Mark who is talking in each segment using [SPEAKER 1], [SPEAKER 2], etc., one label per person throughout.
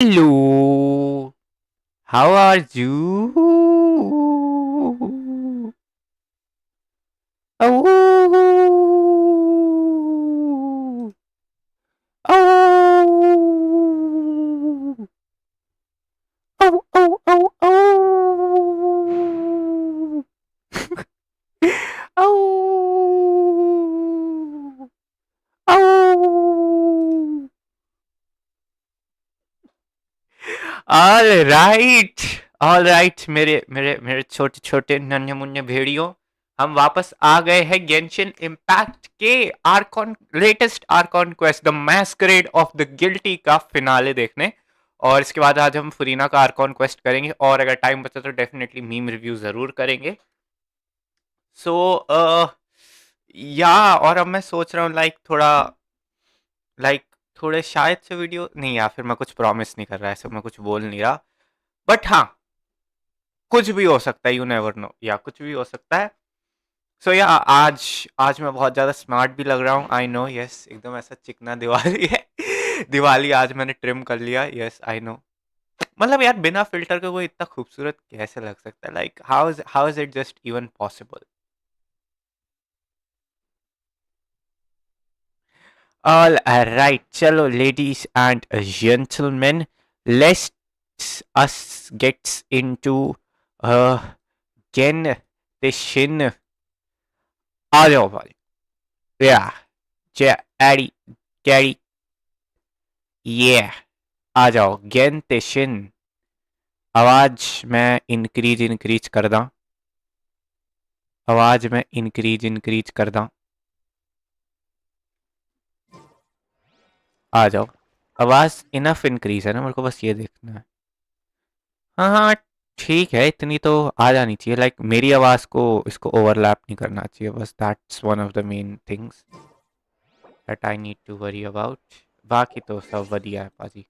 [SPEAKER 1] Hello, how are you? Oh, oh, oh, oh, oh, oh, oh, oh. All right, all right, मेरे मेरे मेरे छोटे छोटे नन्हे मुन्ने भेड़ियों, हम वापस आ गए हैं गेंशिन इम्पैक्ट के archon latest archon quest the masquerade of the guilty का फिनाले देखने। और इसके बाद आज हम फुरीना का आर्कॉन क्वेस्ट करेंगे और अगर टाइम बचा तो डेफिनेटली मीम रिव्यू जरूर करेंगे। सो या और अब मैं सोच रहा हूँ लाइक थोड़े शायद से वीडियो नहीं, या फिर मैं कुछ प्रॉमिस नहीं कर रहा, ऐसे मैं कुछ बोल नहीं रहा, बट हाँ कुछ भी हो सकता है, यू नेवर नो, या कुछ भी हो सकता है। सो या आज आज मैं बहुत ज़्यादा स्मार्ट भी लग रहा हूँ, आई नो, यस, एकदम ऐसा चिकना दिवाली है। दिवाली आज मैंने ट्रिम कर लिया, यस आई नो। मतलब यार बिना फिल्टर के कोई इतना खूबसूरत कैसे लग सकता है, like how is it just even possible. All right, चलो ladies and gentleman, let's us gets into Genshin. आ जाओ भाई, या जे एडी कैरी, ये आ जाओ गेंतेशिन। आवाज मैं इंक्रीज इंक्रीज कर दा, आवाज मैं इंक्रीज इंक्रीज कर दा। आ जाओ, आवाज इनफ इंक्रीज है ना, मेरे को बस ये देखना है। हाँ हाँ, ठीक है, इतनी तो आ जानी चाहिए, लाइक मेरी आवाज को इसको ओवरलैप नहीं करना चाहिए, बस that's one of the main things that I need to worry about. बाकी तो सब बढ़िया है पाजी।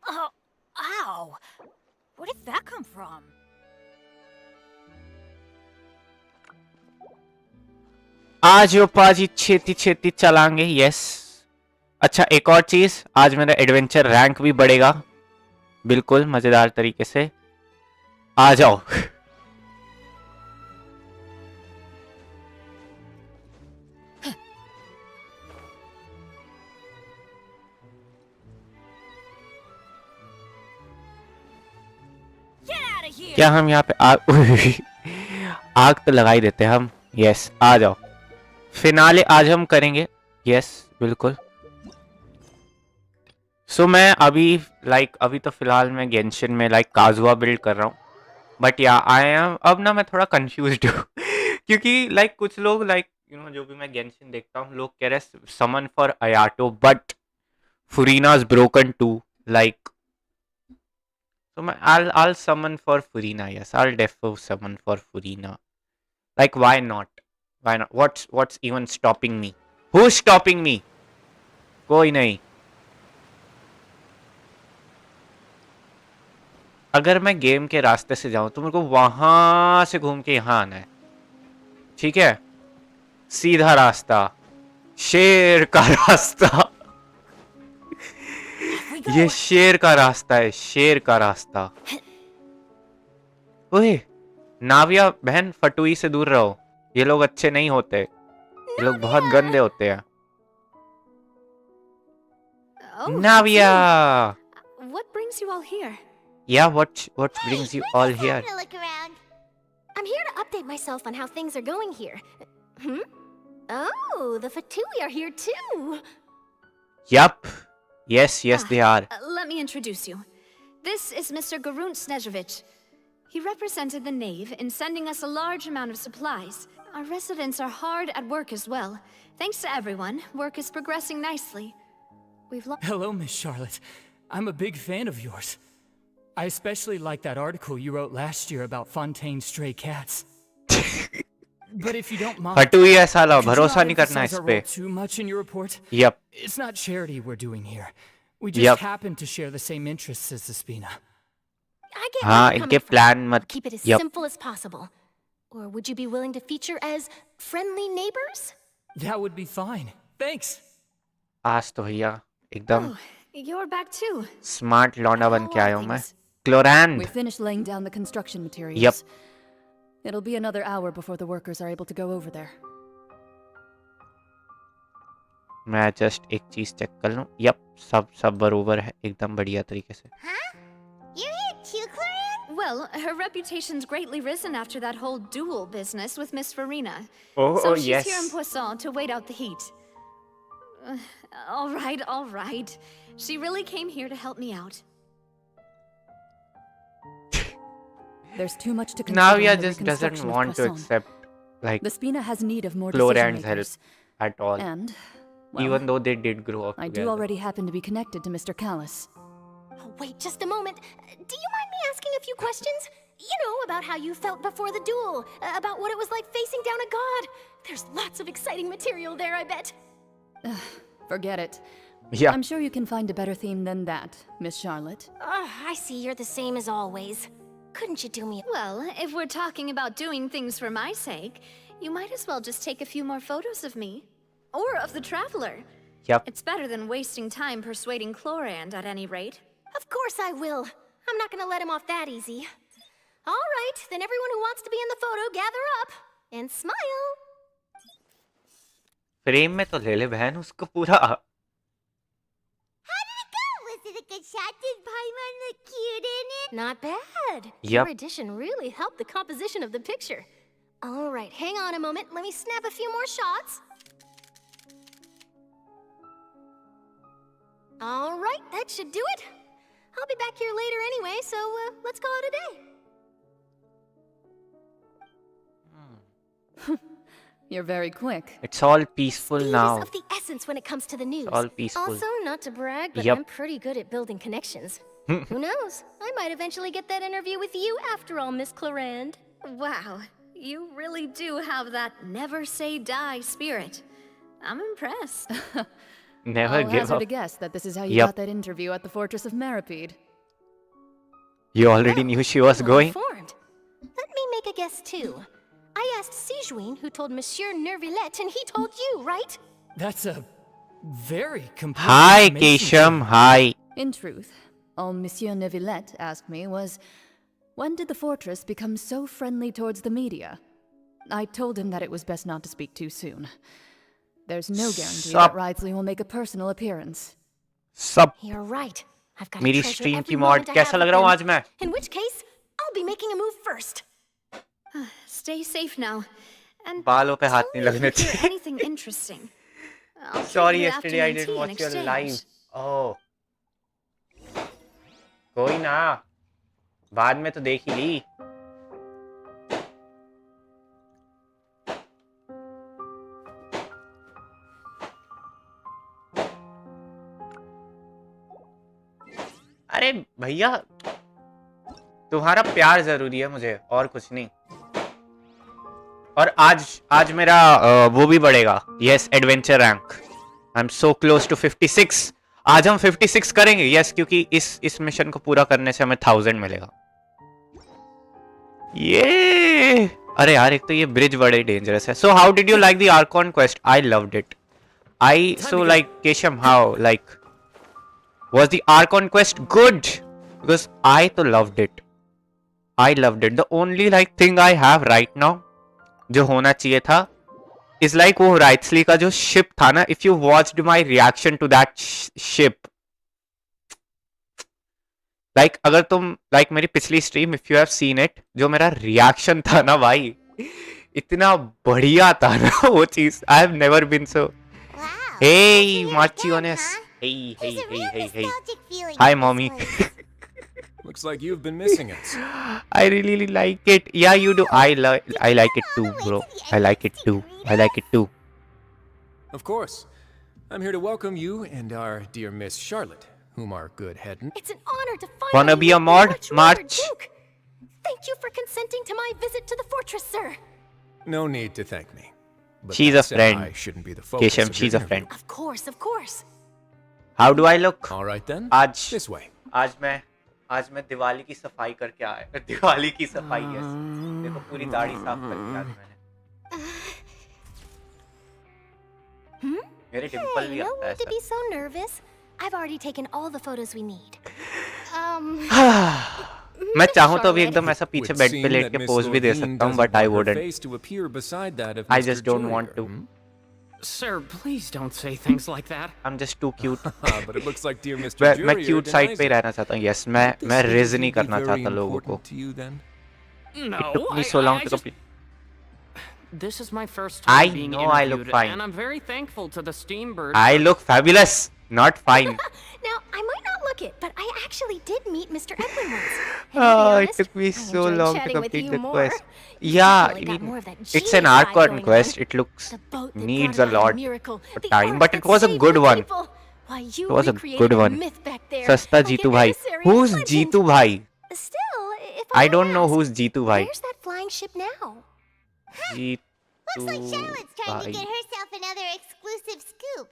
[SPEAKER 2] Oh, ow! Where did that come from?
[SPEAKER 1] आज यो पाजी छेती छेती चलाएंगे, यस। अच्छा, एक और चीज, आज मेरा एडवेंचर रैंक भी बढ़ेगा बिल्कुल मजेदार तरीके से। आ जाओ।
[SPEAKER 2] Get out of
[SPEAKER 1] क्या
[SPEAKER 2] here!
[SPEAKER 1] हम यहाँ पे आग आग तो लगा ही देते हैं हम, यस आ जाओ। फिनाले आज हम करेंगे, यस बिल्कुल। सो मैं अभी अभी तो फिलहाल मैं गेंशिन में काजुआ बिल्ड कर रहा हूँ, बट या आई एम अब ना मैं थोड़ा कंफ्यूज्ड हूँ क्योंकि कुछ लोग जो भी मैं गेंशिन देखता हूँ, लोग कह रहे summon for Ayato but Furina's broken too, like so I'll summon for Furina. Yes, I'll defo summon for Furina. Like why not? Why not? What's even stopping me? Who's stopping me? कोई नहीं। अगर मैं game के रास्ते से जाऊं तो मेरे को वहां से घूम के यहाँ आना है, ठीक है? सीधा रास्ता, शेर का रास्ता। ये शेर का रास्ता है, शेर का रास्ता। ओए नाविया बहन, फटुई से दूर रहो, ये लोग अच्छे नहीं होते, ये लोग बहुत गंदे होते हैं।
[SPEAKER 2] Oh,
[SPEAKER 1] नाविया,
[SPEAKER 2] what brings you all here?
[SPEAKER 1] yeah, what
[SPEAKER 3] Hey,
[SPEAKER 1] brings you
[SPEAKER 3] we're
[SPEAKER 1] all
[SPEAKER 3] just
[SPEAKER 1] here?
[SPEAKER 3] having a look around. I'm here to update myself on how things are going here. Hmm? Oh, the Fatui are here too.
[SPEAKER 1] Yup, yes they are.
[SPEAKER 2] Let me introduce you. This is Mr. Garunt Snezhevich. He represented the Knave in sending us a large amount of supplies. Our residents are hard at work as well. Thanks to everyone, work is progressing nicely. We've
[SPEAKER 4] Hello, Miss Charlotte. I'm a big fan of yours. I especially like that article you wrote last year about Fontaine's stray cats. But if you don't mind,
[SPEAKER 1] फटू ही है साला,
[SPEAKER 4] could you
[SPEAKER 1] भरोसा
[SPEAKER 4] not
[SPEAKER 1] नहीं करना
[SPEAKER 4] emphasize
[SPEAKER 1] इस
[SPEAKER 4] our
[SPEAKER 1] पे.
[SPEAKER 4] role too much in your report?
[SPEAKER 1] Yep.
[SPEAKER 4] It's not charity we're doing here. We just
[SPEAKER 1] Yep.
[SPEAKER 4] happen to share the same interests as the Spina.
[SPEAKER 3] I get
[SPEAKER 1] हाँ,
[SPEAKER 3] where you're
[SPEAKER 1] इनके
[SPEAKER 3] coming from.
[SPEAKER 1] plan मत.
[SPEAKER 3] Keep it as
[SPEAKER 1] Yep.
[SPEAKER 3] simple as possible. Or would you be willing to feature as friendly neighbors?
[SPEAKER 4] That would be fine. Thanks.
[SPEAKER 1] आज तो भैया एकदम
[SPEAKER 2] Oh, you're back too.
[SPEAKER 1] Smart लौंडा बन
[SPEAKER 2] How
[SPEAKER 1] के
[SPEAKER 2] are
[SPEAKER 1] आया हूँ मैं.
[SPEAKER 2] things?
[SPEAKER 1] क्लोरैंड.
[SPEAKER 5] We finished laying down the construction materials.
[SPEAKER 1] Yep.
[SPEAKER 5] It'll be another hour before the workers are able to go over there.
[SPEAKER 1] मैं जस्ट एक चीज चेक कर लूँ. यप, सब बरोबर है एकदम बढ़िया तरीके से.
[SPEAKER 3] Huh? You're here too, Clarion?
[SPEAKER 2] Well, her reputation's greatly risen after that whole duel business with Miss Furina.
[SPEAKER 1] Oh,
[SPEAKER 2] So
[SPEAKER 1] oh,
[SPEAKER 2] she's
[SPEAKER 1] yes.
[SPEAKER 2] here in Poisson to wait out the heat. All right. She really came here to help me out.
[SPEAKER 5] There's too much to consider.
[SPEAKER 1] Navia
[SPEAKER 5] in the
[SPEAKER 1] just doesn't
[SPEAKER 5] reconstruction of
[SPEAKER 1] want to
[SPEAKER 5] Poisson.
[SPEAKER 1] accept like
[SPEAKER 5] The Spina has need of more
[SPEAKER 1] Chlorand's
[SPEAKER 5] decision
[SPEAKER 1] help
[SPEAKER 5] makers.
[SPEAKER 1] at all.
[SPEAKER 5] And, well,
[SPEAKER 1] Even though they did grow up
[SPEAKER 5] I
[SPEAKER 1] together.
[SPEAKER 5] do already happen to be connected to Mr. Callis.
[SPEAKER 3] Oh, wait just a moment. Do you mind me asking a few questions? You know, about how you felt before the duel, about what it was like facing down a god. There's lots of exciting material there, I bet.
[SPEAKER 5] Forget it.
[SPEAKER 1] Yeah.
[SPEAKER 5] I'm sure you can find a better theme than that, Miss Charlotte.
[SPEAKER 3] I see you're the same as always. Couldn't you do me a...
[SPEAKER 2] Well, if we're talking about doing things for my sake, you might as well just take a few more photos of me. Or of the Traveler.
[SPEAKER 1] Yep.
[SPEAKER 2] It's better than wasting time persuading Chlorand at any rate.
[SPEAKER 3] Of course I will. I'm not gonna let him off that easy. All right, then everyone who wants to be in the photo, gather up. And smile.
[SPEAKER 1] Frame में तो ले ले बहन उसको पूरा.
[SPEAKER 3] How did it go? Was it a good shot? Did Paimon look cute in it? Not bad.
[SPEAKER 1] Yep.
[SPEAKER 3] Your addition really helped the composition of the picture. All right, hang on a moment. Let me snap a few more shots. All right, that should do it. I'll be back here later anyway, so let's call it a day.
[SPEAKER 5] You're very quick.
[SPEAKER 1] It's all peaceful
[SPEAKER 3] Speed
[SPEAKER 1] now.
[SPEAKER 3] is of the essence when it comes to the news.
[SPEAKER 1] all peaceful.
[SPEAKER 3] Also, not to brag, but
[SPEAKER 1] Yep.
[SPEAKER 3] I'm pretty good at building connections. Who knows? I might eventually get that interview with you after all, Miss Clorand.
[SPEAKER 2] Wow, you really do have that never say die spirit. I'm impressed.
[SPEAKER 1] Never
[SPEAKER 5] I'll
[SPEAKER 1] give
[SPEAKER 5] hazard
[SPEAKER 1] up.
[SPEAKER 5] a guess that this is how you
[SPEAKER 1] Yep.
[SPEAKER 5] got that interview at the Fortress of Maripede.
[SPEAKER 1] You already knew she was
[SPEAKER 3] Well
[SPEAKER 1] going.
[SPEAKER 3] informed. Let me make a guess too. I asked Sijuin who told Monsieur Nervillet, and he told you, right?
[SPEAKER 4] That's a very complete
[SPEAKER 1] Hi,
[SPEAKER 4] information.
[SPEAKER 1] Kesham. Hi.
[SPEAKER 5] In truth, all Monsieur Neuvillette asked me was, when did the fortress become so friendly towards the media? I told him that it was best not to speak too soon. There's no guarantee
[SPEAKER 1] Sup?
[SPEAKER 5] that Wriothesley will make a personal appearance.
[SPEAKER 1] सब
[SPEAKER 3] You're right. I've got to
[SPEAKER 1] मेरी
[SPEAKER 3] treasure
[SPEAKER 1] stream
[SPEAKER 3] every
[SPEAKER 1] की
[SPEAKER 3] moment
[SPEAKER 1] mod
[SPEAKER 3] I
[SPEAKER 1] कैसा
[SPEAKER 3] have
[SPEAKER 1] लग
[SPEAKER 3] with
[SPEAKER 1] रहा हूँ
[SPEAKER 3] them.
[SPEAKER 1] आज मैं?
[SPEAKER 3] In which case, I'll be making a move first.
[SPEAKER 2] Stay safe now. And
[SPEAKER 1] बालों पे हाथ
[SPEAKER 2] tell
[SPEAKER 1] नहीं
[SPEAKER 2] me if
[SPEAKER 1] लगने
[SPEAKER 2] you hear
[SPEAKER 1] चाहिए.
[SPEAKER 2] anything interesting. I'll treat
[SPEAKER 1] Sorry,
[SPEAKER 2] you
[SPEAKER 1] yesterday I
[SPEAKER 2] afternoon
[SPEAKER 1] didn't
[SPEAKER 2] tea in
[SPEAKER 1] watch your
[SPEAKER 2] exchange.
[SPEAKER 1] live. Oh. कोई ना. बाद में तो देख ही ली. अरे भैया तुम्हारा प्यार जरूरी है मुझे और कुछ नहीं. और आज मेरा वो भी बढ़ेगा. Yes, adventure rank. I am so close to 56. आज हम 56 करेंगे. यस, क्योंकि इस मिशन को पूरा करने से हमें 1000 मिलेगा. ये अरे यार, एक तो ये ब्रिज बड़े डेंजरस है. So how did you like the archon quest? I loved it. I so like केशम, how like was the Archon quest good? Because I तो loved it. I loved it. The only like thing I have right now जो होना चाहिए था is like वो Wriothesley का जो ship था ना. If you watched my reaction to that ship, like अगर तुम like मेरी पिछली stream if you have seen it, जो मेरा reaction था ना भाई, इतना बढ़िया था ना वो चीज. I have never been so.
[SPEAKER 3] Wow.
[SPEAKER 1] Hey, Marchiones. Hey. Hi, mommy.
[SPEAKER 6] Looks like you've been missing us.
[SPEAKER 1] I really like it. Yeah, you do. I like it too, bro. I like it too.
[SPEAKER 6] Of course. I'm here to welcome you and our dear Miss Charlotte, whom are good head.
[SPEAKER 3] It's an honor to finally
[SPEAKER 1] Wanna be a
[SPEAKER 3] meet
[SPEAKER 1] mod?
[SPEAKER 3] the much rumored
[SPEAKER 1] March.
[SPEAKER 3] Duke. Thank you for consenting to my visit to the fortress, sir.
[SPEAKER 6] No need to thank me. But
[SPEAKER 1] She's
[SPEAKER 6] that
[SPEAKER 1] a
[SPEAKER 6] said,
[SPEAKER 1] friend.
[SPEAKER 6] I shouldn't be the focus
[SPEAKER 1] Keshav,
[SPEAKER 6] of
[SPEAKER 1] she's
[SPEAKER 6] your
[SPEAKER 1] a friend.
[SPEAKER 3] Of course, of course.
[SPEAKER 1] How do I look?
[SPEAKER 6] All right then.
[SPEAKER 1] आज
[SPEAKER 6] This way.
[SPEAKER 1] आज मैं दिवाली की सफाई करके आया। दिवाली की सफाई yes. देखो पूरी दाढ़ी साफ करके आज मैंने। मेरे डिंपल
[SPEAKER 3] Hey,
[SPEAKER 1] भी
[SPEAKER 3] no
[SPEAKER 1] आता है
[SPEAKER 3] need to
[SPEAKER 1] sir.
[SPEAKER 3] be so nervous. I've already taken all the photos we need.
[SPEAKER 1] मैं चाहूँ तो भी
[SPEAKER 3] Charlotte.
[SPEAKER 1] एकदम ऐसा पीछे
[SPEAKER 6] Would
[SPEAKER 1] बेड
[SPEAKER 6] seem
[SPEAKER 1] पे लेट
[SPEAKER 6] that
[SPEAKER 1] के
[SPEAKER 6] Miss
[SPEAKER 1] पोज भी दे
[SPEAKER 6] Lorvine
[SPEAKER 1] सकता हूँ,
[SPEAKER 6] doesn't
[SPEAKER 1] but I
[SPEAKER 6] want her
[SPEAKER 1] wouldn't.
[SPEAKER 6] face to appear beside that of
[SPEAKER 1] I
[SPEAKER 6] Mr.
[SPEAKER 1] just don't want
[SPEAKER 6] Jurier,
[SPEAKER 1] to.
[SPEAKER 4] Sir, please don't say things like that.
[SPEAKER 1] I'm just too cute.
[SPEAKER 6] But it looks like dear Mr.
[SPEAKER 1] मैं
[SPEAKER 6] Jurier
[SPEAKER 1] cute side
[SPEAKER 6] denies
[SPEAKER 1] पे ही
[SPEAKER 6] it.
[SPEAKER 1] रहना चाहता हूँ। Yes,
[SPEAKER 6] Would
[SPEAKER 1] मैं
[SPEAKER 6] this
[SPEAKER 1] ridge
[SPEAKER 6] interview
[SPEAKER 1] नहीं
[SPEAKER 6] be
[SPEAKER 1] करना
[SPEAKER 6] very
[SPEAKER 1] चाहता लोगों को।
[SPEAKER 6] important to you then?
[SPEAKER 4] No,
[SPEAKER 1] took me so long
[SPEAKER 4] I
[SPEAKER 1] to
[SPEAKER 4] just...
[SPEAKER 1] complete.
[SPEAKER 4] This is my first
[SPEAKER 1] I
[SPEAKER 4] time being
[SPEAKER 1] know I look
[SPEAKER 4] interviewed,
[SPEAKER 1] fine.
[SPEAKER 4] and I'm very thankful to the Steambird.
[SPEAKER 1] I look fabulous, not fine.
[SPEAKER 3] Now, I might not look it, but I actually did meet Mr. Edwin once. And to be
[SPEAKER 1] Oh, it
[SPEAKER 3] honest,
[SPEAKER 1] took me
[SPEAKER 3] I
[SPEAKER 1] so
[SPEAKER 3] enjoyed
[SPEAKER 1] long to
[SPEAKER 3] chatting with
[SPEAKER 1] complete
[SPEAKER 3] you
[SPEAKER 1] the
[SPEAKER 3] more.
[SPEAKER 1] quest.
[SPEAKER 3] You
[SPEAKER 1] Yeah,
[SPEAKER 3] definitely got more of that
[SPEAKER 1] it's
[SPEAKER 3] genius
[SPEAKER 1] an
[SPEAKER 3] side
[SPEAKER 1] Archon
[SPEAKER 3] going
[SPEAKER 1] quest.
[SPEAKER 3] on.
[SPEAKER 1] It looks
[SPEAKER 3] The boat that
[SPEAKER 1] needs
[SPEAKER 3] brought
[SPEAKER 1] a
[SPEAKER 3] about
[SPEAKER 1] lot
[SPEAKER 3] miracle,
[SPEAKER 1] of
[SPEAKER 3] the
[SPEAKER 1] time,
[SPEAKER 3] ark
[SPEAKER 1] but
[SPEAKER 3] that
[SPEAKER 1] it was a
[SPEAKER 3] saved
[SPEAKER 1] good
[SPEAKER 3] our
[SPEAKER 1] one.
[SPEAKER 3] people. Why, you
[SPEAKER 1] It was a
[SPEAKER 3] recreated
[SPEAKER 1] good
[SPEAKER 3] a
[SPEAKER 1] one.
[SPEAKER 3] myth back there.
[SPEAKER 1] Sasta
[SPEAKER 3] like
[SPEAKER 1] Jeetu
[SPEAKER 3] an
[SPEAKER 1] bhai.
[SPEAKER 3] emissary
[SPEAKER 1] Who's
[SPEAKER 3] legend.
[SPEAKER 1] Jeetu bhai?
[SPEAKER 3] Still, if
[SPEAKER 1] I don't know
[SPEAKER 3] ask,
[SPEAKER 1] who's Jeetu bhai.
[SPEAKER 3] Where's that flying ship now?
[SPEAKER 1] Jeetu
[SPEAKER 7] Looks like Charlotte's trying to
[SPEAKER 1] bhai.
[SPEAKER 7] get herself another exclusive scoop.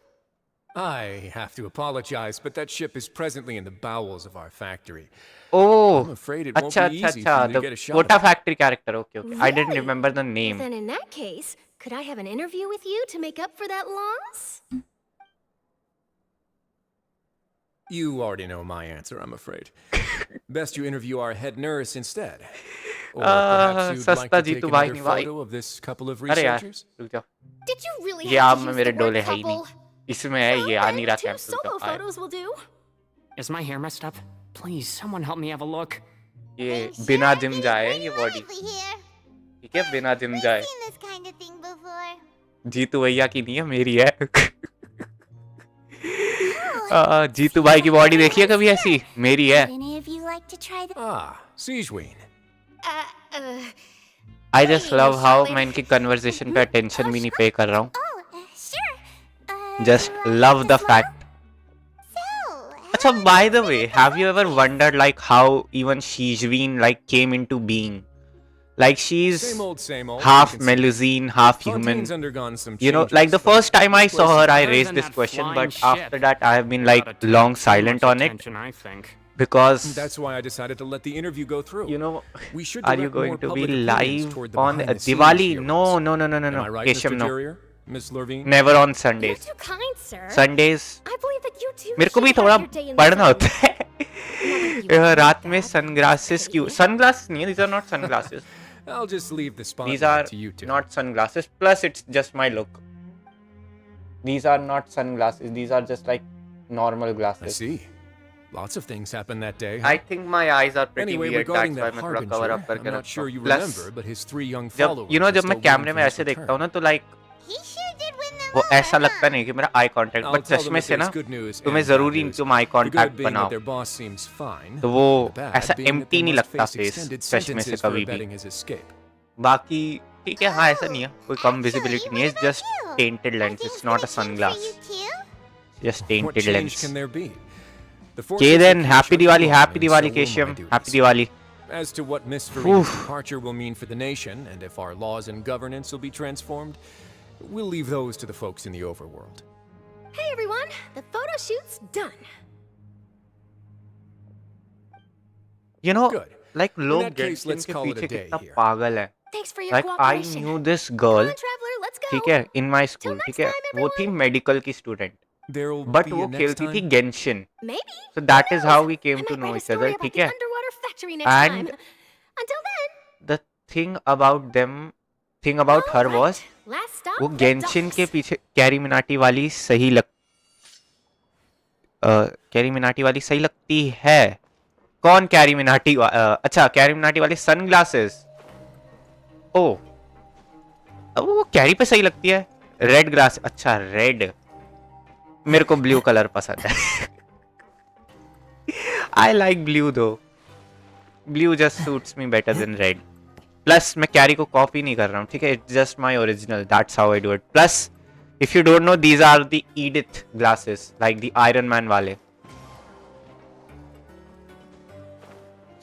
[SPEAKER 6] I have to apologize, but that ship is presently in the bowels of our factory.
[SPEAKER 1] Oh,
[SPEAKER 6] I'm afraid it won't
[SPEAKER 1] अच्छा
[SPEAKER 6] be
[SPEAKER 1] अच्छा
[SPEAKER 6] easy for you
[SPEAKER 1] अच्छा,
[SPEAKER 6] to
[SPEAKER 1] the
[SPEAKER 6] get a shot
[SPEAKER 1] Kota
[SPEAKER 6] at it.
[SPEAKER 1] factory character. Okay, okay. I didn't
[SPEAKER 3] Really?
[SPEAKER 1] remember the
[SPEAKER 3] Well,
[SPEAKER 1] name.
[SPEAKER 3] then in that case, could I have an interview with you to make up for that loss?
[SPEAKER 6] You already know my answer, I'm afraid. Best you interview our head nurse instead. Or perhaps you'd like
[SPEAKER 1] सस्ता
[SPEAKER 6] to take
[SPEAKER 1] Jitu भाई
[SPEAKER 6] another
[SPEAKER 1] नहीं भाई।
[SPEAKER 6] photo of this couple of
[SPEAKER 1] अरे यार,
[SPEAKER 6] researchers?
[SPEAKER 1] रुक जाओ।
[SPEAKER 3] Did you really
[SPEAKER 1] ये
[SPEAKER 3] have
[SPEAKER 1] आप
[SPEAKER 3] to
[SPEAKER 1] में
[SPEAKER 3] use
[SPEAKER 1] मेरे
[SPEAKER 3] the word
[SPEAKER 1] डोले है ही
[SPEAKER 3] couple?
[SPEAKER 1] नहीं। इसमें है ये आ नहीं रहा
[SPEAKER 3] Two
[SPEAKER 1] camp
[SPEAKER 3] solo photos will do.
[SPEAKER 4] Is my hair messed up? Please, someone help me have a look.
[SPEAKER 1] ये
[SPEAKER 7] I'm
[SPEAKER 1] बिना
[SPEAKER 7] sure
[SPEAKER 1] जिम
[SPEAKER 7] things
[SPEAKER 1] जाए
[SPEAKER 7] pretty
[SPEAKER 1] ये बॉडी।
[SPEAKER 7] lively here.
[SPEAKER 1] ठीक है, बिना जिम
[SPEAKER 7] We've
[SPEAKER 1] जाए।
[SPEAKER 7] seen this kind of thing before.
[SPEAKER 1] Jitu भैया की नहीं है, मेरी है। जीतू भाई की बॉडी देखी है कभी ऐसी? मेरी है।
[SPEAKER 7] Would any of you like to try the...
[SPEAKER 6] Ah, Siegeween.
[SPEAKER 1] I just love how मैं इनकी कन्वर्सेशन पे अटेंशन भी नहीं पे कर रहा हूँ।
[SPEAKER 7] Oh, sure.
[SPEAKER 1] Just
[SPEAKER 7] do I
[SPEAKER 1] love
[SPEAKER 7] have
[SPEAKER 1] the
[SPEAKER 7] this
[SPEAKER 1] fact.
[SPEAKER 7] So,
[SPEAKER 1] अच्छा, by the way, have you ever wondered like how even Shijween like came into being? Like she's
[SPEAKER 6] Same old,
[SPEAKER 1] half
[SPEAKER 6] you can see.
[SPEAKER 1] Melusine, half human.
[SPEAKER 6] Fontaine's undergone some
[SPEAKER 1] You know,
[SPEAKER 6] changes,
[SPEAKER 1] like the
[SPEAKER 6] but
[SPEAKER 1] first time I saw her, I
[SPEAKER 4] Better
[SPEAKER 1] raised
[SPEAKER 4] than
[SPEAKER 1] this
[SPEAKER 4] that
[SPEAKER 1] question,
[SPEAKER 4] flying
[SPEAKER 1] but
[SPEAKER 4] ship.
[SPEAKER 1] after that, I have been like
[SPEAKER 4] Gotta take
[SPEAKER 1] long
[SPEAKER 4] too
[SPEAKER 1] silent
[SPEAKER 4] much
[SPEAKER 1] on it
[SPEAKER 4] attention, I think.
[SPEAKER 1] because
[SPEAKER 6] That's why I decided to let the interview go through.
[SPEAKER 1] you know,
[SPEAKER 6] We should
[SPEAKER 1] are you
[SPEAKER 6] direct
[SPEAKER 1] going
[SPEAKER 6] more
[SPEAKER 1] to be
[SPEAKER 6] public opinions
[SPEAKER 1] live
[SPEAKER 6] toward the
[SPEAKER 1] on
[SPEAKER 6] behind-the-scenes
[SPEAKER 1] Diwali?
[SPEAKER 6] heroes.
[SPEAKER 1] No, no, no, no, no,
[SPEAKER 6] Am
[SPEAKER 1] no.
[SPEAKER 6] I right,
[SPEAKER 1] Keshav,
[SPEAKER 6] Mr.
[SPEAKER 1] no.
[SPEAKER 6] Jurier? Miss Lorvine?
[SPEAKER 1] Never on
[SPEAKER 3] You're
[SPEAKER 1] Sundays.
[SPEAKER 3] too kind, sir.
[SPEAKER 1] Sundays
[SPEAKER 3] I believe that you too
[SPEAKER 1] मेरे को भी
[SPEAKER 3] should
[SPEAKER 1] थोड़ा
[SPEAKER 3] have your day in the
[SPEAKER 1] पढ़ना
[SPEAKER 3] sun.
[SPEAKER 1] होता है। रात में sunglasses क्यों? Sunglasses नहीं है, these are not sunglasses.
[SPEAKER 6] I'll just leave the
[SPEAKER 1] These
[SPEAKER 6] spotlight
[SPEAKER 1] are
[SPEAKER 6] to you two.
[SPEAKER 1] not sunglasses. Plus, it's just my look. These are not sunglasses. These are just like normal
[SPEAKER 6] I
[SPEAKER 1] glasses.
[SPEAKER 6] see. Lots of things happened that day.
[SPEAKER 1] I think my eyes are pretty
[SPEAKER 6] Anyway,
[SPEAKER 1] weird.
[SPEAKER 6] regarding
[SPEAKER 1] That's why
[SPEAKER 6] that
[SPEAKER 1] मैं थोड़ा cover
[SPEAKER 6] harbinger,
[SPEAKER 1] up करके
[SPEAKER 6] I'm not
[SPEAKER 1] रखता
[SPEAKER 6] sure
[SPEAKER 1] हूँ.
[SPEAKER 6] you
[SPEAKER 1] Plus,
[SPEAKER 6] remember, but his 3 young
[SPEAKER 1] जब
[SPEAKER 6] followers
[SPEAKER 1] you know
[SPEAKER 6] are
[SPEAKER 1] जब मैं
[SPEAKER 6] still
[SPEAKER 1] कैमरे
[SPEAKER 6] waiting
[SPEAKER 1] में
[SPEAKER 6] for his
[SPEAKER 1] ऐसे देखता हूँ
[SPEAKER 6] return.
[SPEAKER 1] ना तो like
[SPEAKER 7] he sure did win them
[SPEAKER 1] वो
[SPEAKER 7] over,
[SPEAKER 1] ऐसा लगता
[SPEAKER 7] huh?
[SPEAKER 1] नहीं कि मेरा eye contact.
[SPEAKER 6] I'll
[SPEAKER 1] But
[SPEAKER 6] tell them
[SPEAKER 1] चश्मे
[SPEAKER 6] that
[SPEAKER 1] से ना
[SPEAKER 6] there's good news
[SPEAKER 1] तुम्हें
[SPEAKER 6] and bad
[SPEAKER 1] जरूरी
[SPEAKER 6] news.
[SPEAKER 1] तुम eye
[SPEAKER 6] The good
[SPEAKER 1] contact
[SPEAKER 6] being that
[SPEAKER 1] बनाओ.
[SPEAKER 6] their boss seems fine.
[SPEAKER 1] तो वो
[SPEAKER 6] The bad
[SPEAKER 1] ऐसा
[SPEAKER 6] being that
[SPEAKER 1] empty
[SPEAKER 6] they
[SPEAKER 1] नहीं
[SPEAKER 6] must
[SPEAKER 1] लगता
[SPEAKER 6] face
[SPEAKER 1] face
[SPEAKER 6] extended
[SPEAKER 1] चश्मे से
[SPEAKER 6] sentences for
[SPEAKER 1] कभी भी.
[SPEAKER 6] abetting his escape.
[SPEAKER 1] बाकी ठीक है, हाँ ऐसा नहीं है, कोई कम
[SPEAKER 7] Actually,
[SPEAKER 1] visibility नहीं
[SPEAKER 7] what
[SPEAKER 1] है. It's
[SPEAKER 7] about
[SPEAKER 1] just
[SPEAKER 7] you?
[SPEAKER 1] tainted
[SPEAKER 7] Are
[SPEAKER 1] lens.
[SPEAKER 7] things
[SPEAKER 1] It's not a
[SPEAKER 7] gonna change
[SPEAKER 1] sunglass.
[SPEAKER 7] for you too?
[SPEAKER 1] Just
[SPEAKER 6] What
[SPEAKER 1] tainted
[SPEAKER 6] change
[SPEAKER 1] lens.
[SPEAKER 6] can there be? The
[SPEAKER 1] Okay
[SPEAKER 6] forces
[SPEAKER 1] then,
[SPEAKER 6] will
[SPEAKER 1] happy
[SPEAKER 6] keep
[SPEAKER 1] Diwali,
[SPEAKER 6] chugging
[SPEAKER 1] happy
[SPEAKER 6] on, and
[SPEAKER 1] Diwali,
[SPEAKER 6] so will my
[SPEAKER 1] Keshav.
[SPEAKER 6] duties.
[SPEAKER 1] Happy Diwali.
[SPEAKER 6] As to what Miss Furina's
[SPEAKER 1] Oof.
[SPEAKER 6] departure will mean for the nation, and if our laws and governance will be transformed, we'll leave those to the folks in the overworld.
[SPEAKER 3] Hey everyone, the photo shoot's done.
[SPEAKER 1] You know,
[SPEAKER 6] Good.
[SPEAKER 1] like लोग
[SPEAKER 6] that case,
[SPEAKER 1] Genshin
[SPEAKER 6] let's
[SPEAKER 1] के
[SPEAKER 6] call it a
[SPEAKER 1] पीछे
[SPEAKER 6] day
[SPEAKER 1] कितना
[SPEAKER 6] here.
[SPEAKER 1] पागल है.
[SPEAKER 3] Thanks for your
[SPEAKER 1] Like I
[SPEAKER 3] cooperation.
[SPEAKER 1] knew this
[SPEAKER 3] Come
[SPEAKER 1] girl,
[SPEAKER 3] on, traveler, let's go.
[SPEAKER 1] ठीक है, in my school,
[SPEAKER 3] next
[SPEAKER 1] ठीक है,
[SPEAKER 3] time,
[SPEAKER 1] वो थी medical की student,
[SPEAKER 6] There'll
[SPEAKER 1] but
[SPEAKER 6] be
[SPEAKER 1] वो
[SPEAKER 6] a next
[SPEAKER 1] खेलती थी
[SPEAKER 6] time.
[SPEAKER 1] Genshin.
[SPEAKER 3] Maybe.
[SPEAKER 1] So that
[SPEAKER 3] Who
[SPEAKER 1] is how
[SPEAKER 3] knows?
[SPEAKER 1] we came
[SPEAKER 3] I
[SPEAKER 1] to
[SPEAKER 3] might
[SPEAKER 1] know
[SPEAKER 3] write a
[SPEAKER 1] each other,
[SPEAKER 3] story about
[SPEAKER 1] ठीक
[SPEAKER 3] the
[SPEAKER 1] है.
[SPEAKER 3] underwater factory next
[SPEAKER 1] And
[SPEAKER 3] time. Until then.
[SPEAKER 1] the thing about them, thing about her
[SPEAKER 3] all
[SPEAKER 1] was,
[SPEAKER 3] right. Last stop,
[SPEAKER 1] वो
[SPEAKER 3] the
[SPEAKER 1] Genshin
[SPEAKER 3] docks.
[SPEAKER 1] के पीछे carry Minati वाली सही carry Minati वाली सही लगती है. कौन कैरी मिनाटी अच्छा कैरी मिनाटी वाली सनग्लासेस. ओ अब वो कैरी पे सही लगती है. रेड ग्लास, अच्छा रेड. मेरे को ब्लू कलर पसंद है. I like blue though. Blue just suits me better than red. Plus मैं कैरी को कॉपी नहीं कर रहा हूँ, ठीक है. It's just my original. That's how I do it. Plus if you don't know, these are the Edith glasses, like the Iron Man वाले.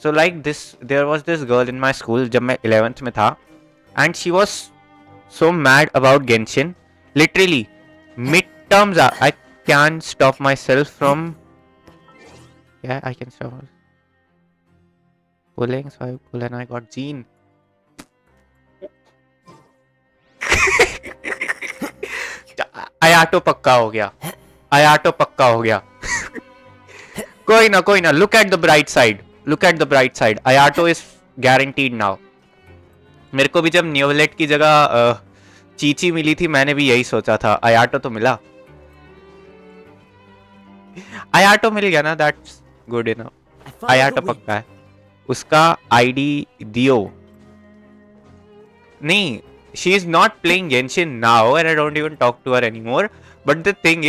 [SPEAKER 1] So like this, there was this girl in my school जब मैं 11th में था, and she was so mad about Genshin. Literally, midterms I can't stop myself from. Yeah, I can stop pulling. So I pull and I got Gene. आयाटो पक्का हो गया, आयाटो पक्का हो गया. कोई ना, look at the bright side, look at the bright side. आयाटो is guaranteed now. मेरे को भी जब न्यूवलेट की जगह चीची मिली थी, मैंने भी यही सोचा था, आयाटो तो मिला, आयाटो मिल गया ना, दैट्स गुड इनफ. आयाटो पक्का है. उसका आईडी दियो. नहीं, she is not playing Genshin now and I don't even talk to her anymore. But the thing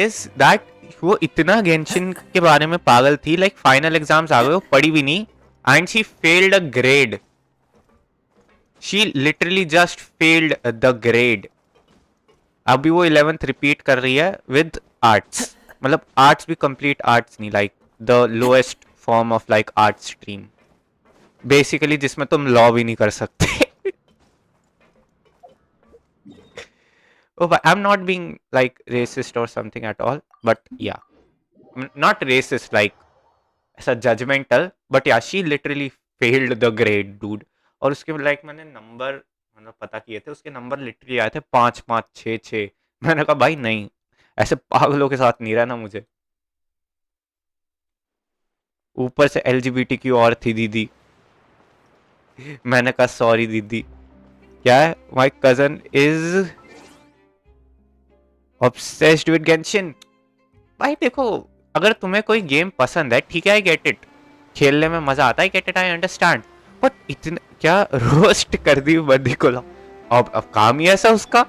[SPEAKER 1] is that वो इतना Genshin के बारे में पागल थी, like final exams आ गए, वो पढ़ी भी नहीं, and she failed a grade. She literally just failed the grade. अभी वो 11th repeat कर रही है with arts. मतलब arts भी complete arts नहीं, like the lowest form of like arts stream. Basically जिसमें तुम लॉ भी नहीं कर सकते. Oh, but I'm not being like racist or something at all, but yeah, not racist like ऐसा judgmental, but yeah, she literally failed the grade, dude. और उसके like मैंने नंबर मतलब पता किए थे, उसके नंबर लिटरली आए थे 5 5 6 6. मैंने कहा भाई नहीं, ऐसे पागलों के साथ नहीं रहना मुझे. ऊपर से LGBTQ और थी दीदी. मैंने कहा सॉरी दीदी. क्या है, my cousin is obsessed with Genshin. भाई देखो, अगर तुम्हें कोई गेम पसंद है, ठीक है, आई गेट इट, खेलने में मजा आता है, get it, I understand, but इतना क्या रोस्ट कर दी बंदी को. अब काम ही ऐसा उसका,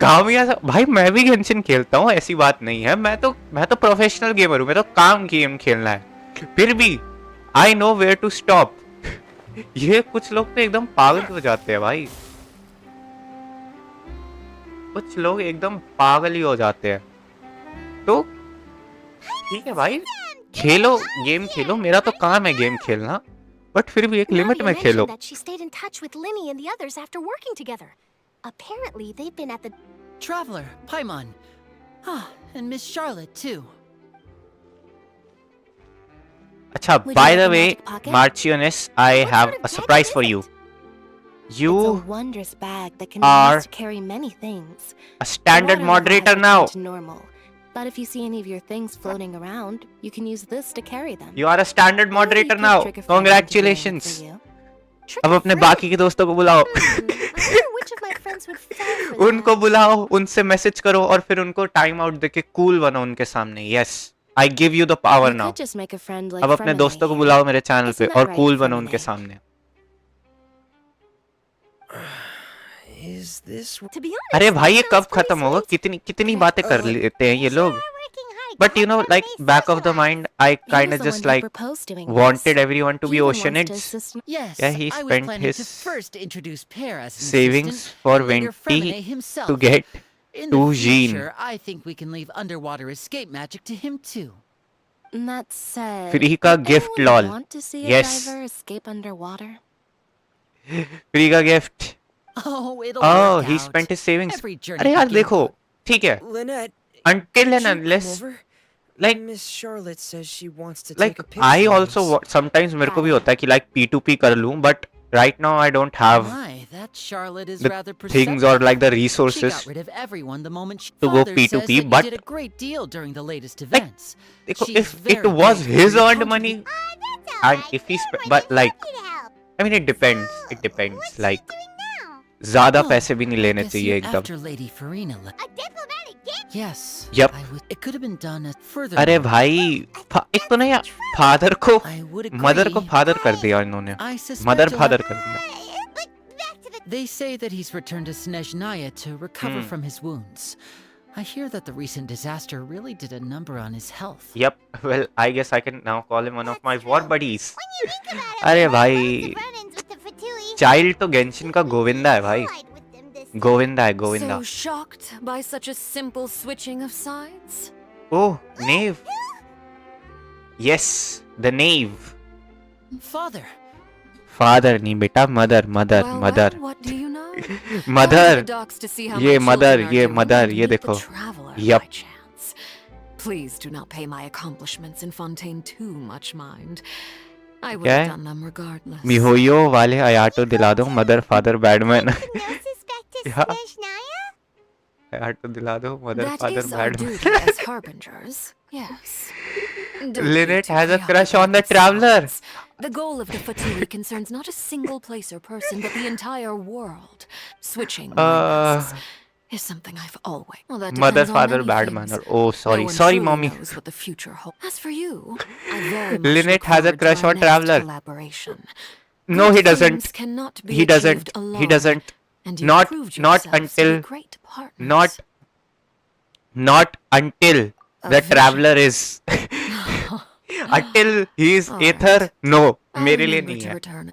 [SPEAKER 1] काम ही ऐसा. भाई मैं भी गेंशिन खेलता हूँ, ऐसी बात नहीं है, मैं तो प्रोफेशनल गेमर हूँ, मैं तो काम गेम खेलना है, फिर भी I know where to stop. ये कुछ लोग तो एकदम पागल हो जाते हैं भाई, कुछ लोग एकदम पागल ही हो जाते हैं. तो ठीक है भाई, खेलो, गेम खेलो, मेरा तो काम है गेम खेलना, बट फिर भी एक लिमिट में खेलो.
[SPEAKER 3] She stayed in touch with Linny and the others after working together. Apparently, they've been at the
[SPEAKER 8] Traveler, Paimon. Ah, and Miss Charlotte too.
[SPEAKER 1] अच्छा, by the way, Marchioness, I have a surprise for you. You
[SPEAKER 3] It's a wondrous bag that can be
[SPEAKER 1] are
[SPEAKER 3] used to carry many things.
[SPEAKER 1] a standard
[SPEAKER 3] The water
[SPEAKER 1] moderator
[SPEAKER 3] has
[SPEAKER 1] now.
[SPEAKER 3] returned to normal. But if you see any of your things floating around, you can use this to carry them.
[SPEAKER 1] You are a standard moderator now. Congratulations. अब अपने बाकी के दोस्तों को बुलाओ. उनको बुलाओ, उनसे मैसेज करो और फिर उनको टाइम आउट देके कूल बनो उनके सामने. Yes, I give you the power now. अब अपने दोस्तों को बुलाओ मेरे चैनल पे और कूल बनो उनके सामने. अरे भाई, ये कब खत्म होगा? कितनी बातें कर लेते हैं ये लोग. But you know, like back of the mind, I kind of just like wanted everyone to be Oceanids.
[SPEAKER 8] Yes,
[SPEAKER 1] Yeah, he
[SPEAKER 8] I was
[SPEAKER 1] spent
[SPEAKER 8] planning
[SPEAKER 1] his
[SPEAKER 8] to first introduce Pear as an
[SPEAKER 1] savings
[SPEAKER 8] assistant,
[SPEAKER 1] for
[SPEAKER 8] and later
[SPEAKER 1] Venti
[SPEAKER 8] Fremine himself.
[SPEAKER 1] to get
[SPEAKER 8] In
[SPEAKER 1] to
[SPEAKER 8] the
[SPEAKER 1] Jean.
[SPEAKER 8] future, I think we can leave underwater escape magic to him too.
[SPEAKER 3] That said,
[SPEAKER 1] Free का
[SPEAKER 3] would
[SPEAKER 1] gift,
[SPEAKER 3] anyone
[SPEAKER 1] lol.
[SPEAKER 3] want to see
[SPEAKER 1] Yes.
[SPEAKER 3] a diver escape underwater?
[SPEAKER 1] Free का gift.
[SPEAKER 8] Oh, it'll
[SPEAKER 1] Oh,
[SPEAKER 8] work
[SPEAKER 1] he
[SPEAKER 8] out.
[SPEAKER 1] spent his savings.
[SPEAKER 8] Every journey
[SPEAKER 1] अरे यार
[SPEAKER 8] begins
[SPEAKER 1] देखो, ठीक है,
[SPEAKER 9] Lynette,
[SPEAKER 1] until and
[SPEAKER 9] could you
[SPEAKER 1] unless
[SPEAKER 9] come over?
[SPEAKER 1] like
[SPEAKER 9] Miss Charlotte says she wants to
[SPEAKER 1] like
[SPEAKER 9] take a picture
[SPEAKER 1] I
[SPEAKER 9] of
[SPEAKER 1] also
[SPEAKER 9] us.
[SPEAKER 1] sometimes मेरे को भी होता है कि like P2P कर लूं, but right now I don't have
[SPEAKER 8] My, that Charlotte is
[SPEAKER 1] the
[SPEAKER 8] rather
[SPEAKER 1] things or like the
[SPEAKER 8] She
[SPEAKER 1] resources
[SPEAKER 8] got rid of everyone the moment
[SPEAKER 1] to go
[SPEAKER 8] Father says
[SPEAKER 1] P2P,
[SPEAKER 8] that
[SPEAKER 1] but
[SPEAKER 8] you did a great deal during the latest
[SPEAKER 1] like,
[SPEAKER 8] events.
[SPEAKER 1] देखो,
[SPEAKER 8] She's
[SPEAKER 1] if it
[SPEAKER 8] very
[SPEAKER 1] was
[SPEAKER 8] grateful
[SPEAKER 1] his
[SPEAKER 8] you
[SPEAKER 1] earned
[SPEAKER 8] contribute-
[SPEAKER 1] money,
[SPEAKER 7] That's
[SPEAKER 1] and
[SPEAKER 7] alright.
[SPEAKER 1] if he
[SPEAKER 7] Everyone
[SPEAKER 1] but
[SPEAKER 7] is
[SPEAKER 1] like
[SPEAKER 7] happy to help.
[SPEAKER 1] I mean it depends.
[SPEAKER 7] What's
[SPEAKER 1] Like
[SPEAKER 7] he doing now?
[SPEAKER 1] ज्यादा
[SPEAKER 8] Oh,
[SPEAKER 1] पैसे भी नहीं लेने
[SPEAKER 8] guess
[SPEAKER 1] चाहिए
[SPEAKER 8] you're
[SPEAKER 1] एकदम.
[SPEAKER 8] after Lady Furina.
[SPEAKER 7] A diplomatic gift?
[SPEAKER 8] Yes.
[SPEAKER 1] Yep.
[SPEAKER 8] It could have been done at further.
[SPEAKER 1] अरे भाई, एक तो नहीं, फादर को
[SPEAKER 8] I would agree.
[SPEAKER 1] मदर को फादर कर दिया इन्होंने.
[SPEAKER 8] I suspect
[SPEAKER 1] mother
[SPEAKER 8] you'll
[SPEAKER 1] father
[SPEAKER 8] have-
[SPEAKER 1] कर दिया.
[SPEAKER 7] But back to the...
[SPEAKER 8] They say that he's returned to Snezhnaya to recover
[SPEAKER 1] Hmm.
[SPEAKER 8] from his wounds. I hear that the recent disaster really did a number on his health.
[SPEAKER 1] Yep. Well, I guess I can now call him one of my
[SPEAKER 7] That's
[SPEAKER 1] war
[SPEAKER 7] true.
[SPEAKER 1] buddies.
[SPEAKER 7] When you think about it,
[SPEAKER 1] अरे
[SPEAKER 7] we had
[SPEAKER 1] भाई,
[SPEAKER 7] lots of run-ins with the Fatui.
[SPEAKER 1] Child तो Genshin का गोविंदा है भाई.
[SPEAKER 7] Allied with them this time.
[SPEAKER 1] Govinda है, Govinda.
[SPEAKER 10] So shocked by such a simple switching of sides?
[SPEAKER 1] Oh, naive. Yes, the knave.
[SPEAKER 8] Father.
[SPEAKER 1] Father नहीं बेटा, mother, mother,
[SPEAKER 5] Well,
[SPEAKER 1] mother.
[SPEAKER 5] well, what do you know?
[SPEAKER 1] Mother.
[SPEAKER 5] Going to the docks to see how
[SPEAKER 1] ये
[SPEAKER 5] my
[SPEAKER 1] mother,
[SPEAKER 5] children are
[SPEAKER 1] ये
[SPEAKER 5] doing
[SPEAKER 1] mother,
[SPEAKER 5] and
[SPEAKER 1] ये
[SPEAKER 5] meet the
[SPEAKER 1] देखो.
[SPEAKER 5] traveler
[SPEAKER 1] Yup.
[SPEAKER 5] by chance. Please do not pay my accomplishments in Fontaine too much mind. I would
[SPEAKER 1] क्या
[SPEAKER 5] have
[SPEAKER 1] है?
[SPEAKER 5] done them regardless.
[SPEAKER 1] मिहोयो वाले आयाटो दिला दो, mother, father, badman.
[SPEAKER 7] Gnosis back to
[SPEAKER 1] Yeah.
[SPEAKER 7] Snezhnaya?
[SPEAKER 1] आयाटो दिला दो, mother,
[SPEAKER 5] That
[SPEAKER 1] father,
[SPEAKER 5] is our
[SPEAKER 1] badman.
[SPEAKER 5] duty as harbingers. Yes. Don't be
[SPEAKER 1] Lynette
[SPEAKER 5] too
[SPEAKER 1] has a crush
[SPEAKER 5] preoccupied
[SPEAKER 1] on the
[SPEAKER 5] with
[SPEAKER 1] traveler.
[SPEAKER 5] science. The goal of the Fatui concerns not a single place or person, but the entire world. Switching my masks is something I've always. Well, that
[SPEAKER 1] Mother,
[SPEAKER 5] depends on
[SPEAKER 1] father,
[SPEAKER 5] many
[SPEAKER 1] bad
[SPEAKER 5] things.
[SPEAKER 1] manner. Oh, sorry,
[SPEAKER 5] No one
[SPEAKER 1] sorry,
[SPEAKER 5] truly
[SPEAKER 1] mommy.
[SPEAKER 5] knows what the future holds. As for you, I very much
[SPEAKER 1] Lynette
[SPEAKER 5] look
[SPEAKER 1] has a
[SPEAKER 5] forward
[SPEAKER 1] crush
[SPEAKER 5] to our
[SPEAKER 1] on
[SPEAKER 5] next
[SPEAKER 1] Traveler.
[SPEAKER 5] collaboration.
[SPEAKER 1] No,
[SPEAKER 5] Good
[SPEAKER 1] he doesn't.
[SPEAKER 5] things cannot be
[SPEAKER 1] He doesn't.
[SPEAKER 5] achieved alone,
[SPEAKER 1] He doesn't.
[SPEAKER 5] and you
[SPEAKER 1] Not,
[SPEAKER 5] proved
[SPEAKER 1] not
[SPEAKER 5] yourselves to be
[SPEAKER 1] until,
[SPEAKER 5] great partners.
[SPEAKER 1] not until
[SPEAKER 5] A
[SPEAKER 1] the
[SPEAKER 5] vision.
[SPEAKER 1] traveler is. Until he is
[SPEAKER 5] All
[SPEAKER 1] Aether.
[SPEAKER 5] right.
[SPEAKER 1] No,
[SPEAKER 5] I'll
[SPEAKER 1] मेरे लिए
[SPEAKER 5] remember
[SPEAKER 1] नहीं
[SPEAKER 5] to
[SPEAKER 1] है.
[SPEAKER 5] return.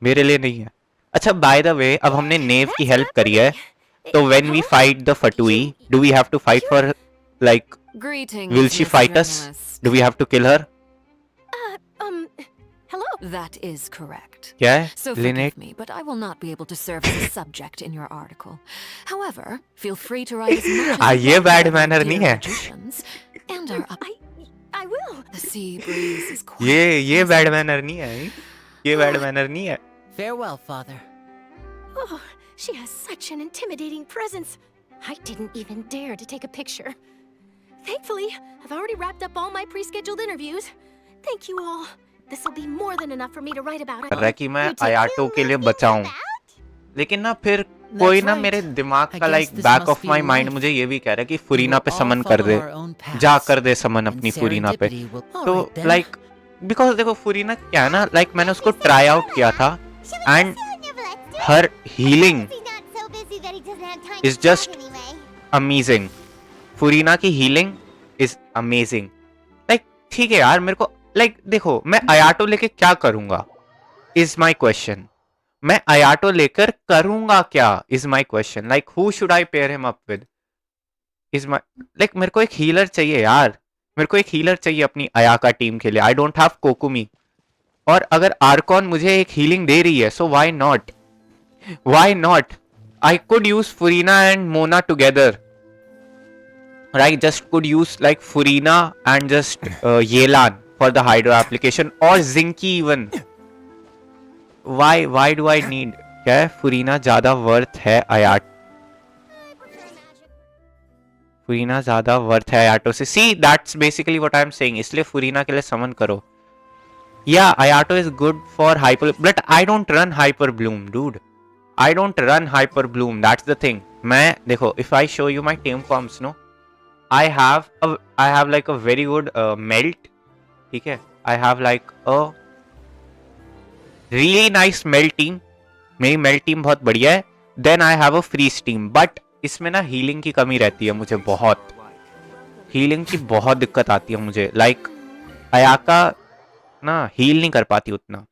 [SPEAKER 1] मेरे लिए नहीं है. अच्छा, by the way, अब हमने नेव की हेल्प करी है. तो when we fight the Fatui, do we have to fight for, like,
[SPEAKER 5] Greetings,
[SPEAKER 1] will she
[SPEAKER 5] Miss
[SPEAKER 1] fight us?
[SPEAKER 5] Journalist.
[SPEAKER 1] Do we have to kill her?
[SPEAKER 3] Hello?
[SPEAKER 5] That is correct.
[SPEAKER 1] क्या है?
[SPEAKER 5] So
[SPEAKER 1] Lynette?
[SPEAKER 5] forgive me, but I will not be able to serve as a subject in your article. However, feel free to write as much as you
[SPEAKER 1] ये
[SPEAKER 5] want
[SPEAKER 1] bad
[SPEAKER 5] about our
[SPEAKER 1] manner
[SPEAKER 5] dear
[SPEAKER 1] नहीं है.
[SPEAKER 5] magicians and our
[SPEAKER 3] I will.
[SPEAKER 5] The sea breeze is quite
[SPEAKER 1] ये
[SPEAKER 5] pleasant.
[SPEAKER 1] bad manner नहीं है. ये bad manner नहीं है.
[SPEAKER 8] Farewell, father.
[SPEAKER 3] Oh, she has such an intimidating presence. I didn't even dare to take a picture. Thankfully, I've already wrapped up all my pre-scheduled interviews. Thank you all. This will be more than enough for me to write about
[SPEAKER 1] कर रहा है
[SPEAKER 3] it.
[SPEAKER 1] कि मैं आयाटो के लिए बचाऊं. लेकिन ना फिर कोई ना मेरे दिमाग का like back of my mind मुझे ये भी कह रहा है कि फुरीना पे समन कर दे. जा कर दे समन अपनी फुरीना पे. तो लाइक बिकॉज देखो फुरीना क्या है ना, लाइक मैंने उसको ट्राई आउट किया था and her healing is just amazing. फुरीना की हीलिंग इज अमेजिंग. लाइक ठीक है यार, मेरे को लाइक देखो मैं आयाटो लेके क्या करूंगा इज माई क्वेश्चन. मैं आयाटो लेकर करूंगा क्या is my question. Like who should I pair him up with is my like मेरे को एक हीलर चाहिए यार. मेरे को एक हीलर चाहिए अपनी अयाका टीम के लिए. I don't have Kokomi. और अगर आर्कॉन मुझे एक हीलिंग दे रही है so why not. Why not. I could use Furina and Mona together. Right, just could use like Furina and just Yelan for the Hydro application or Zinky even. Why do I need? क्या है Furina ज़्यादा worth है आयाट. Furina ज़्यादा worth है आयाटो से. See, that's basically what I'm saying. इसलिए Furina के लिए summon करो. Yeah, Ayato is good for Hyper, but I don't run Hyper Bloom, dude. I don't run Hyper Bloom. That's the thing. मैं देखो, if I show you my team forms, no, I have like a very good melt. ठीक है? I have like a really nice melt team. मेरी melt team बहुत बढ़िया है. Then I have a freeze team. But इसमें ना healing की कमी रहती है मुझे बहुत. Healing की बहुत दिक्कत आती है मुझे. Like अयाका ना heal नहीं कर पाती उतना.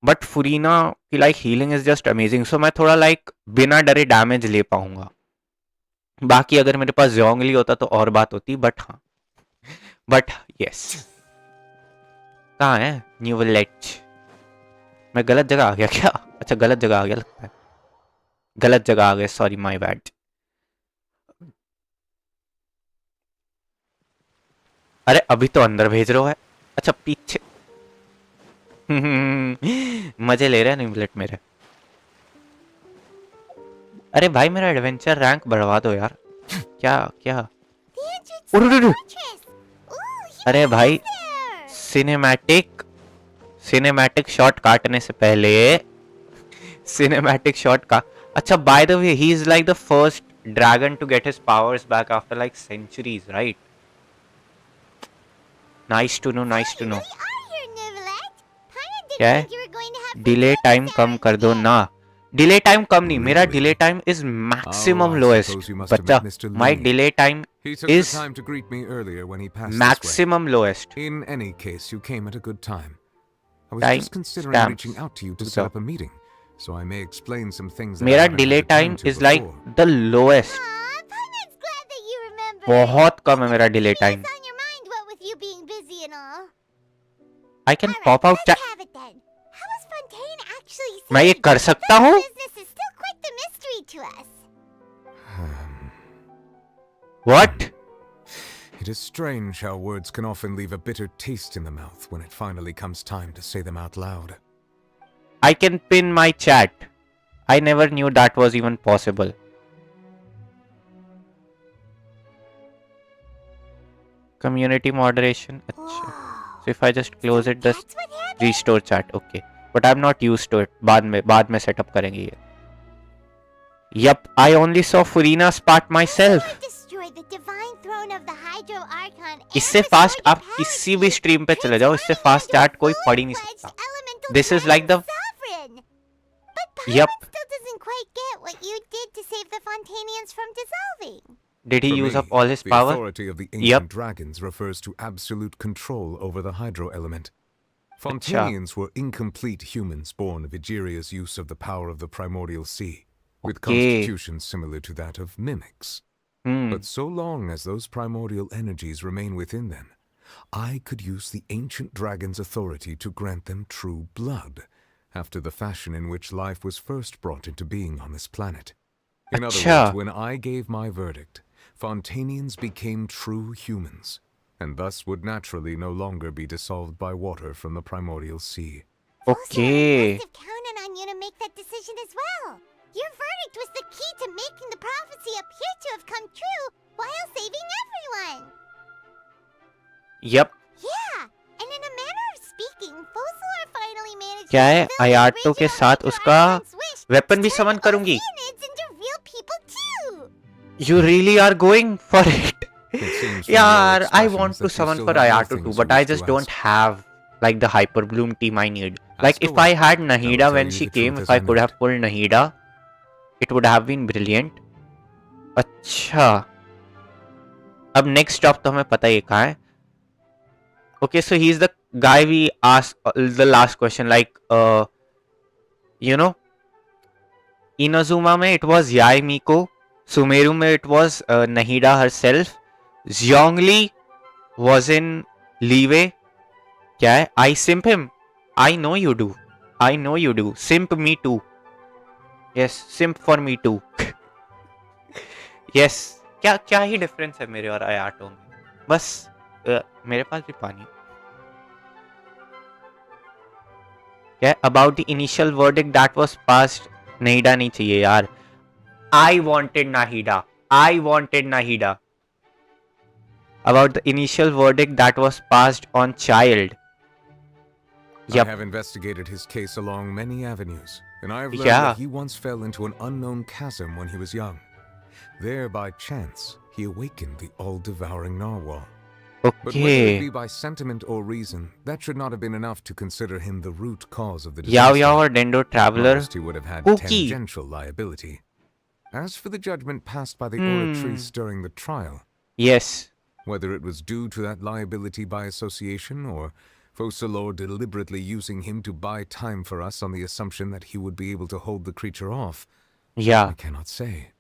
[SPEAKER 1] बट फुरीना की like healing is just amazing. So मैं थोड़ा लाइक बिना डरे डैमेज ले पाऊंगा. बाकी अगर मेरे पास जोंगली होता तो और बात होती. बट हाँ, बट यस. कहाँ है न्यूवलेट? मैं गलत जगह आ गया क्या? अच्छा गलत जगह आ गया लगता है. गलत जगह आ गया, सॉरी माय बैड. अरे अभी तो अंदर भेज रहे हो है. अच्छा पीछे मजे ले रहे हैं न्यूवलेट मेरे. अरे भाई मेरा एडवेंचर रैंक बढ़वा दो यार. क्या क्या? अरे भाई सिनेमैटिक शॉट काटने से पहले सिनेमैटिक शॉट का. अच्छा by the way he is like the first dragon to get his powers back after like centuries, right? Nice to know, nice to know. क्या है? डिले टाइम कम कर दो ना. डिले टाइम कम नहीं, मेरा delay time is maximum lowest. बच्चा my delay time is maximum lowest.
[SPEAKER 10] In any case, you came at a good time. I was
[SPEAKER 1] Time
[SPEAKER 10] just considering
[SPEAKER 1] stamps.
[SPEAKER 10] reaching out to you to set up a meeting, so I may explain some things that I
[SPEAKER 1] मेरा
[SPEAKER 10] haven't
[SPEAKER 1] delay
[SPEAKER 10] had the
[SPEAKER 1] time
[SPEAKER 10] to
[SPEAKER 1] is like
[SPEAKER 10] before.
[SPEAKER 1] the lowest. बहुत कम है मेरा delay time. I can
[SPEAKER 7] Alright,
[SPEAKER 1] pop out
[SPEAKER 7] let's have it then. How is Fontaine actually
[SPEAKER 1] मैं ये
[SPEAKER 7] saved?
[SPEAKER 1] कर सकता
[SPEAKER 7] That
[SPEAKER 1] हूँ?
[SPEAKER 7] business is still quite the mystery to us.
[SPEAKER 1] What?
[SPEAKER 10] It is strange how words can often leave a bitter taste in the mouth when it finally comes time to say them out loud.
[SPEAKER 1] I can pin my chat. I never knew that was even possible. Community moderation. अच्छा. So if I just close it, just
[SPEAKER 7] That's what happened?
[SPEAKER 1] restore chat. Okay. But I'm not used to it. बाद में setup करेंगे ये. Yup, I only saw Furina's part myself.
[SPEAKER 7] Furina destroyed the divine throne of the Hydro Archon and
[SPEAKER 1] इससे
[SPEAKER 7] restored
[SPEAKER 1] fast
[SPEAKER 7] the
[SPEAKER 1] आप
[SPEAKER 7] power
[SPEAKER 1] किसी भी
[SPEAKER 7] tree,
[SPEAKER 1] stream पे चले जाओ, इससे फास्ट
[SPEAKER 7] transforming
[SPEAKER 1] चैट कोई
[SPEAKER 7] into a
[SPEAKER 1] पढ़ ही नहीं
[SPEAKER 7] full-fledged
[SPEAKER 1] सकता.
[SPEAKER 7] elemental
[SPEAKER 1] This is like the
[SPEAKER 7] sovereign. But
[SPEAKER 1] Yup.
[SPEAKER 7] Pyro still doesn't quite get what you did to save the Fontanians from dissolving.
[SPEAKER 1] Did he
[SPEAKER 10] For
[SPEAKER 1] use
[SPEAKER 10] me,
[SPEAKER 1] up all his
[SPEAKER 10] the
[SPEAKER 1] power?
[SPEAKER 10] authority of the ancient dragons refers to absolute control over the hydro element. Fontanians were incomplete humans born of Egeria's use of the power of the primordial sea, with constitutions similar to that of mimics. But so long as those primordial energies remain within them, I could use the ancient dragon's authority to grant them true blood, after the fashion in which life was first brought into being on this planet. In other words, when I gave my verdict, Fontanians became true humans, and thus would naturally no longer be dissolved by water from the primordial sea.
[SPEAKER 1] Okay.
[SPEAKER 7] Must have counted on you to make that decision as well. Your verdict was the key to making the prophecy appear to have come true while saving everyone.
[SPEAKER 1] Yep.
[SPEAKER 7] Yeah, and in a manner of speaking, Fossilor finally managed
[SPEAKER 1] क्या है?
[SPEAKER 7] to fulfill the
[SPEAKER 1] आयातो के
[SPEAKER 7] original
[SPEAKER 1] साथ
[SPEAKER 7] Hydro
[SPEAKER 1] उसका
[SPEAKER 7] Archon's wish
[SPEAKER 1] weapon
[SPEAKER 7] to
[SPEAKER 1] भी
[SPEAKER 7] turn
[SPEAKER 1] summon करूंगी.
[SPEAKER 7] Oceanids into real people too.
[SPEAKER 1] You really are going for it.
[SPEAKER 10] It seems from
[SPEAKER 1] यार,
[SPEAKER 10] your
[SPEAKER 1] I
[SPEAKER 10] expressions
[SPEAKER 1] want to
[SPEAKER 10] that you
[SPEAKER 1] summon
[SPEAKER 10] still
[SPEAKER 1] for
[SPEAKER 10] have more
[SPEAKER 1] Ayato too,
[SPEAKER 10] things
[SPEAKER 1] but
[SPEAKER 10] you
[SPEAKER 1] I
[SPEAKER 10] wish to
[SPEAKER 1] just don't
[SPEAKER 10] ask.
[SPEAKER 1] have like the Hyper Bloom team I need. Like
[SPEAKER 10] Ask
[SPEAKER 1] if
[SPEAKER 10] away.
[SPEAKER 1] I had
[SPEAKER 10] I will
[SPEAKER 1] Nahida
[SPEAKER 10] tell
[SPEAKER 1] when
[SPEAKER 10] you
[SPEAKER 1] she
[SPEAKER 10] the
[SPEAKER 1] came,
[SPEAKER 10] truth
[SPEAKER 1] if
[SPEAKER 10] as
[SPEAKER 1] I
[SPEAKER 10] I
[SPEAKER 1] could
[SPEAKER 10] know
[SPEAKER 1] have
[SPEAKER 10] it.
[SPEAKER 1] pulled Nahida, it would have been brilliant. अच्छा. अब next stop तो हमें पता ही कहाँ है. Okay, so he's the guy we asked the last question. Like, you know, Inazuma में it was Yai Miko. Sumeru में it was Nahida herself. Zhongli was in Leeway. क्या है? I simp him. I know you do. I know you do. Simp me too. Yes, simp for me too. Yes. क्या ही difference है मेरे और आयाटो में? बस मेरे पास भी पानी. क्या है? About the initial verdict that was passed. Nahida नहीं चाहिए यार. I wanted Nahida. I wanted Nahida. About the initial verdict that was passed on child. Yep.
[SPEAKER 10] I have investigated his case along many avenues, and I have learned
[SPEAKER 1] Yeah.
[SPEAKER 10] that he once fell into an unknown chasm when he was young. There, by chance, he awakened the all-devouring narwhal. But whether it be
[SPEAKER 1] Okay.
[SPEAKER 10] by sentiment or reason, that should not have been enough to consider him the root cause of the
[SPEAKER 1] Yao
[SPEAKER 10] disaster.
[SPEAKER 1] Yao or Dendo Traveler.
[SPEAKER 10] Most he would have had
[SPEAKER 1] Cookie.
[SPEAKER 10] tangential liability. As for the judgment passed by the oratrice during the trial,
[SPEAKER 1] Yes.
[SPEAKER 10] whether it was due to that liability by association or Focalor deliberately using him to buy time for us on the assumption that he would be able to hold the creature off, I
[SPEAKER 1] Yeah.
[SPEAKER 10] cannot say.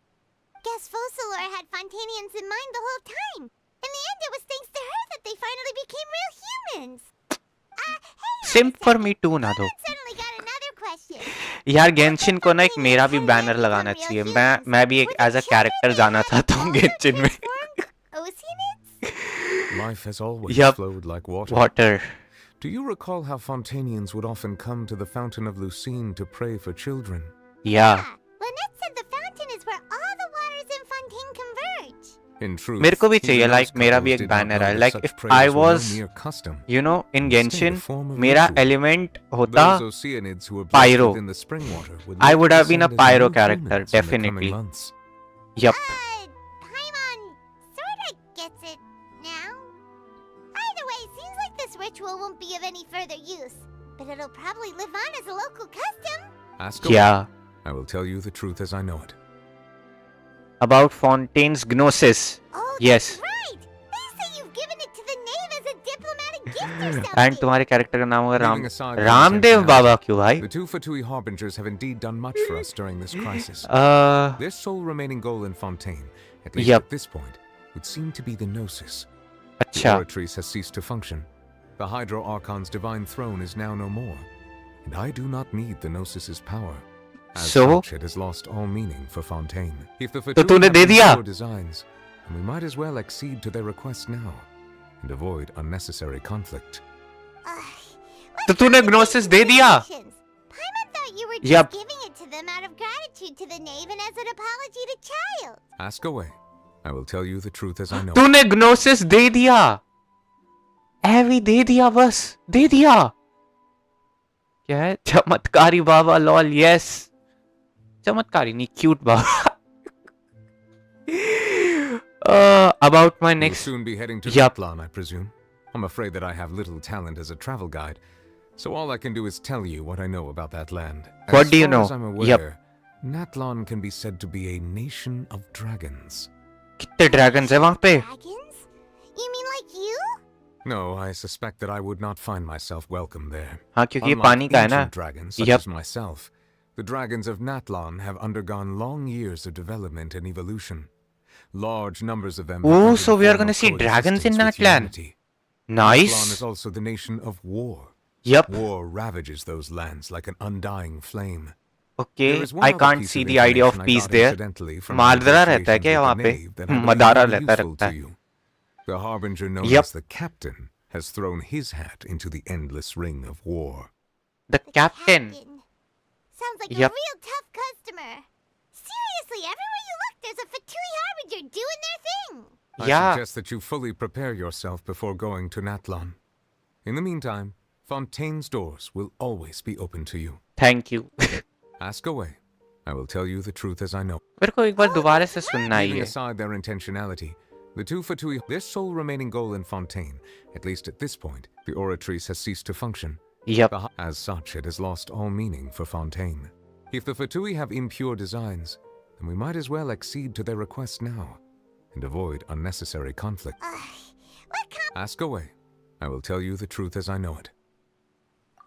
[SPEAKER 7] Guess Fossilor had Fontanians in mind the whole time. In the end, it was thanks to her that they finally became real humans. Hey,
[SPEAKER 1] Simp for me too ना दो.
[SPEAKER 7] suddenly got another question.
[SPEAKER 1] यार Genshin को ना एक मेरा भी banner लगाना चाहिए. मैं भी एक एज अ कैरेक्टर जाना चाहता हूँ गेंशिन में.
[SPEAKER 7] Oceanids?
[SPEAKER 10] Life has always
[SPEAKER 1] Yup.
[SPEAKER 10] flowed like water.
[SPEAKER 1] Water.
[SPEAKER 10] Do you recall how Fontanians would often come to the Fountain of Lucine to pray for children?
[SPEAKER 1] Yeah.
[SPEAKER 7] Lynette said the fountain is where all the waters in Fontaine converge.
[SPEAKER 10] In truth,
[SPEAKER 1] मेरे को भी चाहिए
[SPEAKER 10] even
[SPEAKER 1] like
[SPEAKER 10] those
[SPEAKER 1] मेरा भी
[SPEAKER 10] couples
[SPEAKER 1] एक
[SPEAKER 10] did not
[SPEAKER 1] banner
[SPEAKER 10] know
[SPEAKER 1] है.
[SPEAKER 10] that
[SPEAKER 1] Like
[SPEAKER 10] such
[SPEAKER 1] if
[SPEAKER 10] prayers
[SPEAKER 1] I
[SPEAKER 10] were no
[SPEAKER 1] was,
[SPEAKER 10] mere custom.
[SPEAKER 1] you know, in
[SPEAKER 10] Instead, a
[SPEAKER 1] Genshin,
[SPEAKER 10] form of
[SPEAKER 1] मेरा
[SPEAKER 10] ritual.
[SPEAKER 1] element होता
[SPEAKER 10] Those Oceanids who were blessed
[SPEAKER 1] Pyro.
[SPEAKER 10] within the spring water would
[SPEAKER 1] I
[SPEAKER 10] live
[SPEAKER 1] would
[SPEAKER 10] to
[SPEAKER 1] have been a
[SPEAKER 10] descend as
[SPEAKER 1] Pyro
[SPEAKER 10] new
[SPEAKER 1] character,
[SPEAKER 10] humans in the coming
[SPEAKER 1] definitely.
[SPEAKER 10] months.
[SPEAKER 1] Yup.
[SPEAKER 7] Paimon sorta gets it now. Either way, seems like this ritual won't be of any further use. But it'll probably live on as a local custom.
[SPEAKER 10] Ask away.
[SPEAKER 1] Yeah.
[SPEAKER 10] I will tell you the truth as I know it.
[SPEAKER 1] About Fontaine's Gnosis.
[SPEAKER 7] Oh,
[SPEAKER 1] Yes.
[SPEAKER 7] that's right. They say you've given it to the knave as a diplomatic gift or something.
[SPEAKER 1] And तुम्हारे character का नाम होगा Ram.
[SPEAKER 10] Leaving aside the
[SPEAKER 1] Ramdev
[SPEAKER 10] intentionality,
[SPEAKER 1] बाबा क्यों भाई?
[SPEAKER 10] The two Fatui Harbingers have indeed done much for us during this crisis. Their sole remaining goal in Fontaine, at least
[SPEAKER 1] Yup.
[SPEAKER 10] at this point, would seem to be the Gnosis. The
[SPEAKER 1] अच्छा.
[SPEAKER 10] oratrice has ceased to function. The Hydro Archon's divine throne is now no more, and I do not need the Gnosis's power. As
[SPEAKER 1] So?
[SPEAKER 10] such, it has lost all meaning for Fontaine. If the
[SPEAKER 1] तो तूने दे दिया?
[SPEAKER 10] Fatui designs, then we might as well accede to their request now, and avoid unnecessary conflict.
[SPEAKER 1] तो तूने Gnosis दे दिया?
[SPEAKER 7] Paimon thought you were just
[SPEAKER 1] Yep.
[SPEAKER 7] giving it to them out of gratitude to the knave and as an apology to Child.
[SPEAKER 10] Ask away. I will tell you the truth as I know.
[SPEAKER 1] तूने Gnosis दे दिया? एवी दे दिया बस, दे दिया। क्या है? चमत्कारी बाबा lol, yes. चमत्कारी नहीं, cute Baba. About my
[SPEAKER 10] You will
[SPEAKER 1] next.
[SPEAKER 10] soon be heading to
[SPEAKER 1] Yep.
[SPEAKER 10] Natlan, I presume. I'm afraid that I have little talent as a travel guide, so all I can do is tell you what I know about that land.
[SPEAKER 1] What do you know?
[SPEAKER 10] As far as I'm aware,
[SPEAKER 1] Yep.
[SPEAKER 10] Natlan can be said to be a nation of dragons.
[SPEAKER 1] कितने dragons है वहाँ पे?
[SPEAKER 7] Dragons? You mean like you?
[SPEAKER 10] No, I suspect that I would not find myself welcome there.
[SPEAKER 1] हाँ, क्योंकि ये
[SPEAKER 10] Unlike
[SPEAKER 1] पानी का है ना?
[SPEAKER 10] ancient dragons such
[SPEAKER 1] Yep.
[SPEAKER 10] as myself, the dragons of Natlan have undergone long years of development and evolution. Large numbers of them. have
[SPEAKER 1] Oh,
[SPEAKER 10] entered
[SPEAKER 1] so
[SPEAKER 10] the
[SPEAKER 1] we are
[SPEAKER 10] form
[SPEAKER 1] gonna
[SPEAKER 10] of
[SPEAKER 1] see dragons in
[SPEAKER 10] coexistence with
[SPEAKER 1] Natlan.
[SPEAKER 10] humanity. Natlan
[SPEAKER 1] Nice.
[SPEAKER 10] is also the nation of war.
[SPEAKER 1] Yep.
[SPEAKER 10] War ravages those lands like an undying flame.
[SPEAKER 1] Okay.
[SPEAKER 10] There is one
[SPEAKER 1] I
[SPEAKER 10] other
[SPEAKER 1] can't
[SPEAKER 10] piece
[SPEAKER 1] see
[SPEAKER 10] of
[SPEAKER 1] the idea of
[SPEAKER 10] information I
[SPEAKER 1] peace
[SPEAKER 10] got
[SPEAKER 1] there.
[SPEAKER 10] incidentally from
[SPEAKER 1] मादरा रहता है
[SPEAKER 10] negotiations
[SPEAKER 1] क्या
[SPEAKER 10] with
[SPEAKER 1] वहाँ
[SPEAKER 10] the
[SPEAKER 1] पे?
[SPEAKER 10] knave that I believe
[SPEAKER 1] Madara
[SPEAKER 10] will be
[SPEAKER 1] रहता
[SPEAKER 10] useful
[SPEAKER 1] रखता
[SPEAKER 10] to
[SPEAKER 1] है.
[SPEAKER 10] you. The harbinger known
[SPEAKER 1] Yep.
[SPEAKER 10] as the captain has thrown his hat into the endless ring of war.
[SPEAKER 1] The captain.
[SPEAKER 7] Sounds like
[SPEAKER 1] Yep.
[SPEAKER 7] a real tough customer. Seriously, everywhere you look, there's a Fatui harbinger doing their thing.
[SPEAKER 10] I
[SPEAKER 1] Yeah.
[SPEAKER 10] suggest that you fully prepare yourself before going to Natlan. In the meantime, Fontaine's doors will always be open to you.
[SPEAKER 1] Thank you.
[SPEAKER 10] Ask away. I will tell you the truth as I know.
[SPEAKER 1] मेरे को एक बार दोबारा से सुनना ही
[SPEAKER 10] Leaving
[SPEAKER 1] है.
[SPEAKER 10] aside their intentionality, the two Fatui, their sole remaining goal in Fontaine, at least at this point, the Oratrice has ceased to function.
[SPEAKER 1] Yep.
[SPEAKER 10] As such, it has lost all meaning for Fontaine. If the Fatui have impure designs, then we might as well accede to their request now, and avoid unnecessary conflict. Ask away. I will tell you the truth as I know it.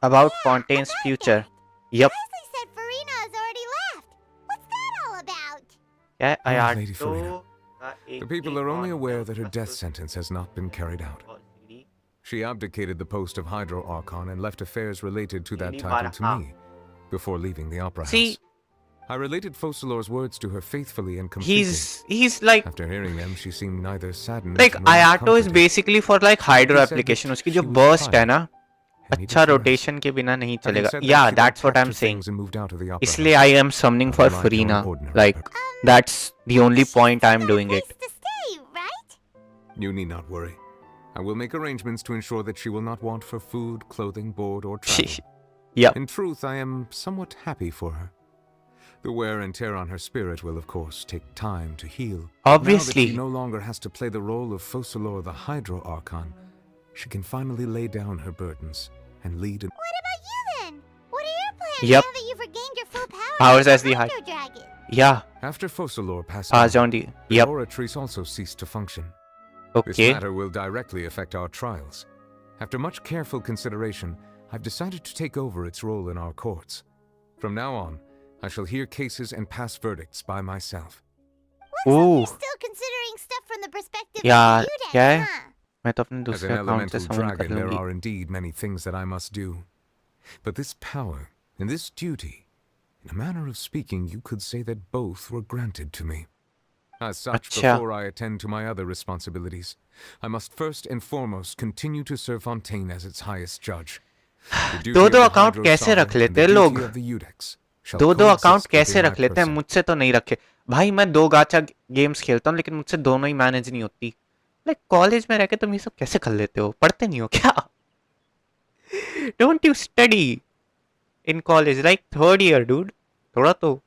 [SPEAKER 1] About Fontaine's future. Yep.
[SPEAKER 7] Leslie said Furina has already left. What's that all about?
[SPEAKER 1] क्या है?
[SPEAKER 10] Ah,
[SPEAKER 1] यार
[SPEAKER 10] Lady
[SPEAKER 1] तो
[SPEAKER 10] Furina.
[SPEAKER 1] का एक
[SPEAKER 10] The people
[SPEAKER 1] एक
[SPEAKER 10] are only
[SPEAKER 1] और
[SPEAKER 10] aware
[SPEAKER 1] था,
[SPEAKER 10] that her
[SPEAKER 1] बस
[SPEAKER 10] death
[SPEAKER 1] तो-
[SPEAKER 10] sentence has not been carried out.
[SPEAKER 1] और सीढ़ी-
[SPEAKER 10] She abdicated the post of Hydro Archon and left affairs related to that
[SPEAKER 1] Really
[SPEAKER 10] title to
[SPEAKER 1] bad,
[SPEAKER 10] me before leaving the Opera
[SPEAKER 1] See-
[SPEAKER 10] House. I related Focalor's words to her faithfully and completely.
[SPEAKER 1] He's like
[SPEAKER 10] After hearing them, she seemed neither saddened
[SPEAKER 1] like
[SPEAKER 10] nor
[SPEAKER 1] Ayato is
[SPEAKER 10] comforted.
[SPEAKER 1] basically for like hydro
[SPEAKER 10] He said that
[SPEAKER 1] application. उसकी
[SPEAKER 10] she
[SPEAKER 1] जो
[SPEAKER 10] was
[SPEAKER 1] burst है
[SPEAKER 10] tired
[SPEAKER 1] ना,
[SPEAKER 10] and needed
[SPEAKER 1] अच्छा
[SPEAKER 10] to rest.
[SPEAKER 1] rotation के बिना नहीं
[SPEAKER 10] Having
[SPEAKER 1] चलेगा.
[SPEAKER 10] said that,
[SPEAKER 1] Yeah,
[SPEAKER 10] she
[SPEAKER 1] that's what
[SPEAKER 10] packed
[SPEAKER 1] I'm
[SPEAKER 10] her
[SPEAKER 1] saying.
[SPEAKER 10] things and moved out of the Opera
[SPEAKER 1] इसलिए
[SPEAKER 10] House.
[SPEAKER 1] I am summoning for
[SPEAKER 10] Unlike your
[SPEAKER 1] Furina.
[SPEAKER 10] ordinary
[SPEAKER 1] Like
[SPEAKER 10] purpose.
[SPEAKER 1] that's the only point I'm
[SPEAKER 7] Got a
[SPEAKER 1] doing
[SPEAKER 7] place
[SPEAKER 1] it.
[SPEAKER 7] to stay, right?
[SPEAKER 10] You need not worry. I will make arrangements to ensure that she will not want for food, clothing, board, or travel.
[SPEAKER 1] Yep.
[SPEAKER 10] In truth, I am somewhat happy for her. The wear and tear on her spirit will, of course, take time to heal.
[SPEAKER 1] Obviously.
[SPEAKER 10] Now that she no longer has to play the role of Focalor the Hydro Archon, she can finally lay down her burdens and lead an...
[SPEAKER 7] What about you then? What are your plans
[SPEAKER 1] Yep.
[SPEAKER 7] now that you've regained your full
[SPEAKER 1] Powers
[SPEAKER 7] powers
[SPEAKER 1] as the
[SPEAKER 7] Hydro Dragon?
[SPEAKER 1] Yeah.
[SPEAKER 10] After Focalor passed
[SPEAKER 1] Pass
[SPEAKER 10] on,
[SPEAKER 1] on the.
[SPEAKER 10] the
[SPEAKER 1] Yep.
[SPEAKER 10] Oratrice also ceased to function. This
[SPEAKER 1] Okay.
[SPEAKER 10] matter will directly affect our trials. After much careful consideration, I've decided to take over its role in our courts. From now on, I shall hear cases and pass verdicts by myself.
[SPEAKER 7] Looks like
[SPEAKER 1] Ooh.
[SPEAKER 7] you're still considering stuff from the perspective
[SPEAKER 1] Yeah,
[SPEAKER 7] of the
[SPEAKER 1] क्या है?
[SPEAKER 7] Udex, huh?
[SPEAKER 1] मैं तो अपने
[SPEAKER 10] As
[SPEAKER 1] दूसरे
[SPEAKER 10] an
[SPEAKER 1] account से
[SPEAKER 10] elemental
[SPEAKER 1] summon कर
[SPEAKER 10] dragon, there
[SPEAKER 1] लूंगी.
[SPEAKER 10] are indeed many things that I must do. But this power and this duty, in a manner of speaking, you could say that both were granted to me. As such,
[SPEAKER 1] अच्छा.
[SPEAKER 10] before I attend to my other responsibilities, I must first and foremost continue to serve Fontaine as its highest judge. The duty
[SPEAKER 1] दो
[SPEAKER 10] of
[SPEAKER 1] दो
[SPEAKER 10] the
[SPEAKER 1] account
[SPEAKER 10] Hydro
[SPEAKER 1] कैसे
[SPEAKER 10] Sovereign
[SPEAKER 1] रख
[SPEAKER 10] and
[SPEAKER 1] लेते
[SPEAKER 10] the
[SPEAKER 1] हैं
[SPEAKER 10] duty
[SPEAKER 1] लोग?
[SPEAKER 10] of the Udex shall
[SPEAKER 1] दो दो
[SPEAKER 10] coexist
[SPEAKER 1] account कैसे
[SPEAKER 10] within my
[SPEAKER 1] रख लेते हैं?
[SPEAKER 10] person.
[SPEAKER 1] मुझसे तो नहीं रखे. भाई मैं दो गाचा गेम्स खेलता हूँ लेकिन मुझसे दोनों ही मैनेज नहीं होती. लाइक कॉलेज में रह के तुम ये सब कैसे कर लेते हो? पढ़ते नहीं हो क्या? Don't you study in college like third year, dude? थोड़ा तो.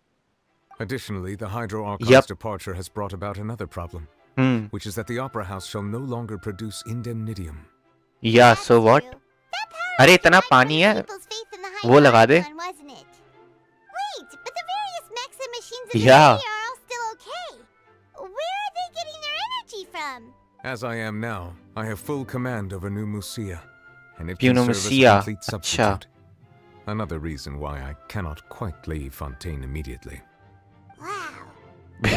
[SPEAKER 10] Additionally, the Hydro Archon's
[SPEAKER 1] Yep.
[SPEAKER 10] departure has brought about another problem,
[SPEAKER 1] Hmm.
[SPEAKER 10] which is that the Opera House shall no longer produce indemnitium.
[SPEAKER 1] Yeah.
[SPEAKER 7] That's
[SPEAKER 1] So what?
[SPEAKER 7] true. That power
[SPEAKER 1] अरे
[SPEAKER 7] was
[SPEAKER 1] इतना
[SPEAKER 7] derived
[SPEAKER 1] पानी
[SPEAKER 7] from
[SPEAKER 1] है.
[SPEAKER 7] people's faith in the
[SPEAKER 1] वो
[SPEAKER 7] Hydro
[SPEAKER 1] लगा दे.
[SPEAKER 7] Archon, wasn't it? Wait, but the various mechs and machines in
[SPEAKER 1] Yeah.
[SPEAKER 7] the city are all still okay. Where are they getting their energy from?
[SPEAKER 10] As I am now, I have full command over New Musia, and it
[SPEAKER 1] New
[SPEAKER 10] can serve as a
[SPEAKER 1] Musia,
[SPEAKER 10] complete
[SPEAKER 1] अच्छा.
[SPEAKER 10] substitute. Another reason why I cannot quite leave Fontaine immediately.
[SPEAKER 7] Wow. The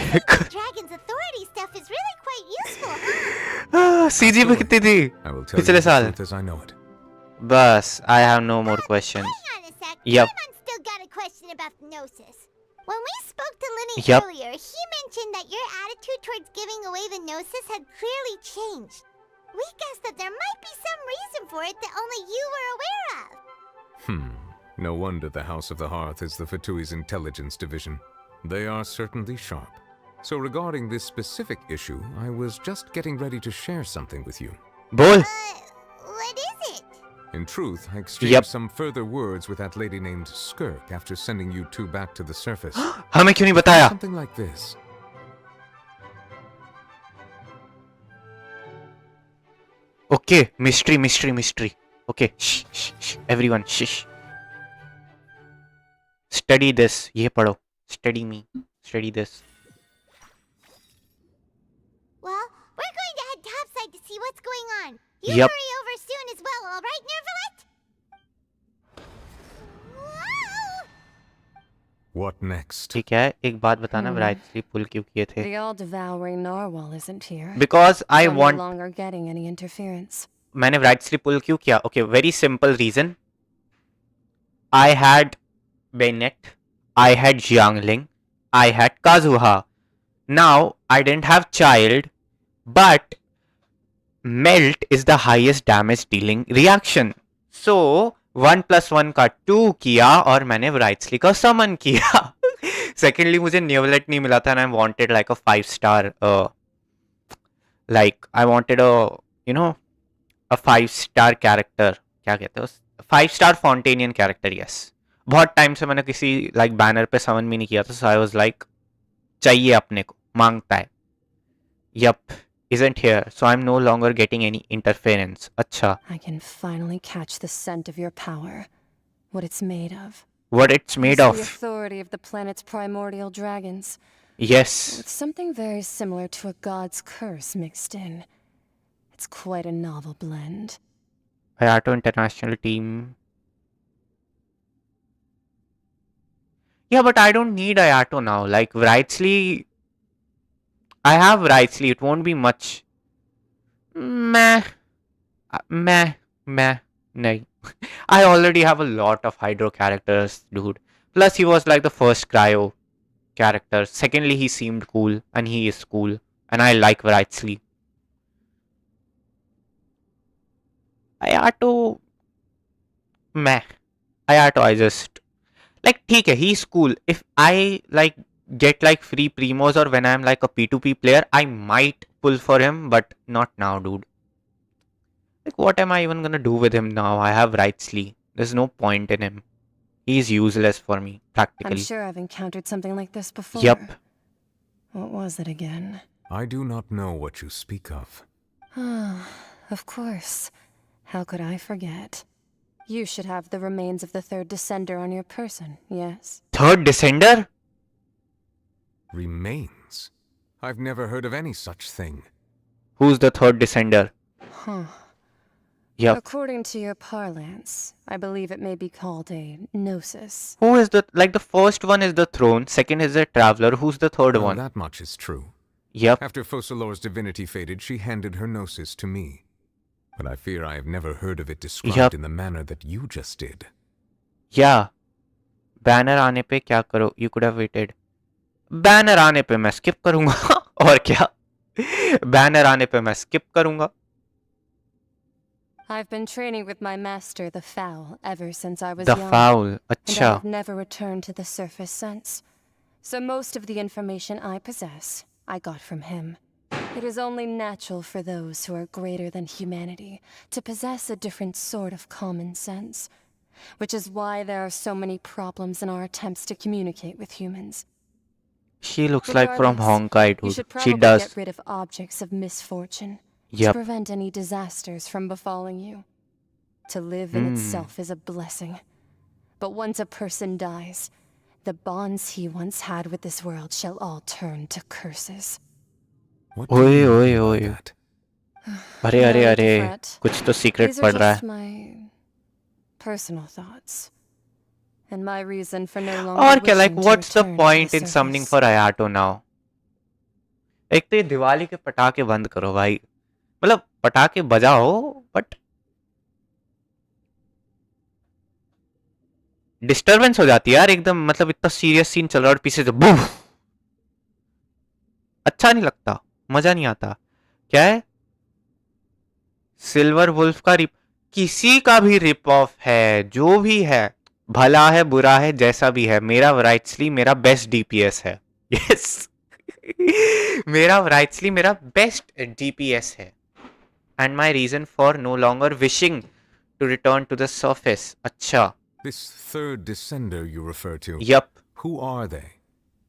[SPEAKER 7] Dragon's authority stuff is really quite useful, huh?
[SPEAKER 1] CG पे कितनी थी?
[SPEAKER 10] I will tell you
[SPEAKER 1] पिछले
[SPEAKER 10] the
[SPEAKER 1] साल.
[SPEAKER 10] truth as I know it.
[SPEAKER 1] बस I have no more questions.
[SPEAKER 7] Hang on a sec.
[SPEAKER 1] Yep.
[SPEAKER 7] Paimon's still got a question about the Gnosis. When we spoke to Lenny
[SPEAKER 1] Yep.
[SPEAKER 7] earlier, he mentioned that your attitude towards giving away the Gnosis had clearly changed. We guessed that there might be some reason for it that only you were aware of.
[SPEAKER 10] No wonder the House of the Hearth is the Fatui's intelligence division. They are certainly sharp. So regarding this specific issue, I was just getting ready to share something with you.
[SPEAKER 1] बोल.
[SPEAKER 7] What is it?
[SPEAKER 10] In truth, I exchanged some further words with that lady named Skirk after sending you two back to the surface.
[SPEAKER 1] हमें क्यों नहीं बताया?
[SPEAKER 10] Something like this.
[SPEAKER 1] Okay, mystery. Okay, shh. Everyone, shh. Study this. ये पढ़ो. Study me. Study this.
[SPEAKER 7] Well, we're going to head topside to see what's going on. You
[SPEAKER 1] Yep.
[SPEAKER 7] hurry over soon as well, all right, Nervalet? Whoa!
[SPEAKER 10] What next?
[SPEAKER 1] ठीक है, एक बात बताना, Brightly pull क्यों किए थे?
[SPEAKER 3] The all-devouring narwhal isn't here.
[SPEAKER 1] Because I
[SPEAKER 3] I'm
[SPEAKER 1] want.
[SPEAKER 3] no longer getting any interference.
[SPEAKER 1] मैंने Brightly pull क्यों किया? Okay, very simple reason. I had Bennett, I had Jiangling, I had Kazuha. Now I didn't have child, but melt is the highest damage dealing reaction. So 1 + 1 का 2 किया और मैंने Brightly का summon किया. Secondly, मुझे Neolet नहीं मिला था and I wanted like a 5-star like I wanted a a 5-star character. क्या कहते हैं उस 5-star Fontanian character, yes. बहुत टाइम से मैंने किसी like banner पे summon भी नहीं किया था, so I was like चाहिए अपने को, मांगता है. Yup, isn't here, so I'm no longer getting any interference. अच्छा.
[SPEAKER 3] I can finally catch the scent of your power. What it's made of.
[SPEAKER 1] What it's made
[SPEAKER 3] It's
[SPEAKER 1] of.
[SPEAKER 3] the authority of the planet's primordial dragons.
[SPEAKER 1] Yes.
[SPEAKER 3] With something very similar to a god's curse mixed in. It's quite a novel blend.
[SPEAKER 1] Hayato International Team. Yeah, but I don't need Hayato now. Like, Wrightsley... I have Wrightsley. It won't be much. Meh. Nahi. I already have a lot of Hydro characters, dude. Plus, he was like the first Cryo character. Secondly, he seemed cool. And he is cool. And I like Wrightsley. Hayato... Meh. Hayato, I just... Like, ठीक है, he's cool. If I, like, get, like, free Primos or when I'm, like, a P2P player, I might pull for him, but not now, dude. Like, what am I even gonna do with him now? I have Wrightsley. There's no point in him. He's useless for me, practically.
[SPEAKER 3] I'm sure I've encountered something like this before.
[SPEAKER 1] Yep.
[SPEAKER 3] What was it again?
[SPEAKER 10] I do not know what you speak of.
[SPEAKER 3] Of course. How could I forget? You should have the remains of the third descender on your person, yes?
[SPEAKER 1] Third Descender?
[SPEAKER 10] Remains? I've never heard of any such thing.
[SPEAKER 1] Who's the third Descender?
[SPEAKER 3] Huh.
[SPEAKER 1] Yep.
[SPEAKER 3] According to your parlance, I believe it may be called a gnosis.
[SPEAKER 1] Who is the... Like, the first one is the throne, second is the traveler. Who's the third
[SPEAKER 10] Well,
[SPEAKER 1] one?
[SPEAKER 10] that much is true.
[SPEAKER 1] Yep.
[SPEAKER 10] After Focalor's divinity faded, she handed her gnosis to me. But I fear I have never heard of it described in the manner that you just did.
[SPEAKER 1] Yeah. Banner आने पे क्या करो? You could have waited. Banner आने पे मैं skip करूँगा. और क्या? Banner आने पे मैं skip करूँगा.
[SPEAKER 3] I've been training with my master, the Fowl, ever since I was
[SPEAKER 1] The
[SPEAKER 3] young.
[SPEAKER 1] Fowl.
[SPEAKER 3] And I
[SPEAKER 1] अच्छा.
[SPEAKER 3] have never returned to the surface since. So most of the information I possess, I got from him. It is only natural for those who are greater than humanity to possess a different sort of common sense, which is why there are so many problems in our attempts to communicate with humans.
[SPEAKER 1] She looks like from
[SPEAKER 3] Regardless,
[SPEAKER 1] Honkai,
[SPEAKER 3] you
[SPEAKER 1] dude.
[SPEAKER 3] should
[SPEAKER 1] She
[SPEAKER 3] probably
[SPEAKER 1] does.
[SPEAKER 3] get rid of objects of misfortune to
[SPEAKER 1] Yep.
[SPEAKER 3] prevent any disasters from befalling you. To live in itself is a blessing. But once a person dies, the bonds he once had with this world shall all turn to curses.
[SPEAKER 10] What do you mean by that?
[SPEAKER 1] अरे
[SPEAKER 3] No
[SPEAKER 1] अरे
[SPEAKER 3] need to
[SPEAKER 1] अरे
[SPEAKER 3] fret.
[SPEAKER 1] कुछ तो secret
[SPEAKER 3] These
[SPEAKER 1] पड़
[SPEAKER 3] are
[SPEAKER 1] रहा
[SPEAKER 3] just
[SPEAKER 1] है.
[SPEAKER 3] my personal thoughts. And my reason for no longer
[SPEAKER 1] और क्या, like,
[SPEAKER 3] wishing to
[SPEAKER 1] what's the
[SPEAKER 3] return to
[SPEAKER 1] point in summoning
[SPEAKER 3] surface.
[SPEAKER 1] for Hayato now? एक तो ये दिवाली के पटाखे बंद करो भाई. मतलब पटाखे बजाओ, but डिस्टर्बेंस हो जाती है यार एकदम, मतलब इतना सीरियस सीन चल रहा है और पीछे से बूम, अच्छा नहीं लगता, मजा नहीं आता। क्या है? सिल्वर वुल्फ का रिप, किसी का भी रिप ऑफ है, जो भी है, भला है बुरा है जैसा भी है, मेरा राइट्सली मेरा बेस्ट डीपीएस है। यस मेरा राइट्सली मेरा बेस्ट डीपीएस है, and my reason for no longer wishing to return to the surface. अच्छा,
[SPEAKER 10] This third descender you refer to.
[SPEAKER 1] Yup,
[SPEAKER 10] Who are they?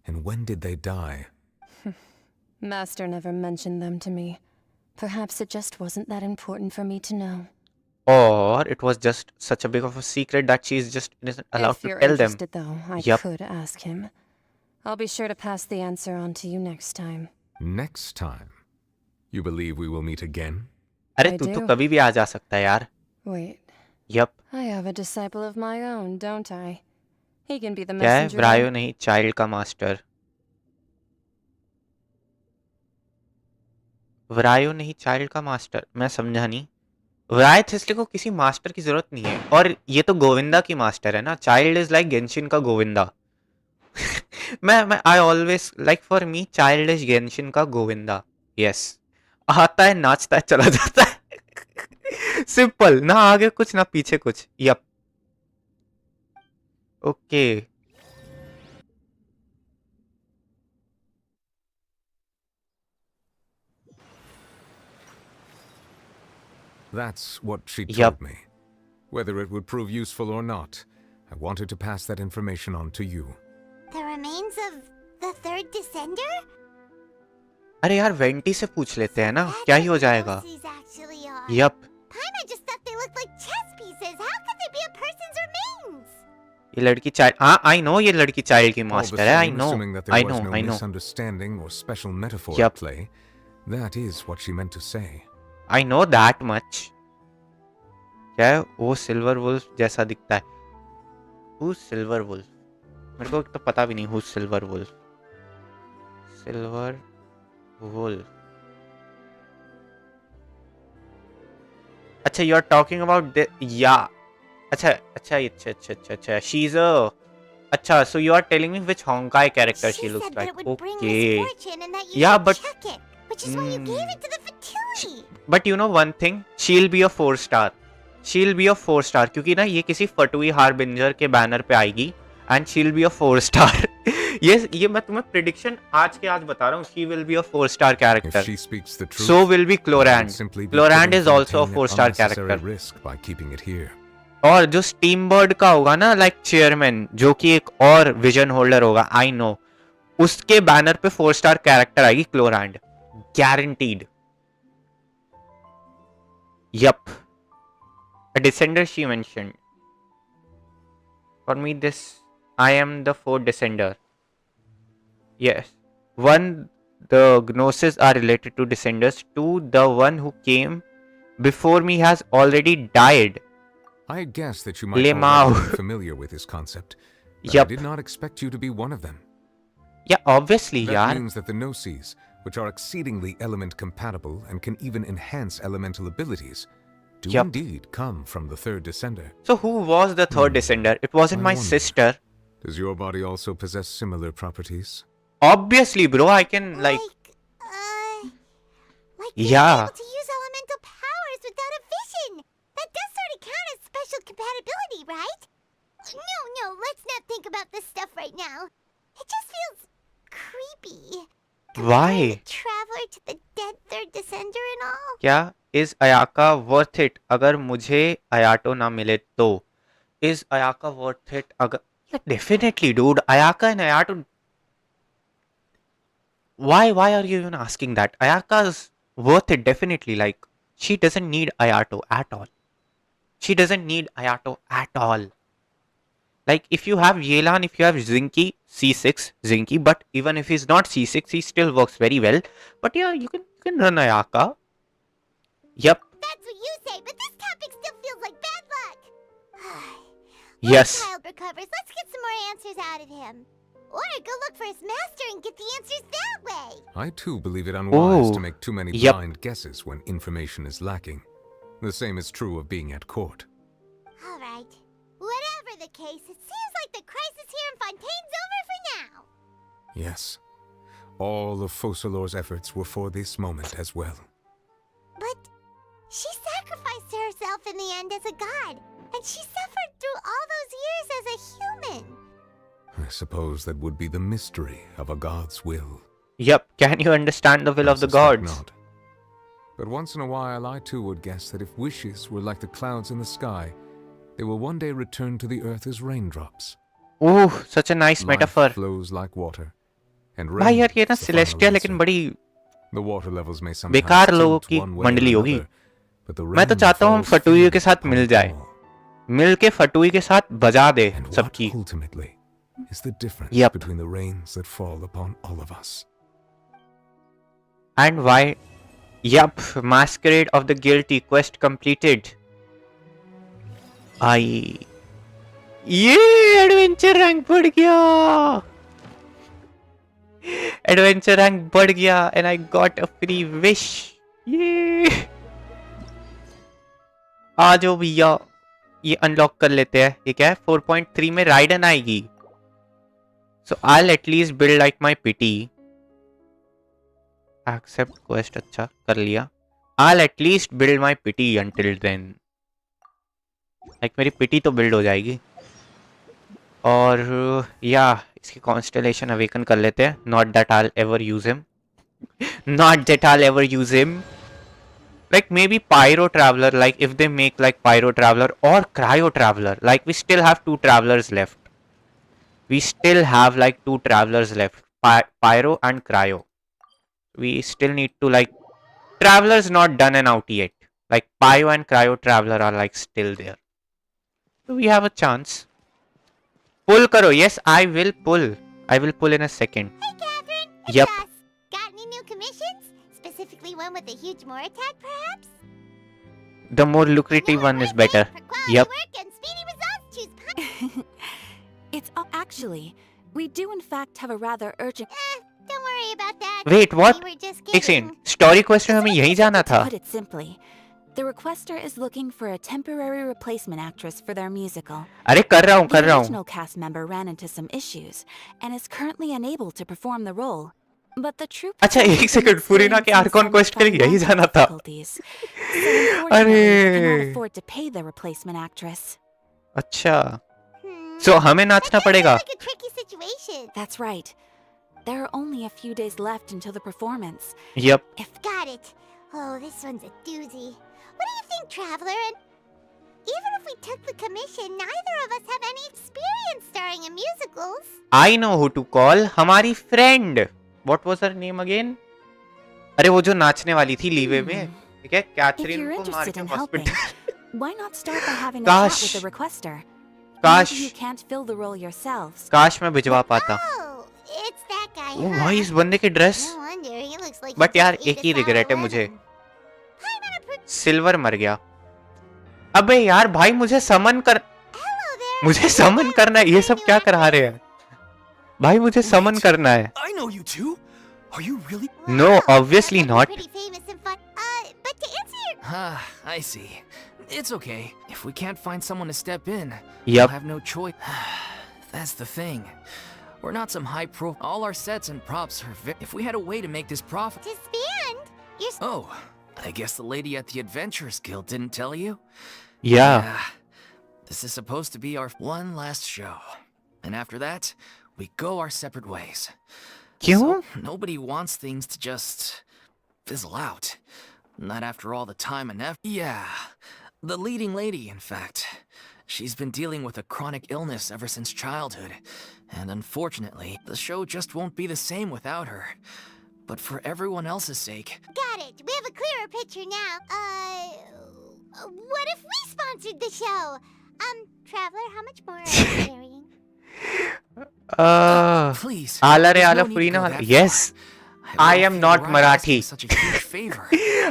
[SPEAKER 10] And when did they die?
[SPEAKER 3] Master never mentioned them to me. Perhaps it just wasn't that important for me to know.
[SPEAKER 1] or it was just such a big of a secret that she is just isn't allowed
[SPEAKER 3] If
[SPEAKER 1] to
[SPEAKER 3] you're
[SPEAKER 1] tell them.
[SPEAKER 3] interested, though, I
[SPEAKER 1] Yup.
[SPEAKER 3] could ask him. I'll be sure to pass the answer on to you next time.
[SPEAKER 10] Next time? You believe we will meet again?
[SPEAKER 1] अरे
[SPEAKER 3] I
[SPEAKER 1] तू तो
[SPEAKER 3] do.
[SPEAKER 1] कभी भी आ जा सकता है यार।
[SPEAKER 3] Wait,
[SPEAKER 1] yup,
[SPEAKER 3] I have a disciple of my own, don't I? He can be the
[SPEAKER 1] क्या है?
[SPEAKER 3] messenger.
[SPEAKER 1] ब्रायो नहीं, चाइल्ड का मास्टर। व्रायो नहीं, चाइल्ड का मास्टर, मैं समझा नहीं। व्राय थेस्ले को किसी मास्टर की जरूरत नहीं है, और ये तो गोविंदा की मास्टर है ना। चाइल्ड इज लाइक गेंशिन का गोविंदा। मैं I always like, for me child is Genshin का गोविंदा। यस, आता है, नाचता है, चला जाता है। सिंपल, ना आगे कुछ ना पीछे कुछ। Yup, okay.
[SPEAKER 10] That's what she told
[SPEAKER 1] Yup.
[SPEAKER 10] me. Whether it would prove useful or not, I wanted to pass that information on to you.
[SPEAKER 7] The remains of the third descender?
[SPEAKER 1] अरे यार, vanity से पूछ लेते हैं ना,
[SPEAKER 7] That's
[SPEAKER 1] क्या ही हो
[SPEAKER 7] what
[SPEAKER 1] जाएगा।
[SPEAKER 7] Kelsey's actually are.
[SPEAKER 1] Yup,
[SPEAKER 7] Paimon just thought they looked like chess pieces. How could they be a person's remains?
[SPEAKER 1] ये लड़की चाइल्ड, हाँ आई नो, ये लड़की चाइल्ड की
[SPEAKER 10] All the
[SPEAKER 1] मास्टर है। I
[SPEAKER 10] same,
[SPEAKER 1] no,
[SPEAKER 10] assuming that there
[SPEAKER 1] I
[SPEAKER 10] was
[SPEAKER 1] no,
[SPEAKER 10] no
[SPEAKER 1] I know.
[SPEAKER 10] misunderstanding or special metaphor
[SPEAKER 1] Yup.
[SPEAKER 10] at play, that is what she meant to say.
[SPEAKER 1] I know that much. क्या है? वो silver wolf जैसा दिखता है। Who silver wolf? मेरे को तो पता भी नहीं who silver wolf. Silver wolf, अच्छा, you are talking about yeah, अच्छा अच्छा अच्छा अच्छा अच्छा अच्छा, शी इज अ, अच्छा, so you are telling me which Honkai character she
[SPEAKER 7] She
[SPEAKER 1] looks
[SPEAKER 7] said that
[SPEAKER 1] like.
[SPEAKER 7] it would bring
[SPEAKER 1] okay,
[SPEAKER 7] misfortune and that you
[SPEAKER 1] Yeah,
[SPEAKER 7] should
[SPEAKER 1] but-
[SPEAKER 7] check it, which is why you gave it to the fertility.
[SPEAKER 1] But you know one thing, she'll be a 4 star, she'll be a 4 star, क्योंकि ना ये किसी फटुई हारबिंजर के banner पे आएगी, and she'll be a 4 star. ये मैं तुम्हें प्रिडिक्शन आज के आज बता रहा हूँ, she will be a 4 star
[SPEAKER 10] If
[SPEAKER 1] character,
[SPEAKER 10] she speaks the truth,
[SPEAKER 1] so will be
[SPEAKER 10] it would
[SPEAKER 1] क्लोरैंड।
[SPEAKER 10] simply be
[SPEAKER 1] क्लोरैंड
[SPEAKER 10] putting
[SPEAKER 1] is also a
[SPEAKER 10] Fontaine at
[SPEAKER 1] 4 star
[SPEAKER 10] unnecessary
[SPEAKER 1] character।
[SPEAKER 10] risk by keeping it here.
[SPEAKER 1] और जो steam bird का होगा ना, like chairman, जो कि एक और vision holder होगा, आई नो, उसके बैनर पे 4 स्टार कैरेक्टर आएगी Clorinde, guaranteed. Yup, a descender she mentioned. For me, this, I am the 4th descender. Yes. 1, the gnosis are related to descenders. 2, the one who came before me has already died.
[SPEAKER 10] I guess that you might
[SPEAKER 1] Lemao.
[SPEAKER 10] already be familiar with this concept, but
[SPEAKER 1] Yup.
[SPEAKER 10] I did not expect you to be one of them.
[SPEAKER 1] Yeah, obviously,
[SPEAKER 10] That
[SPEAKER 1] yaar.
[SPEAKER 10] means that the Gnosis, which are exceedingly element compatible and can even enhance elemental abilities, do
[SPEAKER 1] Yup.
[SPEAKER 10] indeed come from the third descender.
[SPEAKER 1] So who was the 3rd descender? It wasn't
[SPEAKER 10] I
[SPEAKER 1] my
[SPEAKER 10] wonder.
[SPEAKER 1] sister.
[SPEAKER 10] Does your body also possess similar properties?
[SPEAKER 1] Obviously, bro, I can like
[SPEAKER 7] Like being
[SPEAKER 1] Yeah.
[SPEAKER 7] able to use elemental powers without a vision. That does sort of count as special compatibility, right? No, let's not think about this stuff right now. It just feels creepy.
[SPEAKER 1] Why?
[SPEAKER 7] Comparing the traveler to the dead third descender and all.
[SPEAKER 1] क्या is Ayaka worth it अगर मुझे Ayato ना मिले तो? Is Ayaka worth it अगर, definitely dude, Ayaka and Ayato, why are you even asking that? Ayaka is worth it, definitely. Like, she doesn't need Ayato at all. She doesn't need Ayato at all. Like, if you have Yelan, if you have Zinky, C6 Zinky, but even if he's not C6, he still works very well. But yeah, you can run Ayaka. Yep.
[SPEAKER 7] That's what you say, but this topic still feels like bad luck.
[SPEAKER 1] Yes.
[SPEAKER 7] Once Child recovers, let's get some more answers out of him. Or go look for his master and get the answers that way.
[SPEAKER 10] I too believe it unwise
[SPEAKER 1] Oh,
[SPEAKER 10] to make too many
[SPEAKER 1] yep.
[SPEAKER 10] blind guesses when information is lacking. The same is true of being at court.
[SPEAKER 7] All right. Whatever were the case, it seems like the crisis here in Fontaine's over for now.
[SPEAKER 10] Yes. All of Focalor's efforts were for this moment as well.
[SPEAKER 7] But she sacrificed herself in the end as a god, and she suffered through all those years as a human.
[SPEAKER 10] I suppose that would be the mystery of a god's will.
[SPEAKER 1] Yep, can you understand the will of the
[SPEAKER 10] suspect
[SPEAKER 1] gods?
[SPEAKER 10] not. But once in a while, I too would guess that if wishes were like the clouds in the sky, they will one day return to the earth as raindrops.
[SPEAKER 1] Ooh, such a nice
[SPEAKER 10] Life
[SPEAKER 1] metaphor.
[SPEAKER 10] flows like water, and
[SPEAKER 1] भाई
[SPEAKER 10] rain
[SPEAKER 1] यार ये ना
[SPEAKER 10] is the final
[SPEAKER 1] Celestia लेकिन
[SPEAKER 10] answer.
[SPEAKER 1] बड़ी
[SPEAKER 10] The water levels may sometimes
[SPEAKER 1] बेकार लोगों
[SPEAKER 10] tilt
[SPEAKER 1] की
[SPEAKER 10] one way or
[SPEAKER 1] मंडली होगी.
[SPEAKER 10] another, but the
[SPEAKER 1] मैं तो
[SPEAKER 10] rain
[SPEAKER 1] चाहता हूँ हम
[SPEAKER 10] falls
[SPEAKER 1] फटुई के
[SPEAKER 10] freely
[SPEAKER 1] साथ
[SPEAKER 10] upon
[SPEAKER 1] मिल जाए,
[SPEAKER 10] all.
[SPEAKER 1] मिल के फटुई के साथ बजा दे
[SPEAKER 10] And what
[SPEAKER 1] सबकी.
[SPEAKER 10] ultimately is the difference
[SPEAKER 1] Yep.
[SPEAKER 10] between the rains that fall upon all of us.
[SPEAKER 1] And why? Yup, Masquerade of the Guilty quest completed. आई ये एडवेंचर रैंक बढ़ गया. एडवेंचर रैंक बढ़ गया and I got a free wish. ये आ जाओ भैया, ये unlock कर लेते हैं. ये क्या है? 4.3 में राइडन आएगी. So I'll at least build like my pity. Accept quest, अच्छा कर लिया. I'll at least build my pity until then. Like मेरी pity तो build हो जाएगी. और या इसकी constellation awaken कर लेते हैं. Not that I'll ever use him. Not that I'll ever use him. Like maybe Pyro Traveler, like if they make like Pyro Traveler or Cryo Traveler. Like we still have 2 travelers left. We still have like 2 travelers left. Pyro and Cryo. We still need to like... Traveler's not done and out yet. Like Pyro and Cryo Traveler are like still there. So we have a chance. Pull karo. Yes, I will pull. I will pull in a second.
[SPEAKER 7] Hey, Catherine. It's
[SPEAKER 1] Yep.
[SPEAKER 7] us. Got any new commissions? Specifically one with a huge more attack, perhaps?
[SPEAKER 1] The more lucrative one is better.
[SPEAKER 7] For quality
[SPEAKER 1] Yep.
[SPEAKER 7] work and speedy results, choose
[SPEAKER 3] It's actually, we do in fact have a rather urgent.
[SPEAKER 7] don't worry about that.
[SPEAKER 1] Wait, what?
[SPEAKER 7] We were just
[SPEAKER 1] एक
[SPEAKER 7] kidding.
[SPEAKER 1] Second. Story quest में हमें यही जाना
[SPEAKER 3] To
[SPEAKER 1] था.
[SPEAKER 3] put it simply, the requester is looking for a temporary replacement actress for their musical.
[SPEAKER 1] अरे कर रहा हूँ,
[SPEAKER 3] The
[SPEAKER 1] कर रहा हूँ.
[SPEAKER 3] original cast member ran into some issues and is currently unable to perform the role. But the troupe
[SPEAKER 1] अच्छा
[SPEAKER 3] has
[SPEAKER 1] एक
[SPEAKER 3] been
[SPEAKER 1] second. फुरीना के
[SPEAKER 3] experiencing
[SPEAKER 1] आर्कॉन
[SPEAKER 3] some
[SPEAKER 1] क्वेस्ट के लिए यही
[SPEAKER 3] financial
[SPEAKER 1] जाना था.
[SPEAKER 3] difficulties. So unfortunately, we cannot afford to pay the replacement actress.
[SPEAKER 1] अच्छा.
[SPEAKER 7] Hmm.
[SPEAKER 1] So हमें नाचना
[SPEAKER 7] That
[SPEAKER 1] पड़ेगा.
[SPEAKER 7] sounds like a tricky situation.
[SPEAKER 3] That's right. There are only a few days left until the performance.
[SPEAKER 1] Yep.
[SPEAKER 7] Got it. Oh, this one's a doozy. What do you think, Traveler? And even if we took the commission, neither of us have any experience starring in musicals.
[SPEAKER 1] I know who to call. हमारी friend. What was her name again? अरे वो जो नाचने वाली थी leeway में. ठीक है,
[SPEAKER 3] If
[SPEAKER 1] कैथरीन
[SPEAKER 3] you're
[SPEAKER 1] को मार
[SPEAKER 3] interested
[SPEAKER 1] के
[SPEAKER 3] in helping,
[SPEAKER 1] hospital.
[SPEAKER 3] why not start by having a chat
[SPEAKER 1] Gosh.
[SPEAKER 3] with the requester?
[SPEAKER 1] काश
[SPEAKER 3] Maybe you can't fill the role yourselves.
[SPEAKER 1] काश मैं भिजवा पाता.
[SPEAKER 7] Oh, it's that guy.
[SPEAKER 1] O
[SPEAKER 7] huh?
[SPEAKER 1] भाई इस बंदे की dress.
[SPEAKER 7] No wonder he looks like.
[SPEAKER 1] But
[SPEAKER 7] he
[SPEAKER 1] यार
[SPEAKER 7] just
[SPEAKER 1] एक
[SPEAKER 7] ate
[SPEAKER 1] he
[SPEAKER 7] a sour
[SPEAKER 1] regret है मुझे.
[SPEAKER 7] lemon. Hi, Mana
[SPEAKER 1] सिल्वर मर गया. अबे यार भाई मुझे समन कर.
[SPEAKER 7] Hello there.
[SPEAKER 1] मुझे समन करना है. ये सब क्या करा रहे हैं? भाई मुझे समन करना है.
[SPEAKER 9] I know you two. Are you really?
[SPEAKER 1] No,
[SPEAKER 7] Wow,
[SPEAKER 1] obviously
[SPEAKER 7] that must
[SPEAKER 1] not.
[SPEAKER 7] be pretty famous and fun. But to answer your
[SPEAKER 9] Ah, I see. It's okay. If we can't find someone to step in,
[SPEAKER 1] Yep.
[SPEAKER 9] we'll have no choice. That's the thing. We're not some high pro. All our sets and props are. If we had a way to make this profit.
[SPEAKER 7] disband, you're.
[SPEAKER 9] Oh, I guess the lady at the Adventurers Guild didn't tell you?
[SPEAKER 1] Yeah.
[SPEAKER 9] This is supposed to be our one last show. And after that, we go our separate ways.
[SPEAKER 1] क्यों?
[SPEAKER 9] So, nobody wants things to just fizzle out. Not after all the time and effort. Yeah, the leading lady, in fact. She's been dealing with a chronic illness ever since childhood. And unfortunately, the show just won't be the same without her. But for everyone else's sake...
[SPEAKER 7] Got it. We have a clearer picture now. What if we sponsored the show? Traveler, how much more are you carrying?
[SPEAKER 9] Please.
[SPEAKER 1] आला रे
[SPEAKER 9] there's
[SPEAKER 1] आला
[SPEAKER 9] no need to
[SPEAKER 1] फुरीना
[SPEAKER 9] go
[SPEAKER 1] वाला.
[SPEAKER 9] that
[SPEAKER 1] Yes.
[SPEAKER 9] far.
[SPEAKER 1] I
[SPEAKER 9] wouldn't
[SPEAKER 1] am
[SPEAKER 9] feel
[SPEAKER 1] not
[SPEAKER 9] right asking
[SPEAKER 1] Marathi.
[SPEAKER 9] such a huge favor.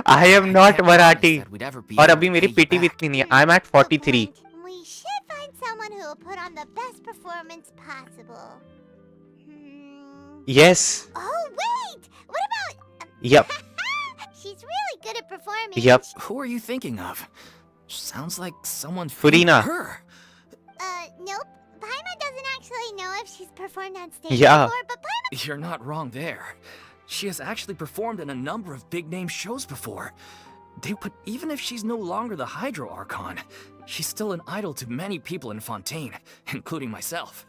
[SPEAKER 1] I am not
[SPEAKER 9] can't promise
[SPEAKER 1] Marathi.
[SPEAKER 9] that we'd ever be
[SPEAKER 1] और
[SPEAKER 9] able
[SPEAKER 1] अभी
[SPEAKER 9] to
[SPEAKER 1] मेरी
[SPEAKER 9] pay you
[SPEAKER 1] पिटी भी
[SPEAKER 9] back.
[SPEAKER 1] इतनी नहीं है. I'm at 43.
[SPEAKER 7] Good point. We should find someone who will put on the best performance possible.
[SPEAKER 1] Yes.
[SPEAKER 7] Oh, wait! What about...
[SPEAKER 1] Yep.
[SPEAKER 7] She's really good at performing.
[SPEAKER 1] Yep.
[SPEAKER 9] Who are you thinking of? Sounds like someone
[SPEAKER 1] Furina.
[SPEAKER 9] Her.
[SPEAKER 7] Nope. Paimon doesn't actually know if she's performed on stage
[SPEAKER 1] Yeah.
[SPEAKER 7] before, but Paimon...
[SPEAKER 9] You're not wrong there. She has actually performed in a number of big-name shows before. But even if she's no longer the Hydro Archon, she's still an idol to many people in Fontaine, including myself.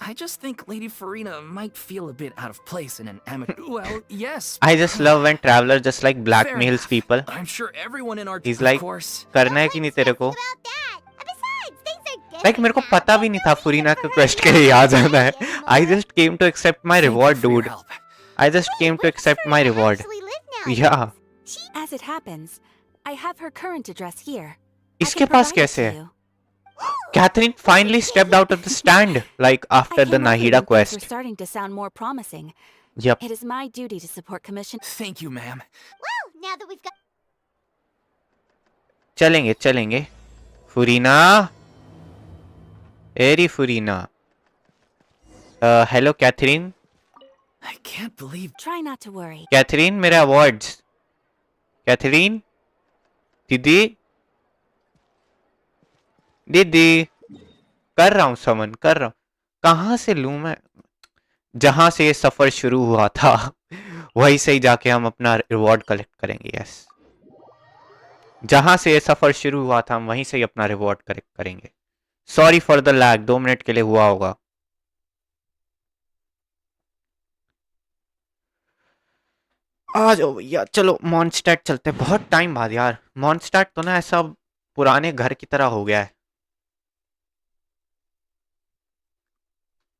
[SPEAKER 9] I just think Lady Furina might feel a bit out of place in an amateur... Well, yes.
[SPEAKER 1] I just love when Traveler just like blackmails people.
[SPEAKER 9] I'm sure everyone in our
[SPEAKER 1] He's
[SPEAKER 9] of
[SPEAKER 1] like,
[SPEAKER 9] course.
[SPEAKER 1] करना है कि नहीं तेरे को?
[SPEAKER 7] about that. Besides, things are good.
[SPEAKER 1] Like मेरे को पता भी नहीं था फुरीना के quest के लिए यहाँ जाना है. I just came to accept my reward, dude. I just came to accept my reward. Yeah.
[SPEAKER 11] As it happens, I have her current address here.
[SPEAKER 1] इसके पास कैसे है? Catherine finally stepped out of the stand, like after the Nahida
[SPEAKER 11] We're
[SPEAKER 1] quest.
[SPEAKER 11] starting to sound more promising.
[SPEAKER 1] Yep.
[SPEAKER 11] It is my duty to support Commission.
[SPEAKER 9] Thank you, ma'am.
[SPEAKER 7] Well, now that we've got...
[SPEAKER 1] चलेंगे चलेंगे. फुरीना. एरी फुरीना. Hello, Catherine.
[SPEAKER 9] I can't believe...
[SPEAKER 11] Try not to worry.
[SPEAKER 1] Catherine, मेरे awards. Catherine. दीदी. दीदी. कर रहा हूँ समन, कर रहा हूँ. कहाँ से लूँ मैं? जहाँ से ये सफर शुरू हुआ था वहीं से ही जाके हम अपना रिवॉर्ड कलेक्ट करेंगे. यस. जहाँ से ये सफर शुरू हुआ था हम वहीं से ही अपना रिवॉर्ड कलेक्ट करेंगे. Sorry for the lag. 2 minute के लिए हुआ होगा. आ जाओ भैया. चलो मॉन्स्टैट चलते हैं. बहुत टाइम बाद यार. मॉन्स्टैट तो ना ऐसा पुराने घर की तरह हो गया है.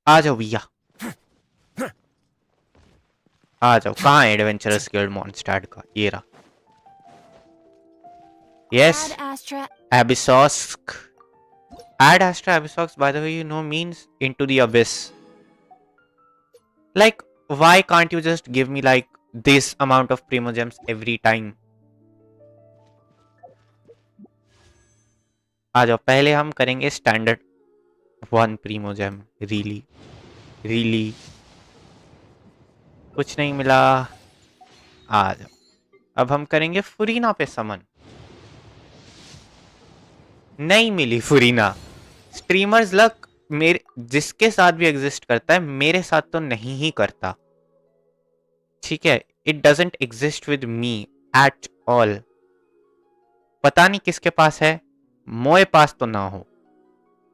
[SPEAKER 1] आ जाओ भैया. आ जाओ. कहाँ है एडवेंचरस गिल्ड मॉन्स्टैट का? ये रहा. Yes.
[SPEAKER 11] Ad Astra.
[SPEAKER 1] Abyssosk. Ad Astra Abyssosk, by the way, you know, means into the abyss. Like, why can't you just give me like this amount of Primo Gems every time? आ जाओ. पहले हम करेंगे standard 1 Primo Gem. Really. कुछ नहीं मिला. आ जाओ. अब हम करेंगे फुरीना पे समन. नहीं मिली फुरीना. स्ट्रीमर्स लक मेरे जिसके साथ भी एग्जिस्ट करता है मेरे साथ तो नहीं ही करता. ठीक है. It doesn't exist with me at all. पता नहीं किसके पास है. मोए पास तो ना हो.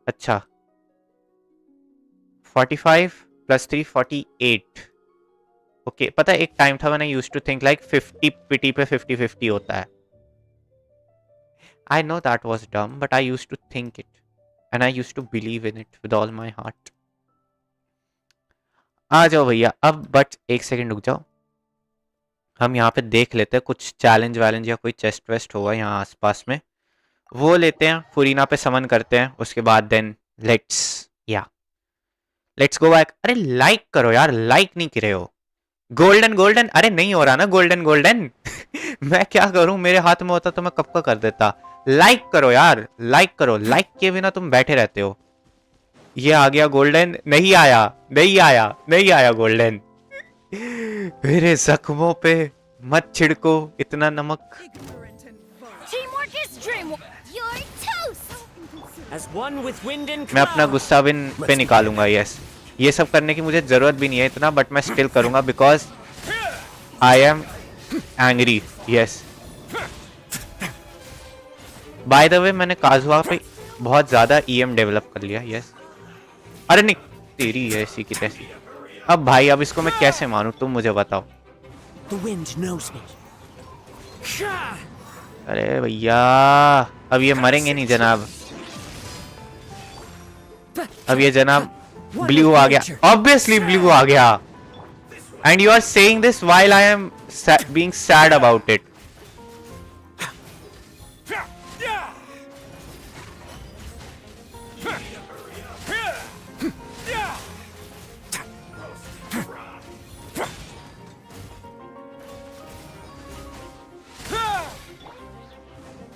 [SPEAKER 1] अच्छा. 45 + 3 48. ओके. पता है एक टाइम था when I used to think like 50 pity पे 50-50 होता है. I know that was dumb, but I used to think it. And I used to believe in it with all my heart. आ जाओ भैया. अब बट एक second रुक जाओ. हम यहाँ पे देख लेते हैं कुछ चैलेंज वैलेंज या कोई चेस्ट वेस्ट होगा यहाँ आसपास में. वो लेते हैं. फुरीना पे समन करते हैं. उसके बाद देन लेट्स गो बैक. अरे लाइक करो यार. लाइक नहीं कर रहे हो. गोल्डन. अरे नहीं हो रहा ना गोल्डन. मैं क्या करूं. मेरे हाथ में होता तो मैं कब का कर देता. लाइक करो यार. लाइक करो. लाइक के बिना तुम बैठे रहते हो. ये आ गया गोल्डन. नहीं आया गोल्डन. मेरे जख्मों पे मत छिड़को इतना नमक.
[SPEAKER 3] Teamwork is dream.
[SPEAKER 7] You're toast!
[SPEAKER 12] As one with wind and
[SPEAKER 1] मैं अपना गुस्सा बिन पे निकालूंगा. यस. ये सब करने की मुझे जरूरत भी नहीं है इतना, बट मैं स्टिल करूंगा because I am angry. Yes. Bye the वे मैंने काजुआ पे बहुत ज्यादा ईएम डेवलप कर लिया. यस. अरे नहीं तेरी ऐसी की तैसी. अब भाई अब इसको मैं कैसे मानूं तुम मुझे बताओ. अरे भैया अब ये मरेंगे नहीं जनाब. अब ये जनाब ब्लू आ गया. ऑब्वियसली ब्लू आ गया. And you are saying this while I am being sad about it.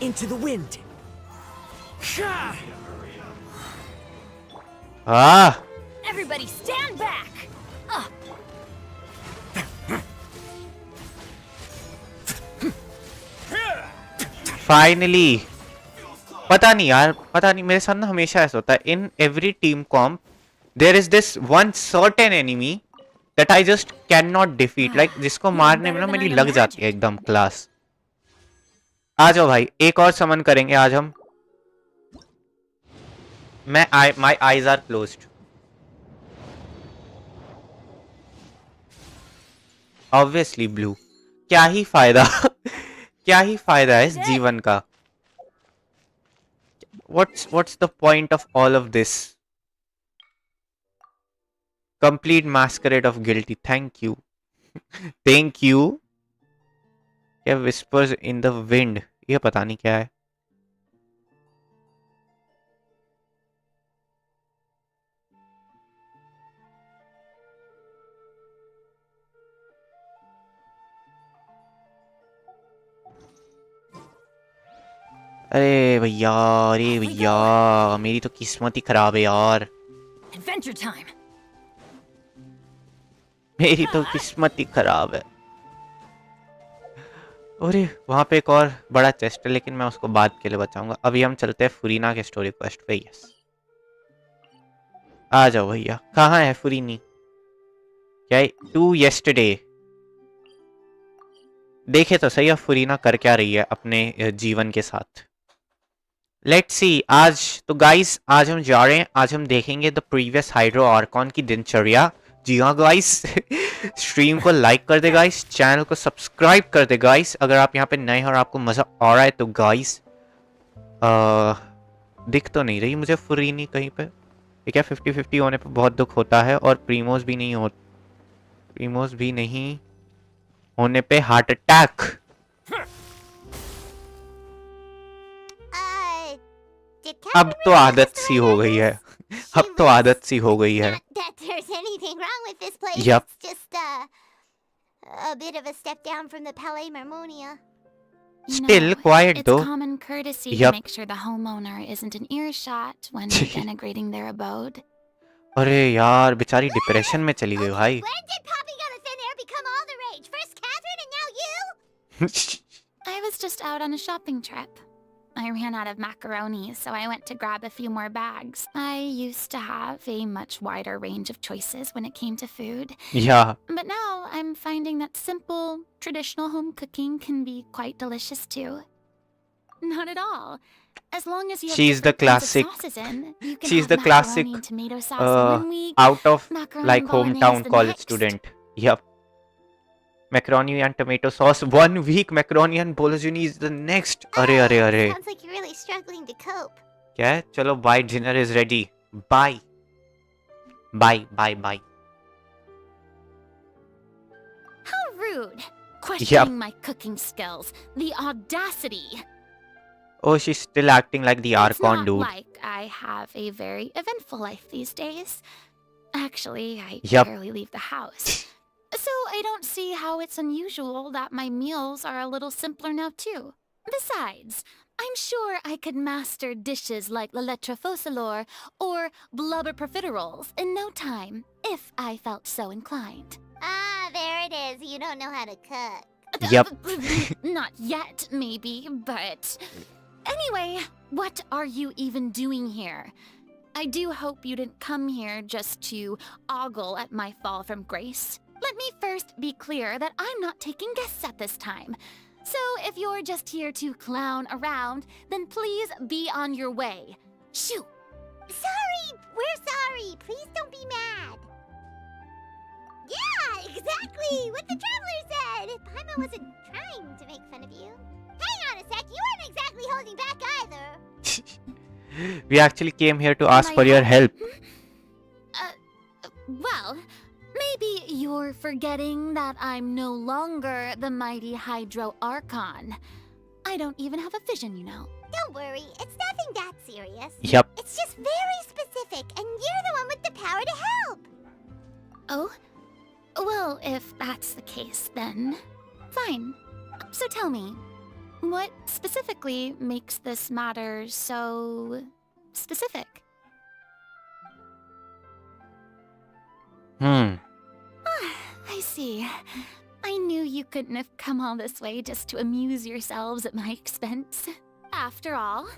[SPEAKER 12] into the wind.
[SPEAKER 1] Ah.
[SPEAKER 3] Everybody stand back.
[SPEAKER 1] Finally. पता नहीं यार, पता नहीं, मेरे साथ ना हमेशा ऐसा होता है. In every team comp there is this one certain enemy that I just can not defeat, like जिसको मारने में ना मेरी लग जाती है एकदम क्लास. आ जाओ भाई, एक और समन करेंगे आज हम. My eyes are closed. Obviously blue. क्या ही फायदा क्या ही फायदा है इस जीवन का. What's the point of all of this? Complete masquerade of guilty. Thank you. Thank you. क्या whispers in the wind? ये पता नहीं क्या है. अरे भैया मेरी तो किस्मत ही खराब है यार.
[SPEAKER 3] Adventure time.
[SPEAKER 1] मेरी तो किस्मत ही खराब है. अरे वहां पे एक और बड़ा चेस्ट है, लेकिन मैं उसको बाद के लिए बचाऊंगा. अभी हम चलते हैं फुरीना के स्टोरी क्वेस्ट पे. यस, आ जाओ भैया. कहाँ है फुरीनी? क्या टू येस्टरडे. देखे तो सही अब फुरीना कर क्या रही है अपने जीवन के साथ. Let's see. आज तो गाइस, आज हम जा रहे हैं, आज हम देखेंगे द प्रीवियस हाइड्रो आर्कॉन की दिनचर्या. जी हाँ गाइस, स्ट्रीम को लाइक कर दे गाइस, चैनल को सब्सक्राइब कर दे गाइस अगर आप यहाँ पे नए हैं और आपको मजा आ रहा है तो गाइस. दिख तो नहीं रही मुझे फुरीनी कहीं पे. ठीक है, 50-50 होने पे बहुत दुख होता है, और प्रीमोस भी नहीं होने पे हार्ट अटैक. अब तो आदत सी हो गई है. अब तो आदत सी हो गई है. Yep.
[SPEAKER 7] It's just a bit of a step down from the PilotMammal.
[SPEAKER 1] Still quiet
[SPEAKER 11] it's
[SPEAKER 1] though.
[SPEAKER 11] common courtesy
[SPEAKER 1] Yep.
[SPEAKER 11] to make sure the homeowner isn't in earshot when denigrating their abode.
[SPEAKER 1] अरे यार बेचारी depression में चली गई भाई.
[SPEAKER 7] When did Poppy got a thin air become all the rage? First Catherine and now you?
[SPEAKER 11] I was just out on a shopping trip. I ran out of macaroni, so I went to grab a few more bags. I used to have a much wider range of choices when it came to food.
[SPEAKER 1] Yeah.
[SPEAKER 11] But now I'm finding that simple, traditional home cooking can be quite delicious too. Not at all. As long as you have
[SPEAKER 1] She's the
[SPEAKER 11] different kinds of
[SPEAKER 1] classic.
[SPEAKER 11] sauces in, you can
[SPEAKER 1] She's
[SPEAKER 11] have
[SPEAKER 1] the classic
[SPEAKER 11] macaroni and tomato sauce one week,
[SPEAKER 1] out of
[SPEAKER 11] macaroni
[SPEAKER 1] like
[SPEAKER 11] bolognese
[SPEAKER 1] hometown
[SPEAKER 11] the
[SPEAKER 1] college
[SPEAKER 11] next.
[SPEAKER 1] student. Yep. Macaroni and tomato sauce 1 week, macaroni and bolognese the next. अरे.
[SPEAKER 7] Sounds like you're really struggling to cope.
[SPEAKER 1] क्या है? चलो bye, dinner is ready. Bye.
[SPEAKER 11] How rude! Questioning my cooking skills. The audacity!
[SPEAKER 1] Oh, she's still acting like the Archon
[SPEAKER 11] It's
[SPEAKER 1] dude.
[SPEAKER 11] not like I have a very eventful life these days. Actually, I
[SPEAKER 1] Yup.
[SPEAKER 11] barely leave the house. So I don't see how it's unusual that my meals are a little simpler now too. Besides, I'm sure I could master dishes like la lettre focilor or blubber profiteroles in no time, if I felt so inclined.
[SPEAKER 7] Ah, there it is. You don't know how to cook.
[SPEAKER 1] Yep.
[SPEAKER 11] Not yet, maybe, but... Anyway, what are you even doing here? I do hope you didn't come here just to ogle at my fall from grace. Let me first be clear that I'm not taking guests at this time. So if you're just here to clown around, then please be on your way. Shoo!
[SPEAKER 7] Sorry! We're sorry! Please don't be mad! Yeah, exactly! What the Traveler said! Paimon wasn't trying to make fun of you. Hang on a sec, you weren't exactly holding back either!
[SPEAKER 1] We actually came here to ask for your help.
[SPEAKER 11] Well, maybe you're forgetting that I'm no longer the mighty Hydro Archon. I don't even have a vision, you know.
[SPEAKER 7] Don't worry, it's nothing that serious.
[SPEAKER 1] Yep.
[SPEAKER 7] It's just very specific, and you're the one with the power to help!
[SPEAKER 11] Oh? Well, if that's the case, then fine. So tell me, what specifically makes this matter so specific? I see. I knew you couldn't have come all this way just to amuse yourselves at my expense. After all,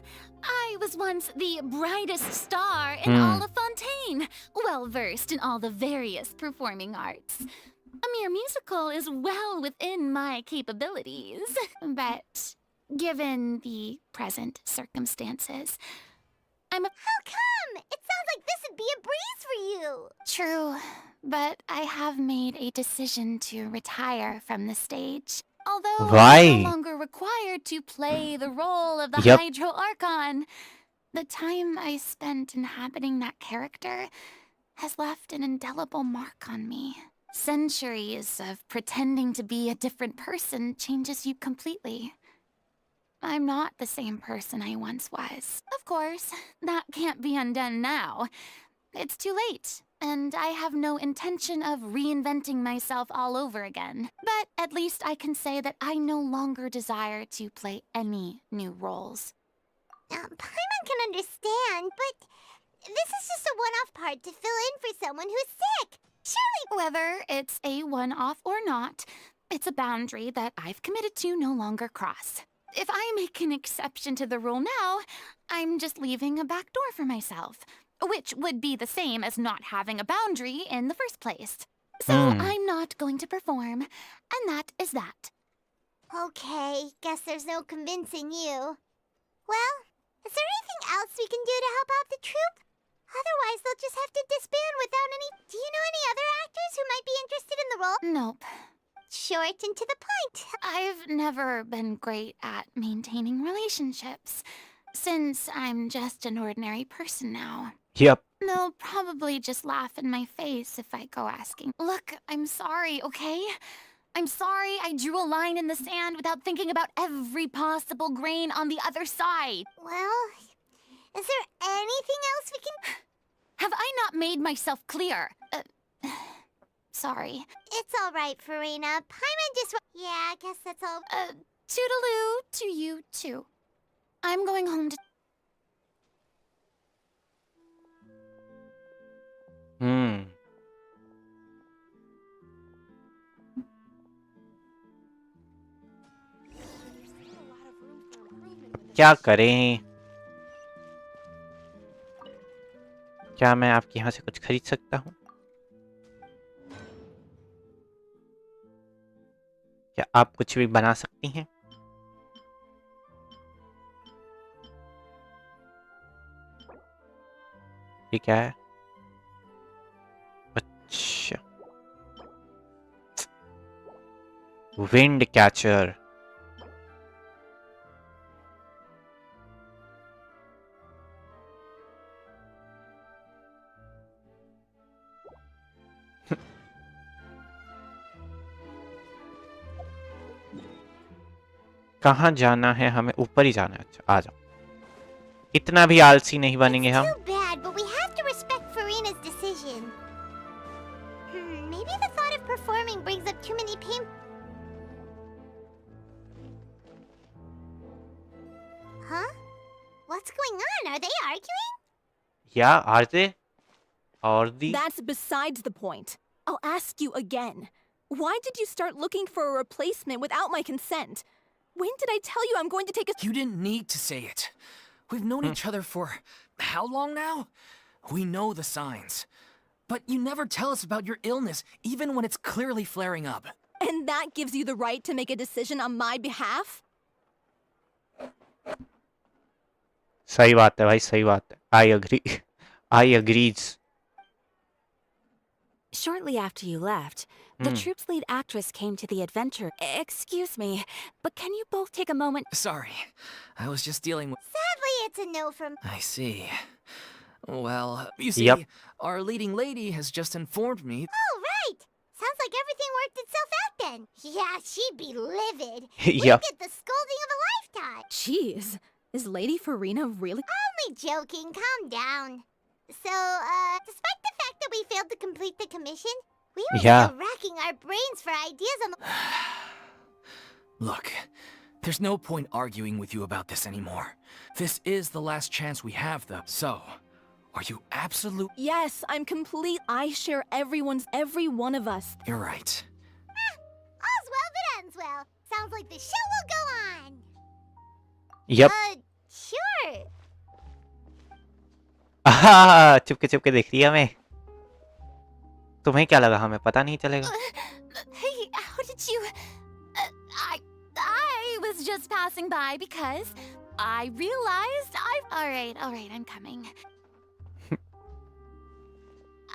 [SPEAKER 11] I was once the brightest star in all of Fontaine, well versed in all the various performing arts. A mere musical is well within my capabilities, but given the present circumstances, I'm a—
[SPEAKER 7] How come? It sounds like this would be a breeze for you.
[SPEAKER 11] True, but I have made a decision to retire from the stage. Although I'm no longer required to play the role of the Hydro Archon, the time I spent inhabiting that character has left an indelible mark on me. Centuries of pretending to be a different person changes you completely. I'm not the same person I once was. Of course, that can't be undone now. It's too late, and I have no intention of reinventing myself all over again. But at least I can say that I no longer desire to play any new roles.
[SPEAKER 7] Paimon can understand, but this is just a one-off part to fill in for someone who's sick. Surely...
[SPEAKER 11] Whether it's a one-off or not, it's a boundary that I've committed to no longer cross. If I make an exception to the rule now, I'm just leaving a back door for myself, which would be the same as not having a boundary in the first place. So I'm not going to perform, and that is that.
[SPEAKER 7] Okay, guess there's no convincing you. Well, is there anything else we can do to help out the troupe? Otherwise, they'll just have to disband without any... Do you know any other actors who might be interested in the role?
[SPEAKER 11] Nope.
[SPEAKER 7] Short and to the point.
[SPEAKER 11] I've never been great at maintaining relationships, since I'm just an ordinary person now.
[SPEAKER 1] Yep.
[SPEAKER 11] They'll probably just laugh in my face if I go asking. Look, I'm sorry, okay? I'm sorry I drew a line in the sand without thinking about every possible grain on the other side.
[SPEAKER 7] Well, is there anything else we can...
[SPEAKER 11] Have I not made myself clear? Sorry.
[SPEAKER 7] It's all right, Furina. Paimon just... Yeah, I guess that's all...
[SPEAKER 11] Toodaloo to you, too. I'm going home to...
[SPEAKER 1] क्या करें? क्या मैं आपके यहाँ से कुछ खरीद सकता हूँ? क्या आप कुछ भी बना सकती हैं? ये क्या है? अच्छा, विंड कैचर. कहाँ जाना है? हमें ऊपर ही जाना है. अच्छा, आ जाओ. इतना भी आलसी नहीं बनेंगे हम.
[SPEAKER 7] Too bad, but we have to respect Furina's decision. Maybe the thought of performing brings up too many pain. Huh? What's going on? Are they arguing?
[SPEAKER 1] Yeah, are they? Are they?
[SPEAKER 3] That's besides the point. I'll ask you again. Why did you start looking for a replacement without my consent? When did I tell you I'm going to take a...
[SPEAKER 9] You didn't need to say it. We've known each other for how long now? We know the signs. But you never tell us about your illness, even when it's clearly flaring up.
[SPEAKER 3] And that gives you the right to make a decision on my behalf?
[SPEAKER 1] सही बात है भाई, सही बात है. I agree. I agrees.
[SPEAKER 13] Shortly after you left, the troupe's lead actress came to the adventure. Excuse me, but can you both take a moment?
[SPEAKER 9] Sorry, I was just dealing with...
[SPEAKER 7] Sadly, it's a no from...
[SPEAKER 9] I see. Well, you see, our leading lady has just informed me...
[SPEAKER 7] Oh, right! Sounds like everything worked itself out then. Yeah, she'd be livid.
[SPEAKER 1] Yep.
[SPEAKER 7] We'd get the scolding of a lifetime.
[SPEAKER 3] Jeez, is Lady Furina really...
[SPEAKER 7] Only joking, calm down. So, despite the fact that we failed to complete the commission, we were still racking our brains for ideas on the...
[SPEAKER 9] Look, there's no point arguing with you about this anymore. This is the last chance we have, though. So, are you absolute...
[SPEAKER 3] Yes, I'm complete. I share every one of us.
[SPEAKER 9] You're right.
[SPEAKER 7] All's well that ends well. Sounds like the show will go on.
[SPEAKER 1] Yep.
[SPEAKER 7] sure.
[SPEAKER 1] Chupke Chupke देख रही है हमें. तुम्हें क्या लगा हमें पता नहीं चलेगा?
[SPEAKER 11] Hey, how did you... I was just passing by because I realized Alright, I'm coming.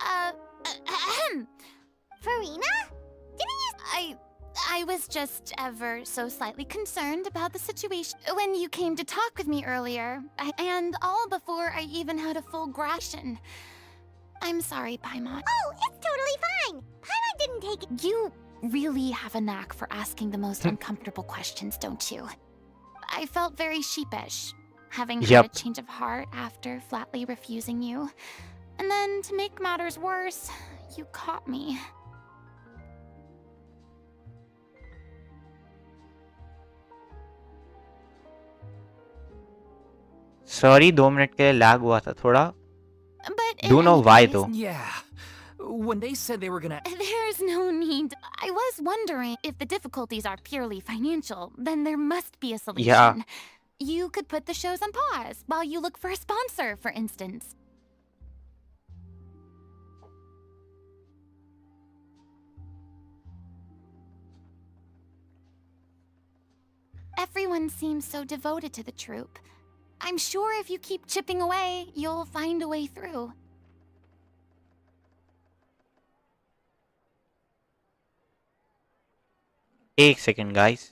[SPEAKER 11] Ahem.
[SPEAKER 7] Furina? Didn't you...
[SPEAKER 11] I was just ever so slightly concerned about the situation when you came to talk with me earlier, and all before I even had a full grasp. I'm sorry, Paimon.
[SPEAKER 7] Oh, it's totally fine. Paimon didn't take it.
[SPEAKER 11] You really have a knack for asking the most uncomfortable questions, don't you? I felt very sheepish, having had a change of heart after flatly refusing you. And then, to make matters worse, you caught me.
[SPEAKER 1] Sorry, 2 minute के लिए lag हुआ था थोड़ा.
[SPEAKER 11] But
[SPEAKER 1] Do know why though.
[SPEAKER 9] Yeah. When they said they were gonna...
[SPEAKER 11] There's no need. I was wondering if the difficulties are purely financial, then there must be a solution.
[SPEAKER 1] Yeah.
[SPEAKER 11] You could put the shows on pause while you look for a sponsor, for instance. Everyone seems so devoted to the troupe. I'm sure if you keep chipping away, you'll find a way through.
[SPEAKER 1] एक second guys.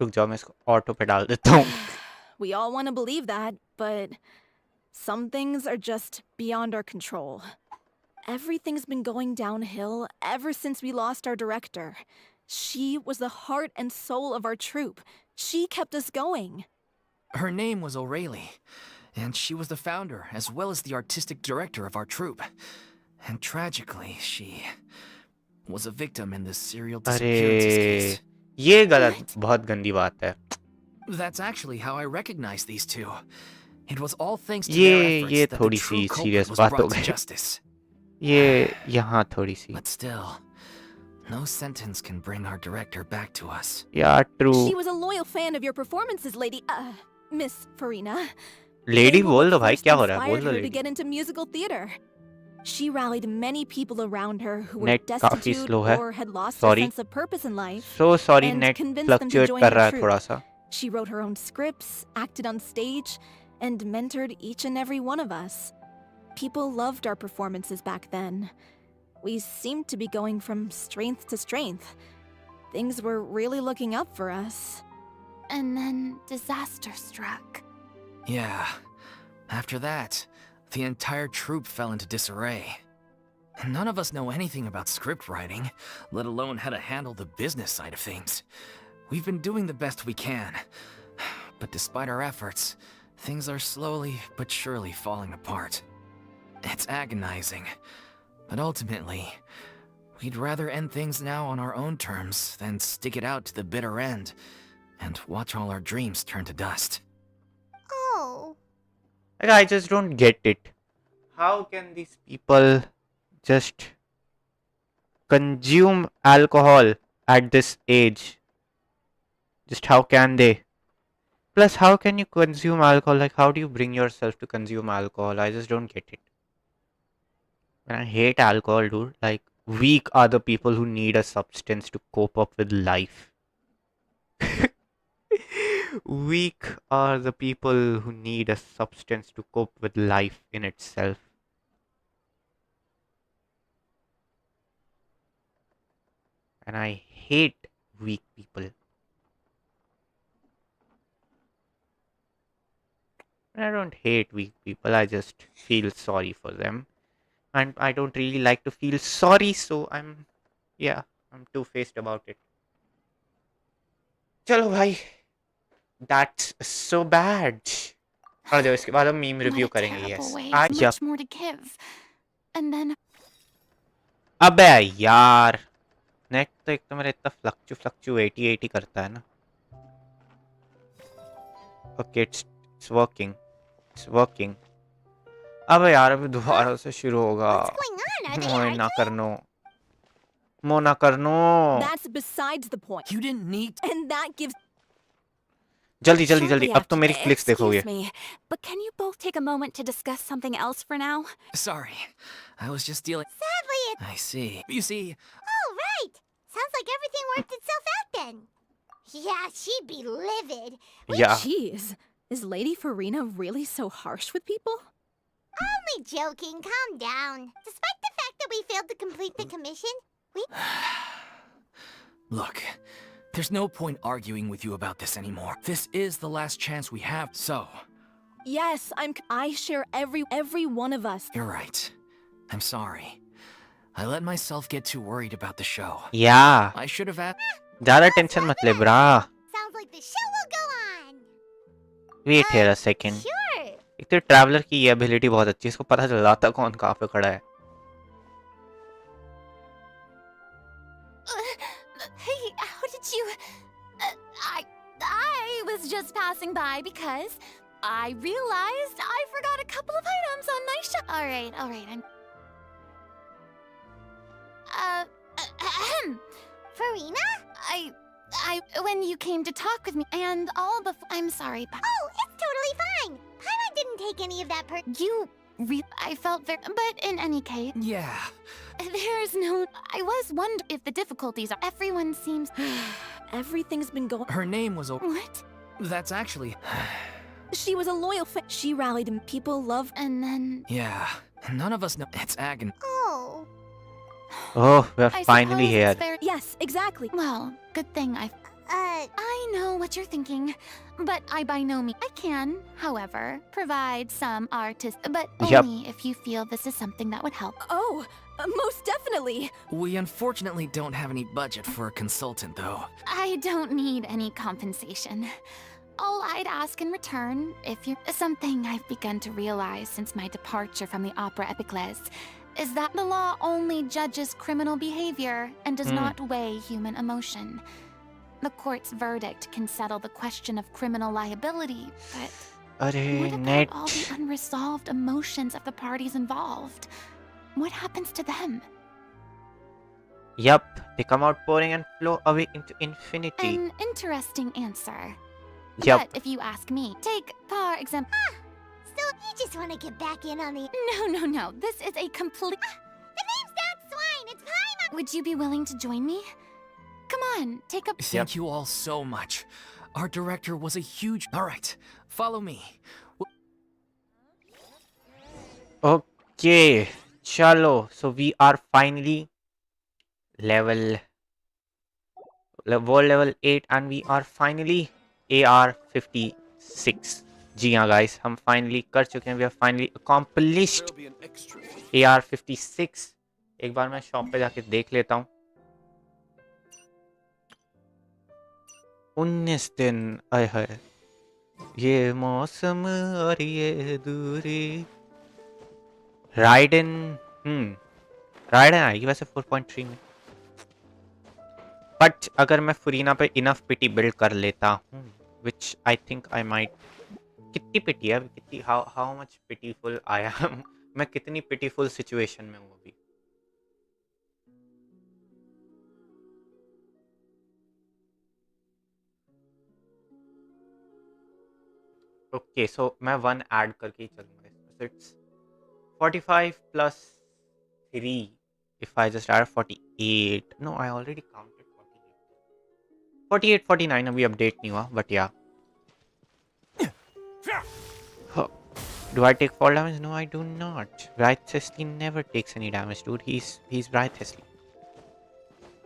[SPEAKER 1] रुक जाओ मैं इसको auto पे डाल देता हूँ.
[SPEAKER 14] We all want to believe that, but some things are just beyond our control. Everything's been going downhill ever since we lost our director. She was the heart and soul of our troupe. She kept us going.
[SPEAKER 9] Her name was O'Reilly, and she was the founder as well as the artistic director of our troupe. And tragically, she was a victim in this serial disappearances case.
[SPEAKER 1] ये गलत बहुत गंदी बात है.
[SPEAKER 9] That's actually how I recognized these two. It was all thanks to their efforts that the true culprit was brought to justice.
[SPEAKER 1] ये यहाँ थोड़ी सी.
[SPEAKER 9] But still, no sentence can bring our director back to us.
[SPEAKER 1] Yeah, true.
[SPEAKER 14] She was a loyal fan of your performances, Miss Furina.
[SPEAKER 1] Lady बोल दो भाई क्या हो रहा है बोल दो
[SPEAKER 14] her to
[SPEAKER 1] lady.
[SPEAKER 14] get into musical theater. She rallied many people around her who were
[SPEAKER 1] Net काफी
[SPEAKER 14] destitute
[SPEAKER 1] slow है.
[SPEAKER 14] or had lost
[SPEAKER 1] Sorry.
[SPEAKER 14] their sense of purpose in life.
[SPEAKER 1] So sorry,
[SPEAKER 14] and
[SPEAKER 1] net
[SPEAKER 14] convinced them to
[SPEAKER 1] fluctuate
[SPEAKER 14] join
[SPEAKER 1] कर रहा
[SPEAKER 14] her
[SPEAKER 1] है थोड़ा
[SPEAKER 14] troupe.
[SPEAKER 1] सा.
[SPEAKER 14] She wrote her own scripts, acted on stage, and mentored each and every one of us. People loved our performances back then. We seemed to be going from strength to strength. Things were really looking up for us.
[SPEAKER 11] And then disaster struck.
[SPEAKER 9] Yeah. After that, the entire troupe fell into disarray. None of us know anything about script writing, let alone how to handle the business side of things. We've been doing the best we can. But despite our efforts, things are slowly but surely falling apart. It's agonizing. But ultimately, we'd rather end things now on our own terms than stick it out to the bitter end and watch all our dreams turn to dust.
[SPEAKER 7] Oh.
[SPEAKER 1] Like, I just don't get it. How can these people just consume alcohol at this age? Just how can they? Plus, how can you consume alcohol? Like, how do you bring yourself to consume alcohol? I just don't get it. And I hate alcohol, dude. Like, weak are the people who need a substance to cope up with life. Weak are the people who need a substance to cope with life in itself. And I hate weak people. And I don't hate weak people, I just feel sorry for them. And I don't really like to feel sorry, so yeah, I'm two-faced about it. Chalo bhai, that's so bad. और जो इसके बाद हम meme review करेंगे yes
[SPEAKER 11] much more to give. And then
[SPEAKER 1] अबे यार net तो एक तो मेरा इतना फ्लक्चुएट 80 करता है ना ओके इट्स वर्किंग अबे यार अभी दोबारा से शुरू होगा मोना करनो
[SPEAKER 14] That's besides the point.
[SPEAKER 9] You didn't need
[SPEAKER 14] And that gives
[SPEAKER 1] जल्दी अब तो मेरी क्लिक्स देखोगे
[SPEAKER 13] Excuse me, but can you both take a moment to discuss something else for now?
[SPEAKER 9] Sorry, I was just dealing.
[SPEAKER 7] Sadly,
[SPEAKER 9] I see. You see,
[SPEAKER 7] Oh, right. Sounds like everything worked itself out then. Yeah, she'd be livid.
[SPEAKER 1] Yeah.
[SPEAKER 14] Jeez, is Lady Furina really so harsh with people?
[SPEAKER 7] Only joking. Calm down. Despite the fact that we failed to complete the commission, we...
[SPEAKER 9] look, there's no point arguing with you about this anymore. This is the last chance we have, so...
[SPEAKER 14] Yes, I share every one of us.
[SPEAKER 9] You're right. I'm sorry. I let myself get too worried about the show.
[SPEAKER 1] Yeah.
[SPEAKER 9] I should have asked...
[SPEAKER 1] ज़्यादा tension मत ले bro
[SPEAKER 7] Sounds like the show will go on.
[SPEAKER 1] Wait here a second
[SPEAKER 7] Sure.
[SPEAKER 1] एक तो traveller की ये ability बहुत अच्छी है इसको पता चल जाता कौन कहाँ पे खड़ा है
[SPEAKER 11] hey, how did you? I was just passing by because I realized I forgot a couple of items on my shop. All right. I'm.
[SPEAKER 7] Furina?
[SPEAKER 11] When you came to talk with me and all before, I'm sorry.
[SPEAKER 7] Oh, it's totally fine. Paimon didn't take any of that
[SPEAKER 11] I felt very, but in any case.
[SPEAKER 9] Yeah.
[SPEAKER 11] There's no, I was wondering if the difficulties are, everyone seems.
[SPEAKER 14] Everything's been going.
[SPEAKER 9] Her name was...
[SPEAKER 11] What?
[SPEAKER 9] That's actually...
[SPEAKER 14] She was a loyal fan. She rallied and people loved.
[SPEAKER 11] And then...
[SPEAKER 9] Yeah, none of us know. It's Agon.
[SPEAKER 7] Oh.
[SPEAKER 1] Oh, we're finally here.
[SPEAKER 14] Yes, exactly.
[SPEAKER 11] Well, good thing I know what you're thinking, but I by no means... I can, however, provide some artist, but only if you feel this is something that would help.
[SPEAKER 14] Oh, most definitely.
[SPEAKER 9] We unfortunately don't have any budget for a consultant, though.
[SPEAKER 11] I don't need any compensation. All I'd ask in return, if you're... Something I've begun to realize since my departure from the Opera Epicles is that the law only judges criminal behavior and does not weigh human emotion. The court's verdict can settle the question of criminal liability, but what about all the unresolved emotions of the parties involved? What happens to them?
[SPEAKER 1] Yup, they come out pouring and flow away into infinity.
[SPEAKER 11] An interesting answer.
[SPEAKER 1] Yup.
[SPEAKER 11] But if you ask me, take, for example...
[SPEAKER 7] So you just want to get back in on the...
[SPEAKER 11] No. This is a complete...
[SPEAKER 7] The name's not Swine, it's Paimon!
[SPEAKER 11] Would you be willing to join me? Come on, take a...
[SPEAKER 9] Thank you all so much. Our director was a huge... Alright, follow me.
[SPEAKER 1] Okay, chalo. So we are finally world level 8 and we are finally AR 56. जी हाँ guys, हम finally कर चुके हैं. We have finally accomplished AR 56. एक बार मैं shop पे जाके देख लेता हूँ. 19 दिन आए है ये मौसम और ये दूरी राइडन आएगी वैसे 4.3 में बट अगर मैं फुरीना पे इनफ पिटी बिल्ड कर लेता हूँ विच आई थिंक आई माइट कितनी पिटी है कितनी how much pitiful I am मैं कितनी पिटीफुल सिचुएशन में हूँ अभी ओके सो मैं 1 ऐड करके ही चलूंगा इसमें it's 45 plus 3 if I just add 48 no I already counted 48 49 अभी अपडेट नहीं हुआ but yeah do I take fall damage no I do not Bright Cecily never takes any damage dude he's Bright Cecily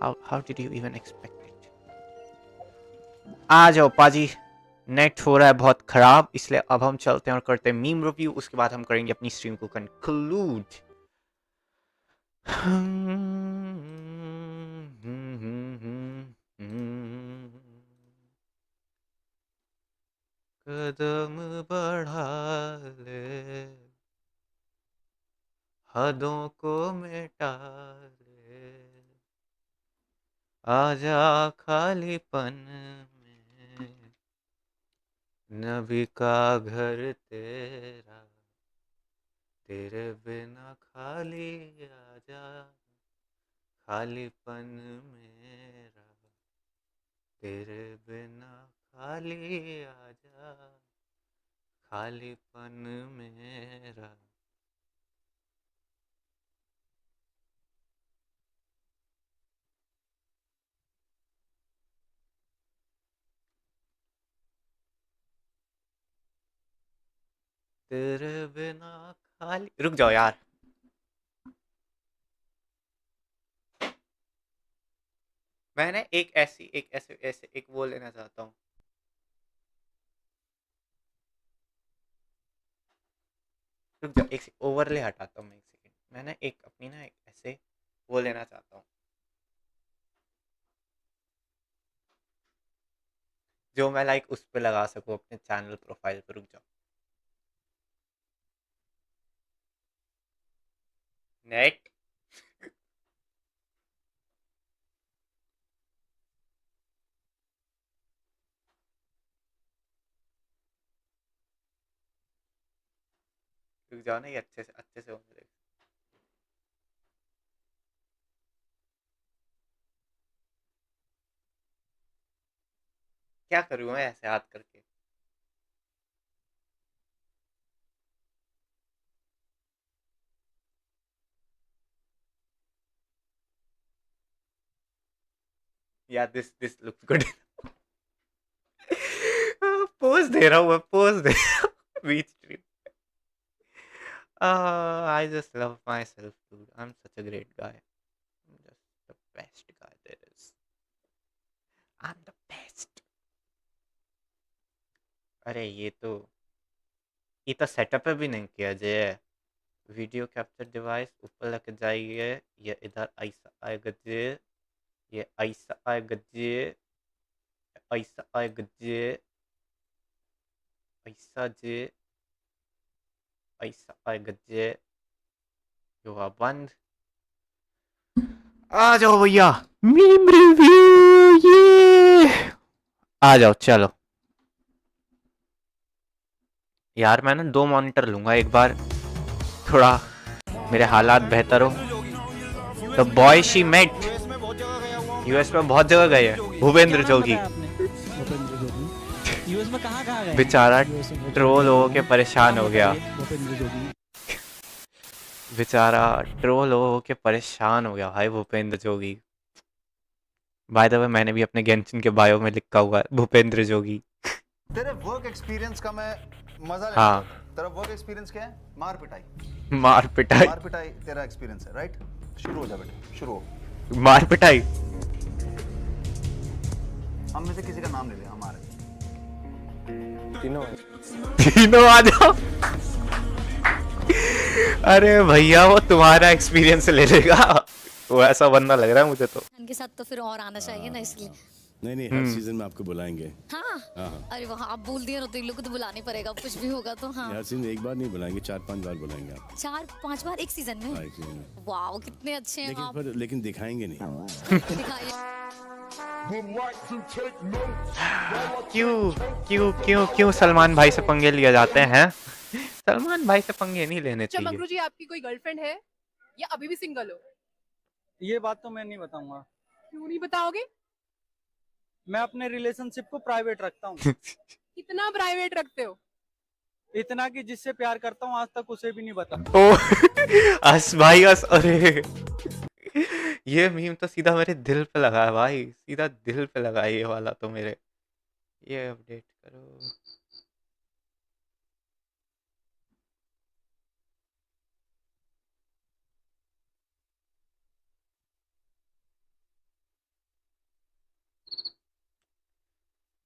[SPEAKER 1] how did you even expect it आ जाओ पाजी net हो रहा है बहुत खराब, इसलिए अब हम चलते हैं और करते हैं मीम रिव्यू, उसके बाद हम करेंगे अपनी स्ट्रीम को कंक्लूड। कदम बढ़ा ले, हदों को मिटा ले, आजा खालीपन में, नबी का घर तेरा, तेरे बिना खाली आजा, खालीपन मेरा, तेरे बिना खाली आजा, खालीपन मेरा। तेरे बिना खाली, रुक जाओ यार, मैंने एक ऐसे एक वो लेना चाहता हूँ। रुक जाओ, एक ओवरले हटाता हूँ मैं, एक सेकंड। मैंने एक अपनी ना एक ऐसे वो लेना चाहता हूँ जो मैं लाइक उस पे लगा सकूँ अपने चैनल प्रोफाइल पे। रुक जाओ, नेट रुक जाओ ना, ये अच्छे से होने दे। क्या करूँ मैं ऐसे हाथ करके? या दिस लुक्स गुड। पोज दे रहा हूँ मैं, पोज दे रहा हूँ बीच stream. I just love myself, dude. I'm such a great guy. I'm just the best guy there is. I'm the best. अरे ये तो सेटअप भी नहीं किया जे। वीडियो कैप्चर डिवाइस ऊपर लेके जाइए, ये इधर ऐसा आएगा जे, ये ऐसा आएगा जे, ऐसा आएगा जे, ऐसा जे, ऐसा आएगा जे। युवा बंद। आ जाओ भैया, मीम रिव्यू ये, आ जाओ चलो। यार मैं ना 2 मॉनिटर लूंगा एक बार, थोड़ा मेरे हालात बेहतर हो। The boy she met, US में बहुत जगह गए हैं, भूपेंद्र जोगी।
[SPEAKER 15] यूएस में कहाँ गए?
[SPEAKER 1] बेचारा ट्रोल हो के परेशान हो गया, बेचारा ट्रोल हो के परेशान हो गया भाई भूपेंद्र जोगी। बाय द वे मैंने भी अपने गेंशिन के बायो में लिखा हुआ है भूपेंद्र जोगी।
[SPEAKER 16] तेरे वर्क एक्सपीरियंस का मैं मजा लेना
[SPEAKER 1] हाँ,
[SPEAKER 16] चाहता हूं। तेरा वर्क एक्सपीरियंस क्या है? मार पिटाई।
[SPEAKER 1] मार पिटाई,
[SPEAKER 16] मार पिटाई तेरा एक्सपीरियंस है, राइट? शुरू हो जा बेटे, शुरू हो।
[SPEAKER 1] मार पिटाई।
[SPEAKER 16] हम में से किसी का नाम ले ले, हमारे
[SPEAKER 1] तीनों आ जाओ। अरे भैया वो तुम्हारा एक्सपीरियंस ले लेगा, वो ऐसा बंदा लग रहा है मुझे तो।
[SPEAKER 17] उनके साथ तो फिर और आना चाहिए ना, इसलिए।
[SPEAKER 18] नहीं हर सीजन में आपको बुलाएंगे।
[SPEAKER 17] हाँ,
[SPEAKER 18] हाँ।
[SPEAKER 17] अरे वाह, आप बोल दिए ना तो इन लोग को तो बुलाना ही पड़ेगा, कुछ भी होगा तो। हाँ,
[SPEAKER 18] हर सीजन एक बार नहीं बुलाएंगे, 4-5 बार बुलाएंगे आप।
[SPEAKER 17] 4-5 बार एक सीजन में?
[SPEAKER 18] हाँ, एक सीजन में।
[SPEAKER 17] वाह, कितने अच्छे हैं आप।
[SPEAKER 18] लेकिन दिखाएंगे नहीं।
[SPEAKER 1] क्यों सलमान भाई से पंगे लिए जाते हैं? सलमान भाई से पंगे नहीं लेने चाहिए।
[SPEAKER 19] चमकरू जी, आपकी कोई गर्लफ्रेंड है या अभी भी सिंगल हो?
[SPEAKER 15] ये बात तो मैं नहीं बताऊंगा।
[SPEAKER 19] क्यों नहीं बताओगे?
[SPEAKER 15] मैं अपने रिलेशनशिप को प्राइवेट रखता हूँ।
[SPEAKER 19] कितना प्राइवेट रखते हो?
[SPEAKER 15] इतना कि जिससे प्यार करता हूँ आज तक उसे भी नहीं बता।
[SPEAKER 1] ओ हस भाई हस, अरे ये मीम तो सीधा मेरे दिल पे लगा है भाई, सीधा दिल पे लगा है ये वाला तो मेरे। ये अपडेट करो।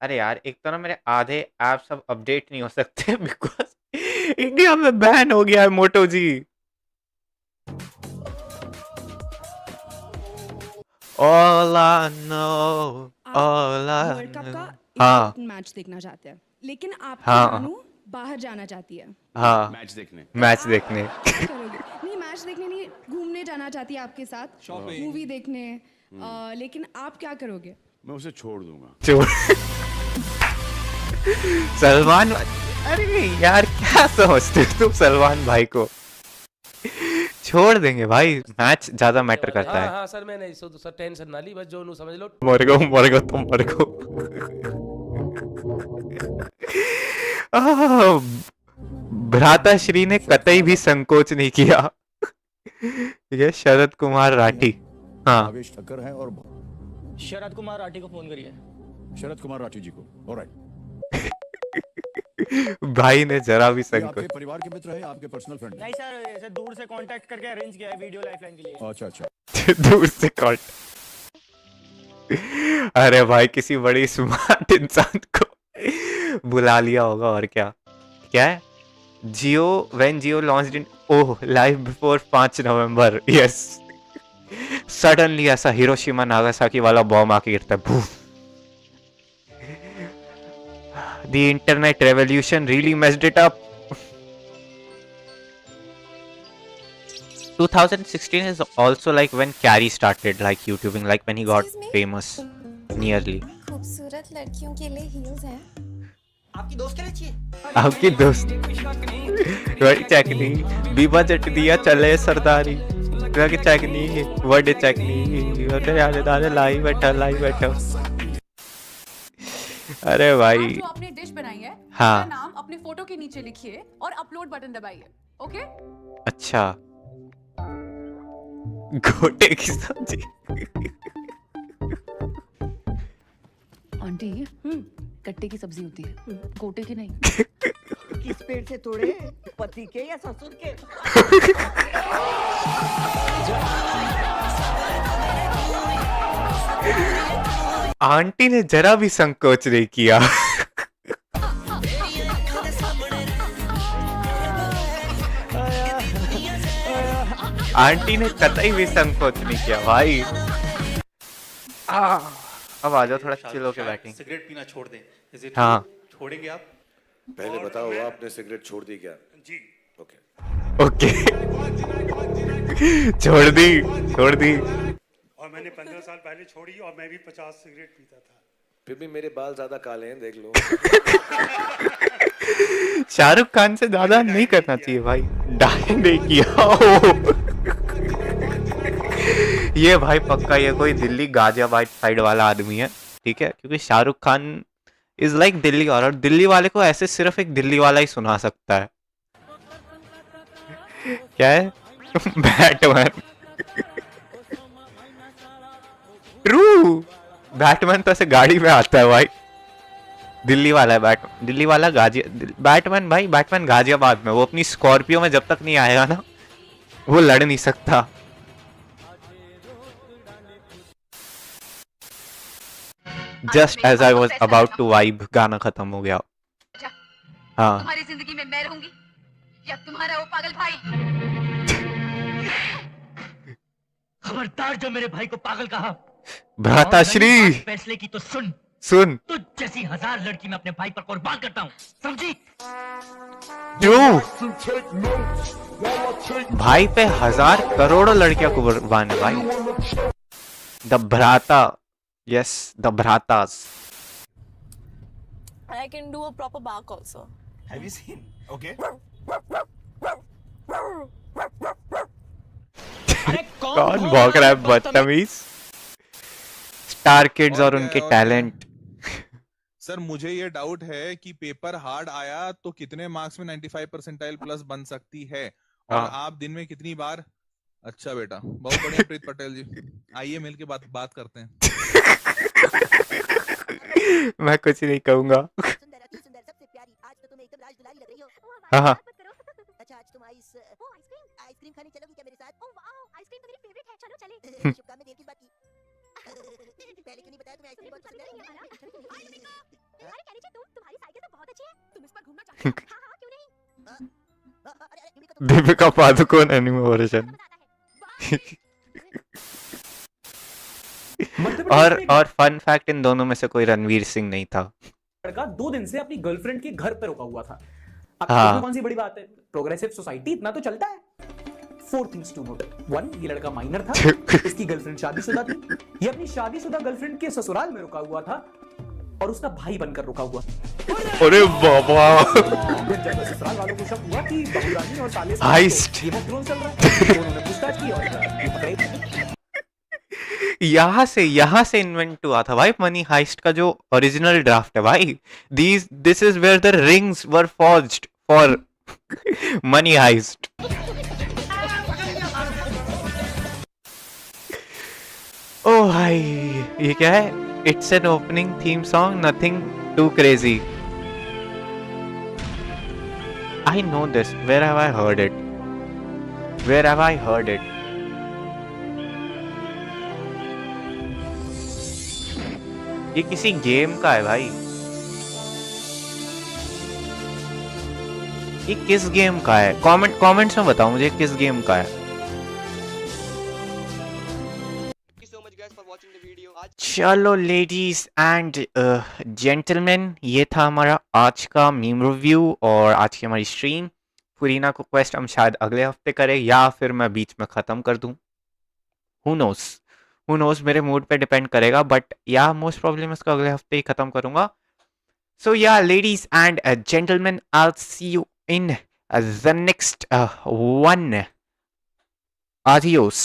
[SPEAKER 1] अरे यार, एक तो ना मेरे आधे ऐप सब अपडेट नहीं हो सकते बिकॉज इंडिया में बैन हो गया है मोटो जी। All I know, all I
[SPEAKER 20] world cup का
[SPEAKER 1] know। हाँ
[SPEAKER 20] इम्पोर्टेंट मैच देखना चाहते हैं, लेकिन आपकी
[SPEAKER 1] हाँ
[SPEAKER 20] जानू बाहर जाना चाहती है।
[SPEAKER 1] हाँ,
[SPEAKER 18] मैच देखने।
[SPEAKER 1] मैच देखने।
[SPEAKER 20] क्या करोगे? नहीं, मैच देखने नहीं, घूमने जाना चाहती है आपके साथ,
[SPEAKER 18] Shopping।
[SPEAKER 20] मूवी देखने, लेकिन आप क्या करोगे?
[SPEAKER 18] मैं उसे छोड़ दूंगा।
[SPEAKER 1] छोड़ सलमान, अरे यार क्या समझते हो तुम सलमान भाई को? छोड़ देंगे भाई, मैच ज्यादा मैटर करता है।
[SPEAKER 21] हाँ सर, मैं नहीं सो सर, टेंशन ना ली, बस जो नू समझ लो।
[SPEAKER 1] मर गो तुम मर गो। आह, भ्राताश्री ने कतई भी संकोच नहीं किया। ये शरद कुमार राठी। हाँ
[SPEAKER 18] आवेश ठक्कर है और
[SPEAKER 12] शरद कुमार राठी को फोन करिए।
[SPEAKER 18] शरद कुमार राठी जी को। ऑलराइट।
[SPEAKER 1] भाई ने जरा भी
[SPEAKER 18] ये
[SPEAKER 1] संकोच।
[SPEAKER 18] आपके परिवार के मित्र हैं, आपके पर्सनल फ्रेंड?
[SPEAKER 12] नहीं सर, ऐसे दूर से कांटेक्ट करके अरेंज किया है वीडियो लाइफलाइन के लिए।
[SPEAKER 18] अच्छा।
[SPEAKER 1] दूर से कॉल। अरे भाई, किसी बड़ी स्मार्ट इंसान को बुला लिया होगा और क्या। क्या है? Jio when Jio launched in oh live before 5 November. Yes, suddenly ऐसा हिरोशिमा नागासाकी वाला बॉम्ब आके गिरता है। भूफ। The internet revolution really messed it up. 2016 is also like when Carrie started like YouTubing, like when he got famous. Nearly.
[SPEAKER 22] खूबसूरत लड़कियों के लिए heels हैं।
[SPEAKER 12] आपकी दोस्त के लिए चाहिए?
[SPEAKER 1] आपकी दोस्त वही चकनी बीबा जट दिया चले सरदारी की चकनी वर्ड चकनी याद दादा लाई बैठा। अरे भाई,
[SPEAKER 19] आप जो आपने डिश बनाई है,
[SPEAKER 1] हाँ।
[SPEAKER 19] उसका नाम अपने फोटो के नीचे लिखिए और अपलोड बटन दबाइए। ओके?
[SPEAKER 1] अच्छा, गोटे की सब्जी।
[SPEAKER 19] आंटी, कट्टे की सब्जी होती है, गोटे की नहीं।
[SPEAKER 12] किस पेट से तोड़े, पति के या ससुर के?
[SPEAKER 1] आंटी ने जरा भी संकोच नहीं किया। आंटी ने कतई भी संकोच नहीं किया भाई। अब आ जाओ, थोड़ा चिल होके बैठेंगे।
[SPEAKER 23] सिगरेट पीना छोड़ दें।
[SPEAKER 1] हाँ,
[SPEAKER 23] छोड़ेंगे आप?
[SPEAKER 24] पहले बताओ, आपने सिगरेट छोड़ दी क्या?
[SPEAKER 23] जी।
[SPEAKER 1] ओके। छोड़ दी।
[SPEAKER 23] और मैंने 15 साल पहले छोड़ी और मैं भी 50 सिगरेट पीता था।
[SPEAKER 24] फिर भी मेरे बाल ज्यादा काले हैं, देख लो।
[SPEAKER 1] शाहरुख खान से ज्यादा नहीं करना चाहिए भाई। डाई नहीं किया। ये भाई पक्का ये कोई दिल्ली गाजियाबाद साइड वाला आदमी है, ठीक है, क्योंकि शाहरुख खान इज लाइक दिल्ली और दिल्ली वाले को ऐसे सिर्फ एक दिल्ली वाला ही सुना सकता है। क्या है? बैटमैन। ट्रू, बैटमैन तो ऐसे गाड़ी में आता है भाई। दिल्ली वाला है दिल्ली वाला बैटमैन भाई। बैटमैन गाजियाबाद में, वो अपनी स्कॉर्पियो में जब तक नहीं आएगा ना, वो लड़ नहीं सकता। Just as I was about to vibe, गाना खत्म हो गया। हाँ,
[SPEAKER 25] तुम्हारी जिंदगी में मैं रहूंगी या तुम्हारा वो पागल भाई?
[SPEAKER 12] खबरदार जो मेरे भाई को पागल कहा।
[SPEAKER 1] भ्राताश्री
[SPEAKER 12] फैसले की तो सुन।
[SPEAKER 1] तुझ
[SPEAKER 12] जैसी 1000 लड़की मैं अपने भाई पर कुर्बान करता हूँ, समझी?
[SPEAKER 1] क्यों? भाई पे 1000 करोड़ों लड़कियां कुर्बान है भाई। The bhrata, yes, the bhratas.
[SPEAKER 26] I can do a proper bark also.
[SPEAKER 12] Have you seen? Okay.
[SPEAKER 1] कौन भौंक रहा है बदतमीज? स्टार किड्स और उनके टैलेंट।
[SPEAKER 27] सर मुझे ये डाउट है कि पेपर हार्ड आया तो कितने मार्क्स में 95 परसेंटाइल प्लस बन सकती है, और आप दिन में कितनी बार? अच्छा बेटा, बहुत बढ़िया प्रीत पटेल जी, आइए मिलके बात करते हैं।
[SPEAKER 1] मैं कुछ नहीं कहूंगा। हाँ,
[SPEAKER 7] अच्छा आज तुम आइसक्रीम खाने चलोगी क्या मेरे साथ? ओह वाओ, आइसक्रीम तो मेरी फेवरेट है, चलो चलें। शुभकामनाएं, देर किस बात की? पहले क्यों नहीं बताया तुम्हें? आइसक्रीम बहुत पसंद है। अरे कह रही थी तुम्हारी साइकिल तो बहुत अच्छी है, तुम इस पर घूमना चाहते हो? हाँ हाँ, क्यों नहीं?
[SPEAKER 1] Deepika Padukone anime version. और फन फैक्ट, इन दोनों में से कोई रणवीर सिंह नहीं था।
[SPEAKER 2] लड़का 2 दिन से अपनी गर्लफ्रेंड के घर पे रुका हुआ था। अब
[SPEAKER 1] हाँ।
[SPEAKER 2] इसमें कौन सी बड़ी बात है, प्रोग्रेसिव सोसाइटी इतना तो चलता है। 4 थिंग्स टू नोट। 1, ये लड़का माइनर था, इसकी गर्लफ्रेंड शादीशुदा थी, ये अपनी शादीशुदा गर्लफ्रेंड के ससुराल में रुका हुआ था और उसका भाई बनकर रुका हुआ।
[SPEAKER 1] अरे बाबा।
[SPEAKER 2] जब ससुराल वालों को शक हुआ कि बहुरानी और साले
[SPEAKER 1] हाइस्ट।
[SPEAKER 2] गेम ऑफ थ्रोन्स चल रहा है, तो उन्होंने पूछताछ की और ये पकड़े।
[SPEAKER 1] यहाँ से इन्वेंट हुआ था भाई मनी हाइस्ट का जो ओरिजिनल ड्राफ्ट है भाई। This is where the rings were forged for Money Heist. ओ भाई ये क्या है? It's an opening theme song, nothing too crazy. I know this, where have I heard it? Where have I heard it? ये किसी game का है भाई। ये किस गेम का है? कमेंट्स में बताओ मुझे किस गेम का है। चलो लेडीज एंड जेंटलमैन, ये था हमारा आज का मीम रिव्यू और आज की हमारी स्ट्रीम। फुरीना को क्वेस्ट हम शायद अगले हफ्ते करें या फिर मैं बीच में ख़त्म कर दूं। हु नोस, मेरे मूड पे डिपेंड करेगा, बट या मोस्ट प्रॉब्लम इसको अगले हफ्ते ही ख़त्म करूंगा। सो या ladies and gentleman, I will see you in the next one. Adios.